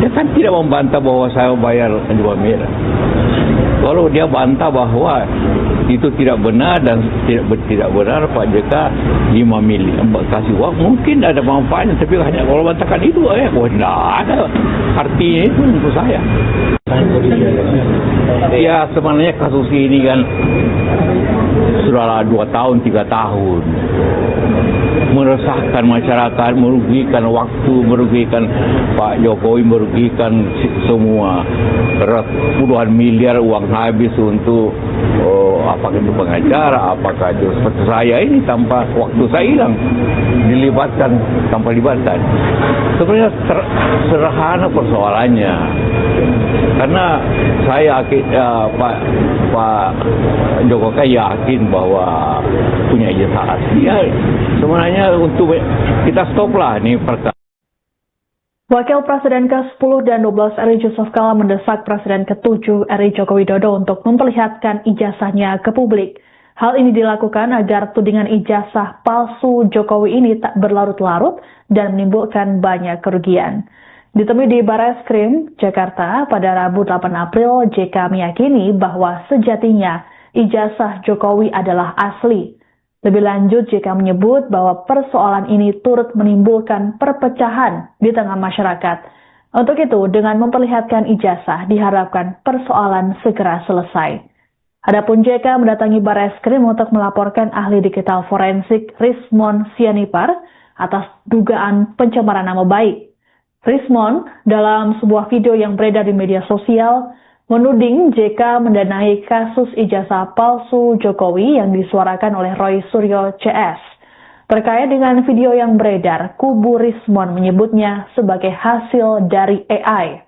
Dia kan tidak membantah bahwa saya bayar 5 miliar. Kalau dia bantah bahwa itu tidak benar dan tidak benar Pak JK 5 miliar kasih uang, mungkin ada manfaatnya, tapi hanya kalau bantahkan itu tidak ada artinya itu untuk saya. Ya sebenarnya kasus ini kan sudah 2 tahun 3 tahun meresahkan masyarakat, merugikan waktu, merugikan Pak Jokowi, merugikan semua. Puluhan miliar uang habis untuk apakah itu pengacara, apakah itu seperti saya ini tanpa waktu saya hilang, dilibatkan tanpa libatkan. Sebenarnya sederhana persoalannya, karena saya Pak Jokowi yakin bahwa punya ijazah asli. Ya, sebenarnya untuk kita stoplah nih perkara. Wakil Presiden ke-10 dan 12 RI Yusuf Kala mendesak Presiden ke-7 RI Joko Widodo untuk memperlihatkan ijazahnya ke publik. Hal ini dilakukan agar tudingan ijazah palsu Jokowi ini tak berlarut-larut dan menimbulkan banyak kerugian. Ditemui di Barreskrim, Jakarta pada Rabu 8 April, JK meyakini bahwa sejatinya ijazah Jokowi adalah asli. Lebih lanjut, JK menyebut bahwa persoalan ini turut menimbulkan perpecahan di tengah masyarakat. Untuk itu, dengan memperlihatkan ijazah, diharapkan persoalan segera selesai. Adapun JK mendatangi Barreskrim untuk melaporkan ahli digital forensik Rismon Sianipar atas dugaan pencemaran nama baik. Rismon, dalam sebuah video yang beredar di media sosial, menuding JK mendanai kasus ijazah palsu Jokowi yang disuarakan oleh Roy Suryo CS. Terkait dengan video yang beredar, kubu Rismon menyebutnya sebagai hasil dari AI.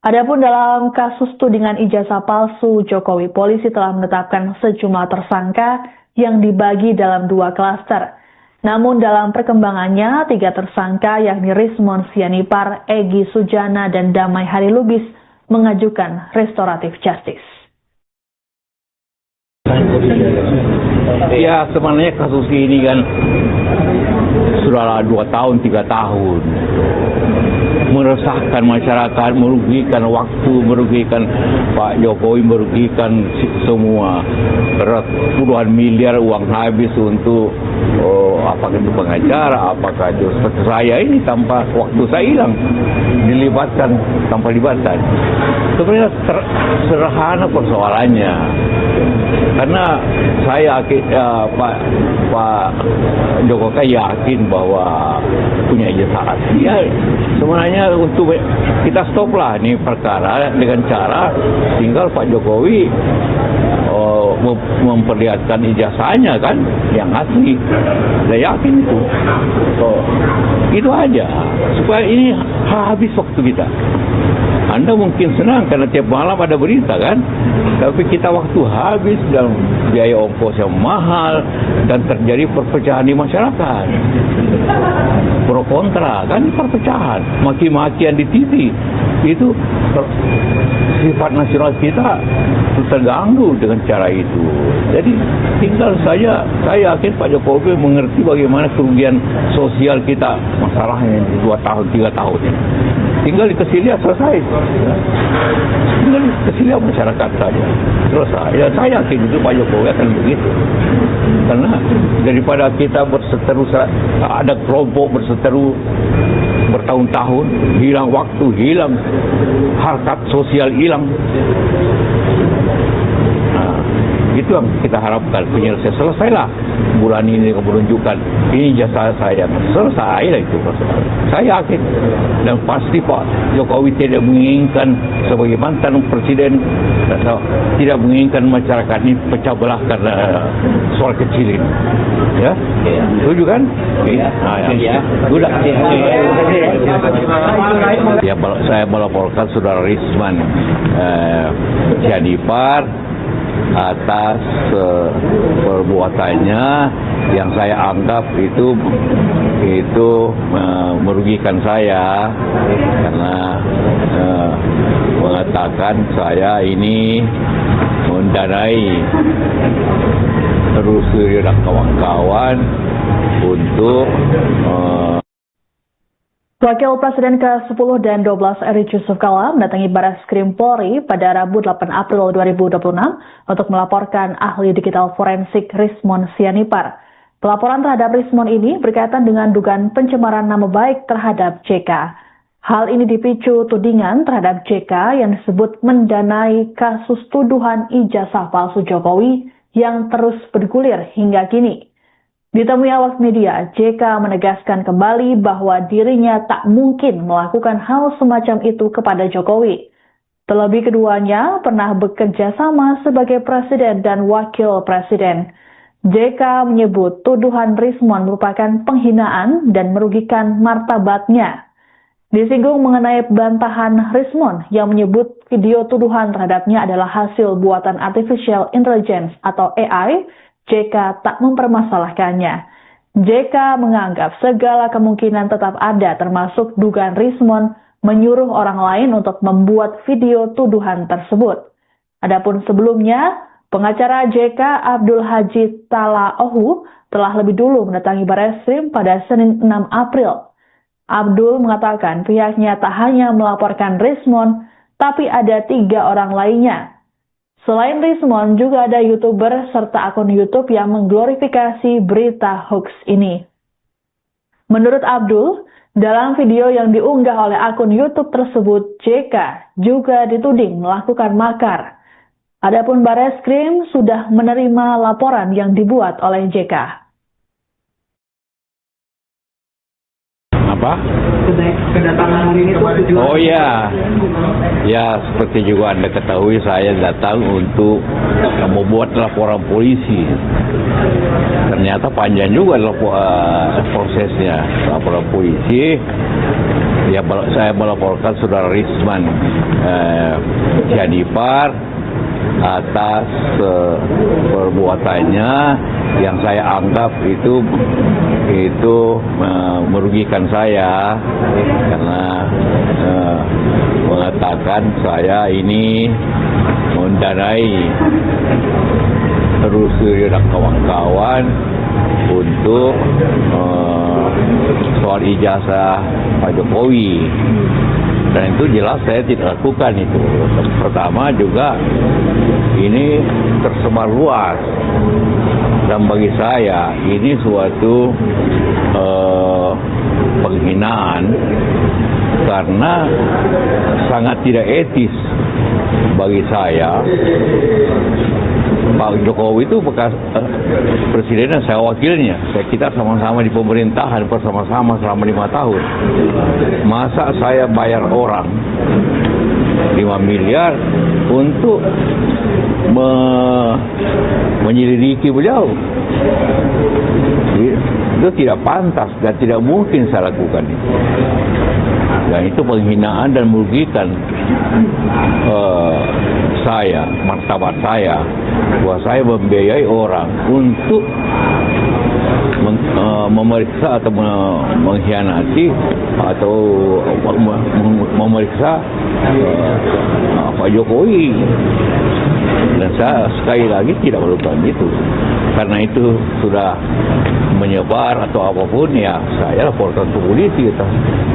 Adapun dalam kasus tudingan ijazah palsu Jokowi, polisi telah menetapkan sejumlah tersangka yang dibagi dalam 2 klaster. Namun dalam perkembangannya, 3 tersangka yakni Rismon Sianipar, Egy Sujana, dan Damai Hari Lubis mengajukan restoratif justice. Ya sebenarnya kasus ini kan sudah 2 tahun 3 tahun meresahkan masyarakat, merugikan waktu, merugikan Pak Jokowi, merugikan semua. Puluhan miliar uang habis untuk apakah itu pengacara, apakah itu seperti saya ini tanpa waktu saya hilang, dilibatkan tanpa libatkan. Sebenarnya sederhana persoalannya. Karena saya Pak Jokowi yakin bahwa punya ijazah. Ya, sebenarnya untuk kita stoplah nih perkara dengan cara tinggal Pak Jokowi memperlihatkan ijazahnya kan yang asli. Saya yakin itu. Itu aja supaya ini habis waktu kita. Anda mungkin senang karena tiap malam ada berita kan, tapi kita waktu habis dan biaya ongkos yang mahal dan terjadi perpecahan di masyarakat. Pro kontra kan perpecahan, maki-makian di TV itu sifat nasional kita terganggu dengan cara itu. Jadi tinggal saja, saya yakin Pak Jokowi mengerti bagaimana kerugian sosial kita masalahnya 2 tahun 3 tahun ini. Tinggal dikasih lihat selesai. Tinggal dikasih lihat masyarakat saja selesai. Ya, saya yakin itu Pak Jokowi akan begitu. Karena daripada kita berseteru, ada kelompok berseteru bertahun-tahun, hilang waktu, hilang harkat sosial, hilang. Nah, itu yang kita harapkan penyelesaian. Selesailah bulan ini menunjukkan ini jasa saya, selesailah itu. Saya yakin dan pasti Pak Jokowi tidak menginginkan sebagai mantan presiden, tidak menginginkan masyarakat ini pecah belah karena soal kecil ini. Ya, setuju kan? Ya. Sudah. Ya, saya melaporkan Saudara Risman Sianipar atas perbuatannya yang saya anggap itu merugikan saya karena mengatakan saya ini mendanai terus dan kawan-kawan untuk Wakil Presiden ke-10 dan 12 RI Yusuf Kala mendatangi Bareskrim Polri pada Rabu 8 April 2026 untuk melaporkan ahli digital forensik Rismon Sianipar. Pelaporan terhadap Rismon ini berkaitan dengan dugaan pencemaran nama baik terhadap JK. Hal ini dipicu tudingan terhadap JK yang disebut mendanai kasus tuduhan ijazah palsu Jokowi yang terus bergulir hingga kini. Ditemui awak media, JK menegaskan kembali bahwa dirinya tak mungkin melakukan hal semacam itu kepada Jokowi. Terlebih keduanya pernah bekerja sama sebagai presiden dan wakil presiden. JK menyebut tuduhan Rismon merupakan penghinaan dan merugikan martabatnya. Disinggung mengenai bantahan Rismon yang menyebut video tuduhan terhadapnya adalah hasil buatan artificial intelligence atau AI, JK tak mempermasalahkannya. JK menganggap segala kemungkinan tetap ada termasuk dugaan Rismon menyuruh orang lain untuk membuat video tuduhan tersebut. Adapun sebelumnya, pengacara JK Abdul Haji Talaohu telah lebih dulu mendatangi Bareskrim pada Senin 6 April. Abdul mengatakan pihaknya tak hanya melaporkan Rismon, tapi ada 3 orang lainnya. Selain Rismon, juga ada YouTuber serta akun YouTube yang mengglorifikasi berita hoax ini. Menurut Abdul, dalam video yang diunggah oleh akun YouTube tersebut, JK juga dituding melakukan makar. Adapun Bareskrim sudah menerima laporan yang dibuat oleh JK. Apa? Kedatangan hari ini tujuan. Oh ya, ya seperti juga Anda ketahui saya datang untuk membuat laporan polisi. Ternyata panjang juga prosesnya laporan polisi. Ya, saya melaporkan Saudara Risman Sianipar atas perbuatannya yang saya anggap itu merugikan saya karena mengatakan saya ini mendanai terus dan kawan-kawan untuk soal soal ijazah Pak Jokowi. Dan itu jelas saya tidak lakukan itu. Pertama juga ini tersebar luas. Dan bagi saya ini suatu penghinaan karena sangat tidak etis bagi saya. Pak Jokowi itu bekas presiden dan saya wakilnya. Kita sama-sama di pemerintahan bersama-sama selama 5 tahun. Masa saya bayar orang 5 miliar untuk menyelidiki beliau? Itu tidak pantas dan tidak mungkin saya lakukan itu. Dan itu penghinaan dan merugikan saya, martabat saya, bahwa saya membiayai orang untuk memeriksa atau mengkhianati atau memeriksa Pak Jokowi. Dan saya sekali lagi tidak melakukan itu. Karena itu sudah menyebar atau apapun, ya saya laporkan ke polisi gitu,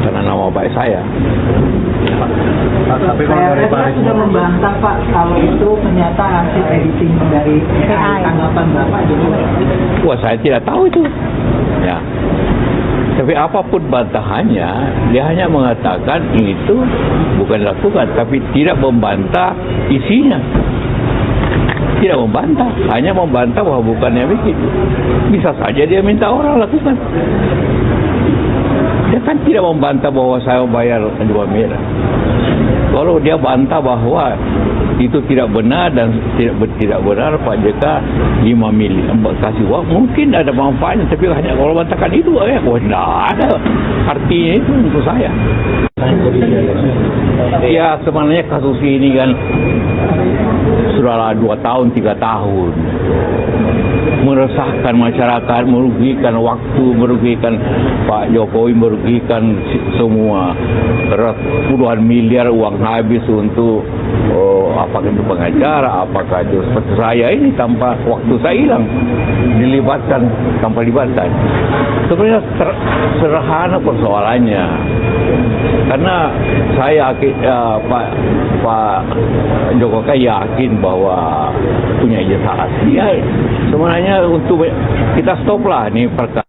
karena nama baik saya. Tapi kalau dari Pak sudah membantah Pak kalau itu ternyata hasil editing dari tanggapan Bapak gitu. Wah, saya tidak tahu itu. Ya. Tapi apapun bantahannya, dia hanya mengatakan itu bukan lakukan, tapi tidak membantah isinya. Tidak membantah, hanya membantah bahwa bukannya begitu. Bisa saja dia minta orang lakukan. Dia kan tidak membantah bahwa saya bayar 2 miliar. Kalau dia bantah bahwa itu tidak benar dan tidak benar Pak JK 5 miliar kasih uang, mungkin ada manfaatnya, tapi hanya kalau bantahkan itu tidak ada artinya itu untuk saya. Ya sebenarnya kasus ini kan sudahlah 2 tahun 3 tahun meresahkan masyarakat, merugikan waktu, merugikan Pak Jokowi, merugikan semua. Puluhan miliar uang habis untuk apakah itu pengacara, apakah itu seperti saya ini tanpa waktu saya hilang, dilibatkan tanpa libatkan. Sebenarnya sederhana persoalannya. Karena saya Pak Jokowi yakin bahwa punya ijazah asli. Ya, sebenarnya untuk kita stoplah ini perkara.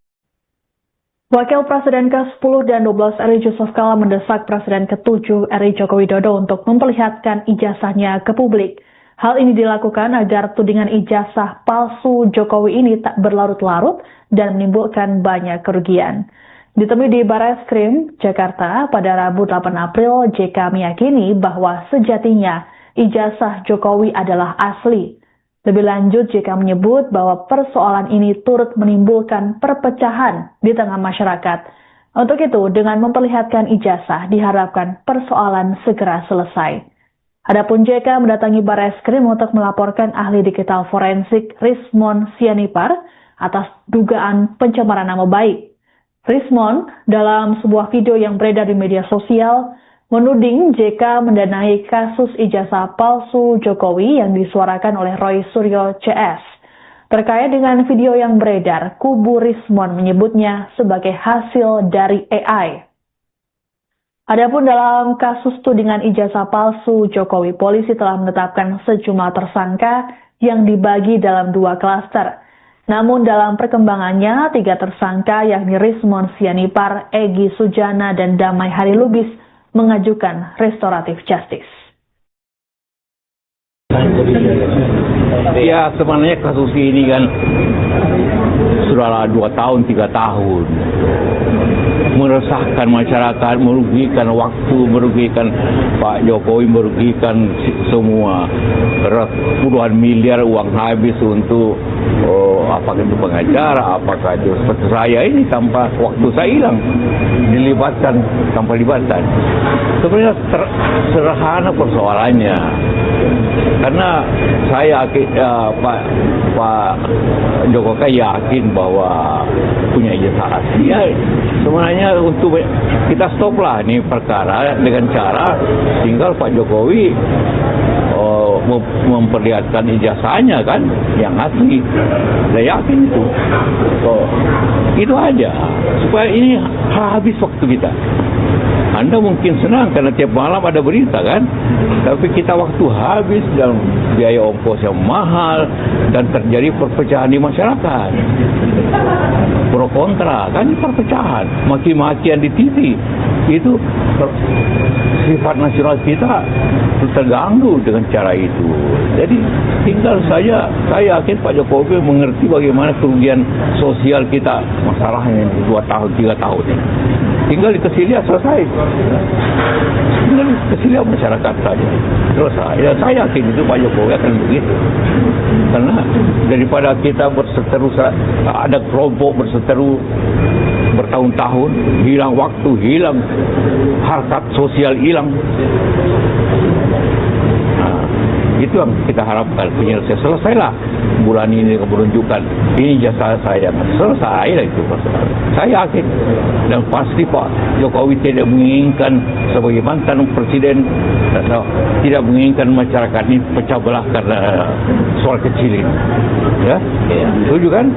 Wakil Presiden ke-10 dan 12 RI Yusuf Kala mendesak Presiden ke-7 RI Joko Widodo untuk memperlihatkan ijazahnya ke publik. Hal ini dilakukan agar tudingan ijazah palsu Jokowi ini tak berlarut-larut dan menimbulkan banyak kerugian. Ditemui di Barreskrim, Jakarta pada Rabu 8 April, JK meyakini bahwa sejatinya ijazah Jokowi adalah asli. Lebih lanjut, JK menyebut bahwa persoalan ini turut menimbulkan perpecahan di tengah masyarakat. Untuk itu, dengan memperlihatkan ijazah, diharapkan persoalan segera selesai. Adapun JK mendatangi Barreskrim untuk melaporkan ahli digital forensik Rismon Sianipar atas dugaan pencemaran nama baik. Rismon dalam sebuah video yang beredar di media sosial menuding JK mendanai kasus ijazah palsu Jokowi yang disuarakan oleh Roy Suryo CS. Terkait dengan video yang beredar, kubu Rismon menyebutnya sebagai hasil dari AI. Adapun dalam kasus tudingan ijazah palsu Jokowi, polisi telah menetapkan sejumlah tersangka yang dibagi dalam 2 klaster. Namun dalam perkembangannya, 3 tersangka yakni Rismon Sianipar, Egy Sujana, dan Damai Hari Lubis mengajukan restoratif justice. Ya sebenarnya kasus ini kan sudahlah 2 tahun 3 tahun meresahkan masyarakat, merugikan waktu, merugikan Pak Jokowi, merugikan semua. Puluhan miliar uang habis untuk apakah itu pengacara, apakah itu seperti saya ini tanpa waktu saya hilang, dilibatkan tanpa libatkan. Sebenarnya sederhana persoalannya. Karena saya Pak Jokowi yakin bahwa punya ijazah asli. Ya, sebenarnya untuk kita stoplah ini perkara dengan cara tinggal Pak Jokowi memperlihatkan ijazahnya kan yang asli. Saya yakin itu. Itu aja. supaya ini habis waktu kita. Anda mungkin senang karena tiap malam ada berita kan, tapi kita waktu habis dan biaya ongkos yang mahal dan terjadi perpecahan di masyarakat. Pro kontra kan, perpecahan, maki-makian di TV itu sifat nasional kita terganggu dengan cara itu. Jadi tinggal saja, saya yakin Pak Jokowi mengerti bagaimana kerugian sosial kita, masalahnya 2 tahun 3 tahun ini. Tinggal dikasih lihat, selesai. Tinggal dikasih lihat masyarakat saja, selesai. Ya, saya yakin itu Pak Jokowi akan begitu. Karena daripada kita berseteru, ada kelompok berseteru bertahun-tahun, hilang waktu, hilang harkat sosial, hilang. Itu yang kita harapkan, penyelesaian. Selesailah bulan ini menunjukkan ini jasa saya, selesailah itu. Saya yakin dan pasti Pak Jokowi tidak menginginkan sebagai mantan presiden, tidak menginginkan masyarakat ini pecah belah karena soal kecil ini. Ya, setuju kan?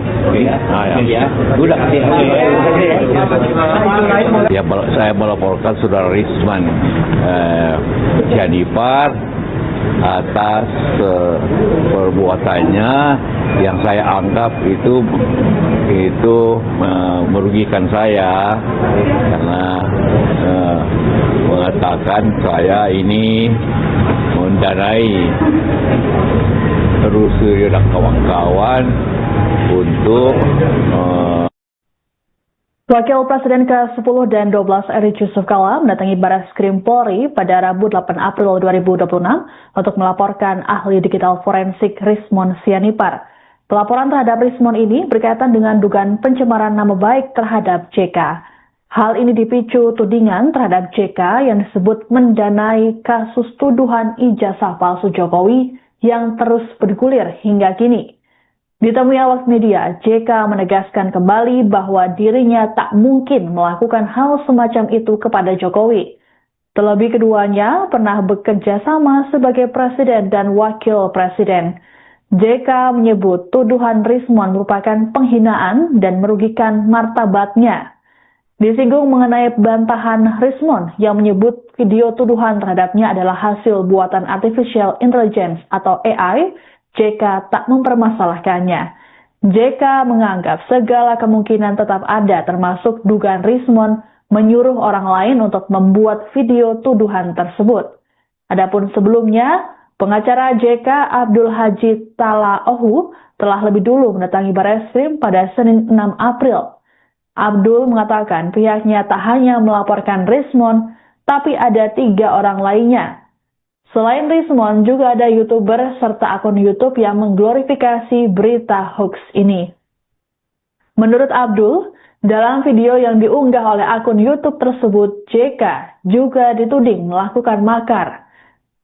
Ya. Sudah. Ya, saya melaporkan Saudara Risman Sianipar atas perbuatannya yang saya anggap itu merugikan saya, karena mengatakan saya ini mendanai Rusya dan kawan-kawan untuk Wakil Presiden ke-10 dan 12 Eri Yusuf Kala mendatangi Barreskrim Polri pada Rabu 8 April 2026 untuk melaporkan ahli digital forensik Rismon Sianipar. Pelaporan terhadap Rismon ini berkaitan dengan dugaan pencemaran nama baik terhadap JK. Hal ini dipicu tudingan terhadap JK yang disebut mendanai kasus tuduhan ijazah palsu Jokowi yang terus bergulir hingga kini. Ditemui awak media, JK menegaskan kembali bahwa dirinya tak mungkin melakukan hal semacam itu kepada Jokowi. Terlebih keduanya pernah bekerja sama sebagai presiden dan wakil presiden. JK menyebut tuduhan Rismon merupakan penghinaan dan merugikan martabatnya. Disinggung mengenai bantahan Rismon yang menyebut video tuduhan terhadapnya adalah hasil buatan Artificial Intelligence atau AI, JK tak mempermasalahkannya. JK menganggap segala kemungkinan tetap ada, termasuk dugaan Rismon menyuruh orang lain untuk membuat video tuduhan tersebut. Adapun sebelumnya, pengacara JK Abdul Haji Talaohu telah lebih dulu mendatangi Barreskrim pada Senin 6 April. Abdul mengatakan pihaknya tak hanya melaporkan Rismon, tapi ada 3 orang lainnya. Selain Rismon, juga ada YouTuber serta akun YouTube yang mengglorifikasi berita hoax ini. Menurut Abdul, dalam video yang diunggah oleh akun YouTube tersebut, JK juga dituding melakukan makar.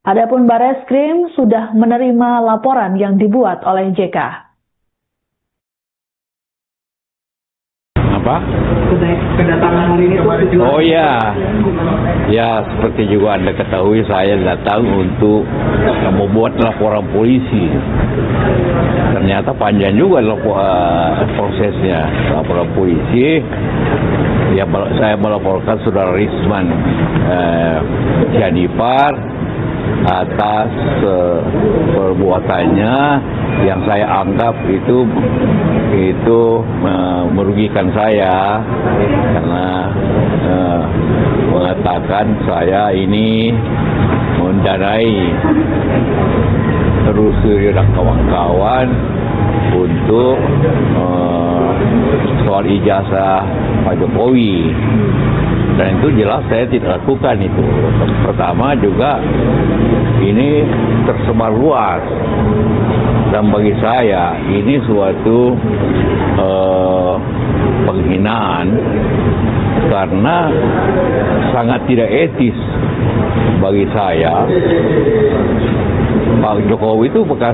Adapun Barreskrim sudah menerima laporan yang dibuat oleh JK. Apa? Kedatangan hari ini Oh ya, ya seperti juga Anda ketahui, saya datang untuk membuat laporan polisi. Ternyata panjang juga prosesnya laporan polisi. Ya, saya melaporkan Saudara Risman Sianipar atas perbuatannya yang saya anggap itu merugikan saya, karena mengatakan saya ini mendanai Rusya dan kawan-kawan untuk soal ijazah Pak Jokowi. Dan itu jelas saya tidak lakukan itu. Pertama juga ini tersebar luas, dan bagi saya ini suatu penghinaan karena sangat tidak etis bagi saya. Pak Jokowi itu bekas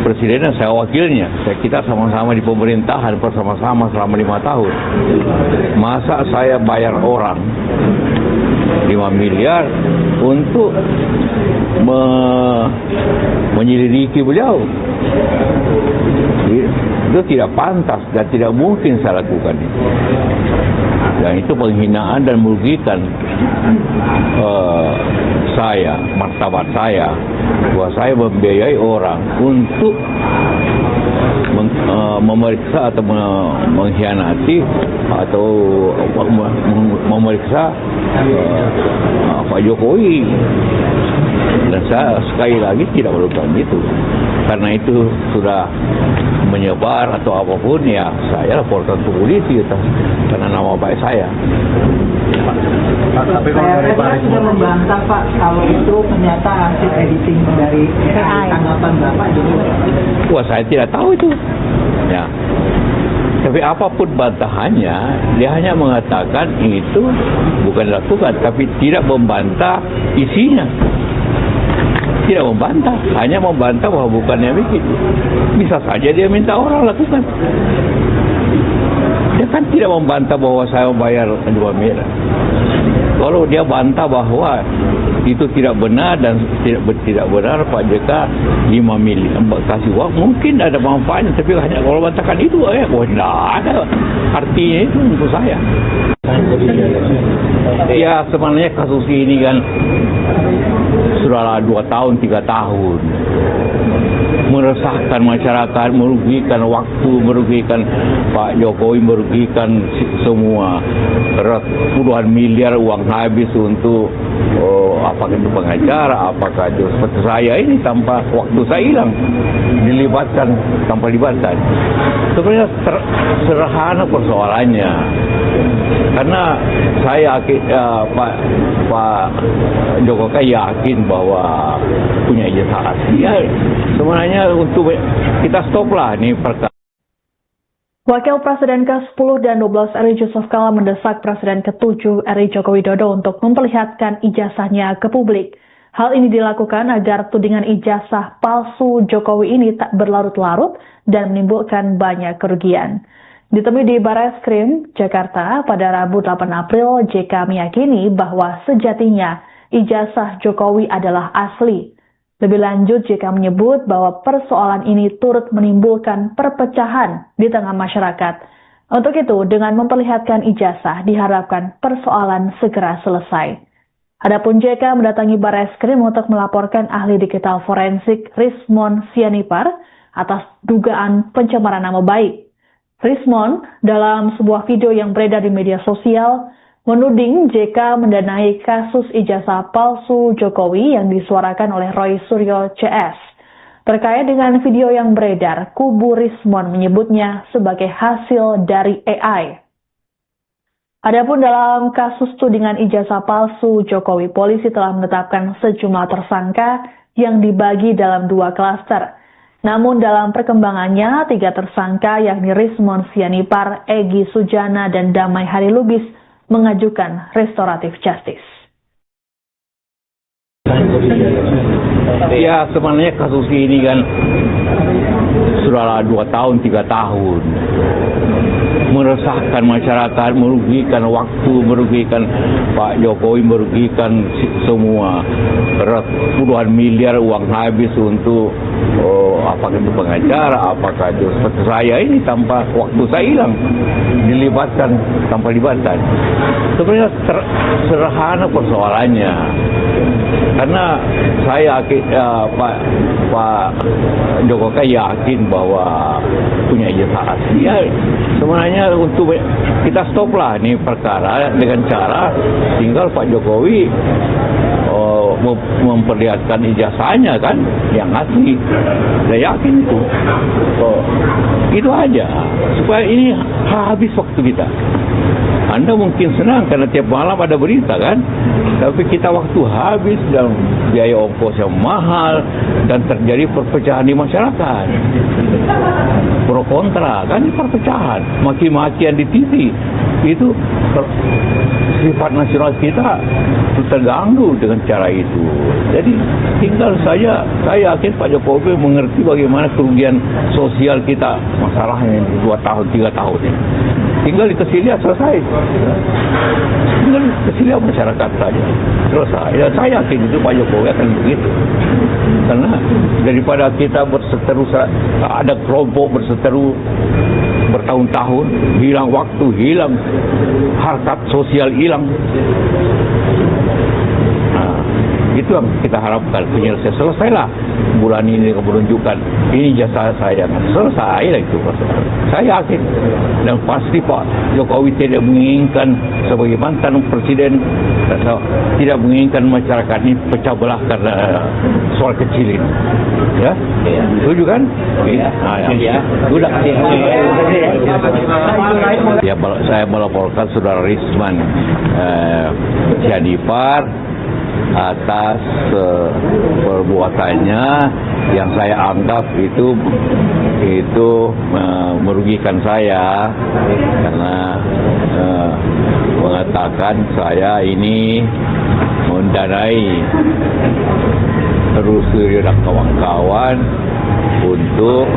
presiden dan saya wakilnya. Kita sama-sama di pemerintahan bersama-sama selama 5 tahun. Masa saya bayar orang 5 miliar untuk menyelidiki beliau? Itu tidak pantas dan tidak mungkin saya lakukan itu. Dan itu penghinaan dan merugikan saya, martabat saya, bahwa saya membiayai orang untuk memeriksa atau mengkhianati atau memeriksa Pak Jokowi. Dan saya sekali lagi tidak melakukan itu. Karena itu sudah menyebar atau apapun, ya saya laporkan ke polisi karena nama baik saya. Pak, tapi kalau dari Pak sudah membantah Pak kalau itu ternyata hasil editing dari tanggapan Bapak jadi. Wah, saya tidak tahu itu. Ya. Tapi apapun bantahannya, dia hanya mengatakan itu bukan dilakukan, tapi tidak membantah isinya. Tidak membantah, hanya membantah bahwa bukannya bikin. Bisa saja dia minta orang lakukan. Dia kan tidak membantah bahwa saya membayar 2 miliar. Kalau dia bantah bahwa itu tidak benar dan tidak benar Pak JK 5 miliar kasih uang, mungkin ada manfaatnya, tapi hanya kalau bantahkan itu tidak ada artinya itu untuk saya. Ya sebenarnya kasus ini kan sudah 2 tahun 3 tahun meresahkan masyarakat, merugikan waktu, merugikan Pak Jokowi, merugikan semua. Puluhan miliar uang habis untuk apakah itu pengacara, apakah itu seperti saya ini tanpa waktu saya hilang, dilibatkan tanpa libatkan. Sebenarnya sederhana persoalannya, karena saya Pak Jokowi yakin bahwa punya ijazah asli. Ya, sebenarnya untuk kita stoplah ini perkara. Wakil Presiden ke-10 dan 12 RI Yusuf Kala mendesak Presiden ke-7 RI Joko Widodo untuk memperlihatkan ijazahnya ke publik. Hal ini dilakukan agar tudingan ijazah palsu Jokowi ini tak berlarut-larut dan menimbulkan banyak kerugian. Ditemui di Barreskrim, Jakarta pada Rabu 8 April, JK meyakini bahwa sejatinya ijazah Jokowi adalah asli. Lebih lanjut, JK menyebut bahwa persoalan ini turut menimbulkan perpecahan di tengah masyarakat. Untuk itu, dengan memperlihatkan ijazah, diharapkan persoalan segera selesai. Adapun JK mendatangi Barreskrim untuk melaporkan ahli digital forensik Rismon Sianipar atas dugaan pencemaran nama baik. Rismon, dalam sebuah video yang beredar di media sosial, menuding JK mendanai kasus ijazah palsu Jokowi yang disuarakan oleh Roy Suryo CS. Terkait dengan video yang beredar, kubu Rismon menyebutnya sebagai hasil dari AI. Adapun dalam kasus tudingan ijazah palsu Jokowi, polisi telah menetapkan sejumlah tersangka yang dibagi dalam 2 klaster. Namun dalam perkembangannya, 3 tersangka yakni Rismon Sianipar, Egy Sujana, dan Damai Hari Lubis mengajukan restoratif justice. Ya sebenarnya kasus ini kan sudah 2 tahun 3 tahun meresahkan masyarakat, merugikan waktu, merugikan Pak Jokowi, merugikan semua. Puluhan miliar uang habis untuk apakah itu pengacara, apakah itu seperti saya ini tanpa waktu saya hilang, dilibatkan tanpa libatkan. Sebenarnya sederhana persoalannya, karena saya Pak Jokowi yakin bahwa punya ijazah asli. Ya, sebenarnya untuk kita stoplah ini perkara dengan cara tinggal Pak Jokowi memperlihatkan ijazahnya kan yang asli. Saya yakin itu. Itu aja supaya ini habis waktu kita. Anda mungkin senang karena tiap malam ada berita kan, tapi kita waktu habis dan biaya ongkos yang mahal dan terjadi perpecahan di masyarakat. Pro kontra kan, perpecahan, maki-makian di TV. Itu sifat nasional kita terganggu dengan cara itu. Jadi tinggal saja, saya yakin Pak Jokowi mengerti bagaimana kerugian sosial kita, masalahnya 2 tahun 3 tahun ini. tinggal dikasih lihat selesai. Tinggal dikasih lihat masyarakat saja selesai. Dan saya yakin itu Pak Jokowi akan begitu. Karena daripada kita berseteru, ada kelompok berseteru bertahun-tahun, hilang waktu, hilang harkat sosial, hilang. Itu yang kita harapkan, penyelesaian. Selesailah bulan ini menunjukkan ini jasa saya, selesailah itu. Saya yakin dan pasti Pak Jokowi tidak menginginkan sebagai mantan presiden, tidak menginginkan masyarakat ini pecah belah karena soal kecil ini. Ya, setuju kan? Ya, sudah. Ya, saya melaporkan Saudara Risman Sianipar atas perbuatannya yang saya anggap itu merugikan saya, karena mengatakan saya ini mendanai Rusli dan kawan-kawan untuk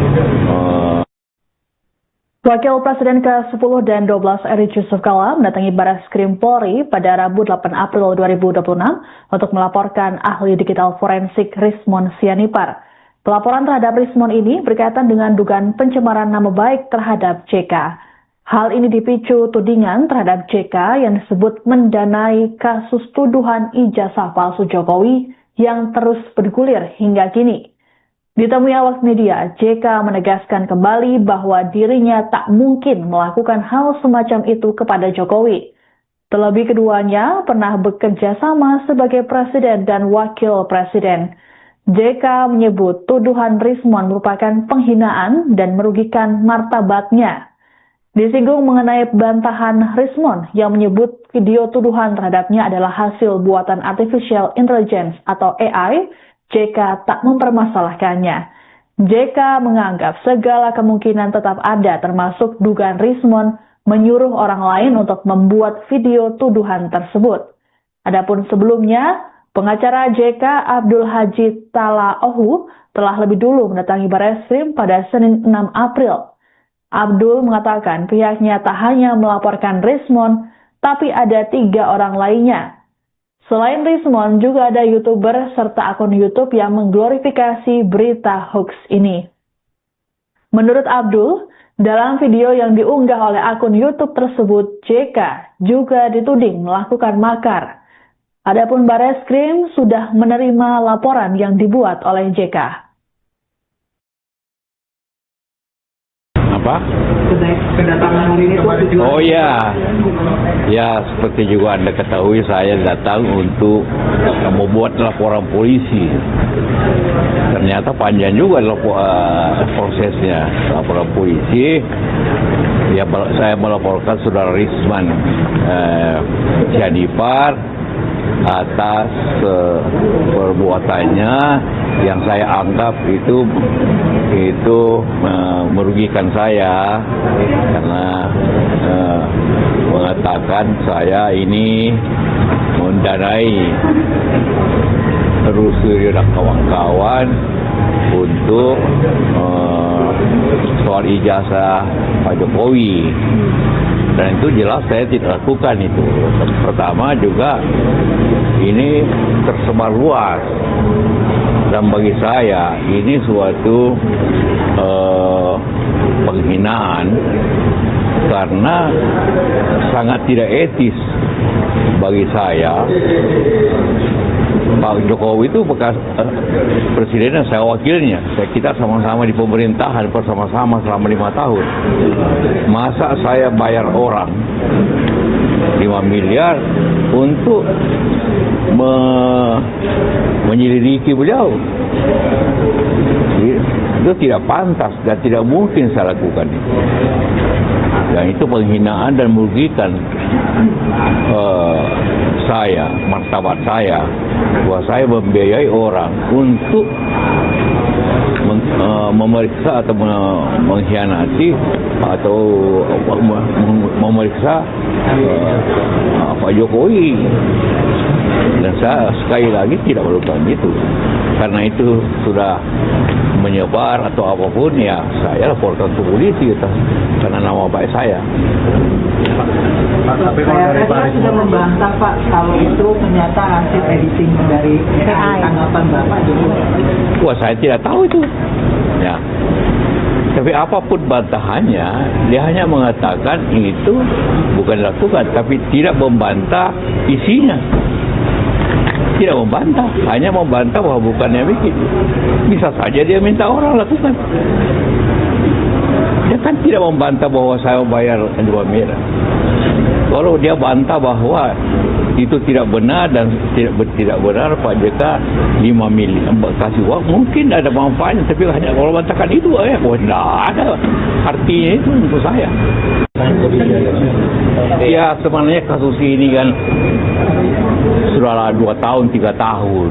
Wakil Presiden ke-10 dan 12 Eri Yusuf Kala mendatangi Bareskrim Polri pada Rabu 8 April 2026 untuk melaporkan ahli digital forensik Rismon Sianipar. Pelaporan terhadap Rismon ini berkaitan dengan dugaan pencemaran nama baik terhadap JK. Hal ini dipicu tudingan terhadap JK yang disebut mendanai kasus tuduhan ijazah palsu Jokowi yang terus bergulir hingga kini. Ditemui awak media, JK menegaskan kembali bahwa dirinya tak mungkin melakukan hal semacam itu kepada Jokowi. Terlebih keduanya pernah bekerja sama sebagai presiden dan wakil presiden. JK menyebut tuduhan Rismon merupakan penghinaan dan merugikan martabatnya. Disinggung mengenai bantahan Rismon yang menyebut video tuduhan terhadapnya adalah hasil buatan artificial intelligence atau AI, JK tak mempermasalahkannya. JK menganggap segala kemungkinan tetap ada, termasuk dugaan Rismon menyuruh orang lain untuk membuat video tuduhan tersebut. Adapun sebelumnya, pengacara JK Abdul Haji Talaohu telah lebih dulu mendatangi Bareskrim pada Senin 6 April. Abdul mengatakan pihaknya tak hanya melaporkan Rismon, tapi ada 3 orang lainnya. Selain Rismon, juga ada YouTuber serta akun YouTube yang mengglorifikasi berita hoax ini. Menurut Abdul, dalam video yang diunggah oleh akun YouTube tersebut, JK juga dituding melakukan makar. Adapun Bareskrim sudah menerima laporan yang dibuat oleh JK. Apa? Kedatangan hari ini tujuan. Oh ya, seperti juga Anda ketahui, saya datang untuk membuat laporan polisi. Ternyata panjang juga prosesnya laporan polisi. Ya, saya melaporkan Saudara Risman Sianipar atas perbuatannya yang saya anggap itu merugikan saya, karena mengatakan saya ini mendanai Rusli dan kawan-kawan untuk soal ijazah Pak Jokowi. Dan itu jelas saya tidak lakukan itu. Pertama juga ini tersebar luas. Dan bagi saya ini suatu penghinaan, karena sangat tidak etis bagi saya. Pak Jokowi itu bekas presiden dan saya wakilnya. Kita sama-sama di pemerintahan bersama-sama selama 5 tahun. Masa saya bayar orang 5 miliar untuk menyelidiki beliau? Itu tidak pantas dan tidak mungkin saya lakukan itu. Dan itu penghinaan dan merugikan saya, martabat saya, bahwa saya membiayai orang untuk memeriksa atau mengkhianati atau memeriksa Pak Jokowi. Dan saya sekali lagi tidak melakukan itu. Karena itu sudah menyebar atau apapun, ya saya laporkan ke polisi karena nama baik saya. Tapi kalau dari Pak sudah membantah Pak kalau itu ternyata hasil editing dari AI. Tanggapan Bapak juga. Wah, saya tidak tahu itu. Ya. Tapi apapun bantahannya, dia hanya mengatakan itu bukan dilakukan, tapi tidak membantah isinya. Tidak membantah, hanya membantah bahwa bukannya begitu. Bisa saja dia minta orang lakukan. Dia kan tidak membantah bahwa saya bayar 2 miliar. Kalau dia bantah bahwa itu tidak benar dan tidak benar Pak JK 5 miliar kasih uang, mungkin ada manfaatnya, tapi hanya kalau bantahkan itu tidak ada artinya itu untuk saya. Ya sebenarnya kasus ini kan sudah 2 tahun 3 tahun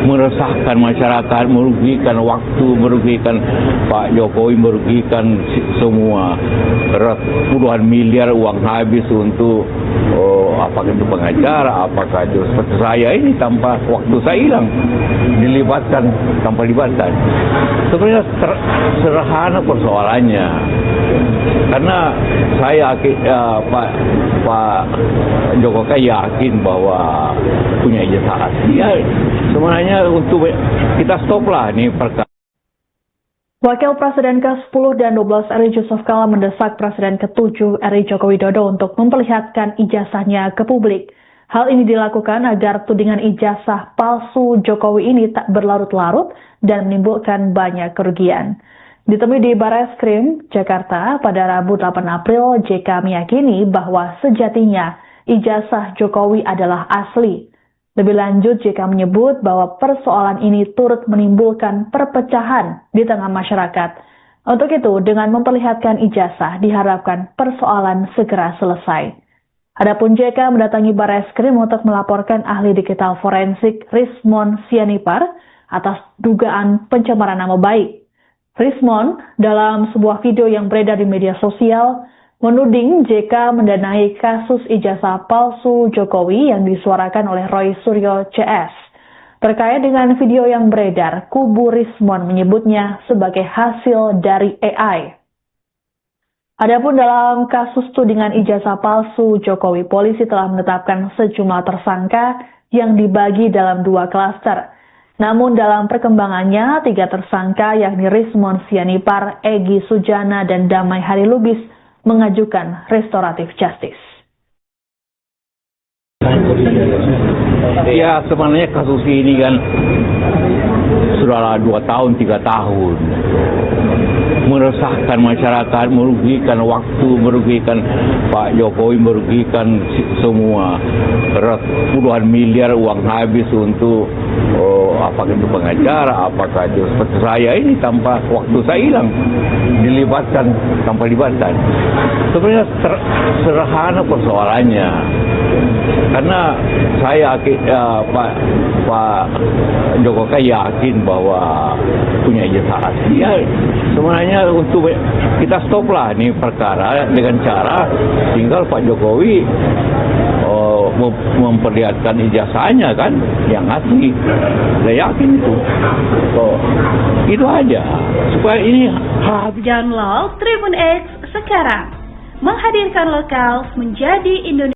meresahkan masyarakat, merugikan waktu, merugikan Pak Jokowi, merugikan semua. Puluhan miliar uang habis untuk apakah itu pengacara, apakah itu seperti saya ini tanpa waktu saya hilang, dilibatkan tanpa libatkan. Sebenarnya sederhana persoalannya, karena saya Pak Jokowi yakin bahwa punya ijazah asli. Ya, sebenarnya untuk kita stoplah nih perkara. Wakil Presiden ke-10 dan 12 RI Yusuf Kala mendesak Presiden ke-7 RI Joko Widodo untuk memperlihatkan ijazahnya ke publik. Hal ini dilakukan agar tudingan ijazah palsu Jokowi ini tak berlarut-larut dan menimbulkan banyak kerugian. Ditemui di Bareskrim, Jakarta pada Rabu 8 April, JK meyakini bahwa sejatinya ijazah Jokowi adalah asli. Lebih lanjut, JK menyebut bahwa persoalan ini turut menimbulkan perpecahan di tengah masyarakat. Untuk itu, dengan memperlihatkan ijazah, diharapkan persoalan segera selesai. Adapun JK mendatangi Bareskrim untuk melaporkan ahli digital forensik Rismon Sianipar atas dugaan pencemaran nama baik. Rismon, dalam sebuah video yang beredar di media sosial, menuding JK mendanai kasus ijazah palsu Jokowi yang disuarakan oleh Roy Suryo CS. Terkait dengan video yang beredar, kubu Rismon menyebutnya sebagai hasil dari AI. Adapun dalam kasus tudingan ijazah palsu Jokowi, polisi telah menetapkan sejumlah tersangka yang dibagi dalam 2 klaster. Namun dalam perkembangannya, 3 tersangka yakni Rismon Sianipar, Egy Sujana, dan Damai Hari Lubis mengajukan restoratif justice. Ya sebenarnya kasus ini kan sudah 2 tahun 3 tahun meresahkan masyarakat, merugikan waktu, merugikan Pak Jokowi, merugikan semua. Puluhan miliar uang habis untuk apakah itu pengacara, apakah itu seperti saya ini tanpa waktu saya hilang, dilibatkan tanpa libatkan. Sebenarnya sederhana persoalannya, karena saya Pak Jokowi yakin bahwa punya ijazah asli. Ya, sebenarnya untuk kita stoplah nih perkara dengan cara tinggal Pak Jokowi memperlihatkan ijazahnya kan yang asli. Saya yakin itu. Itu aja supaya ini Download Tribun X sekarang, menghadirkan lokal menjadi Indonesia.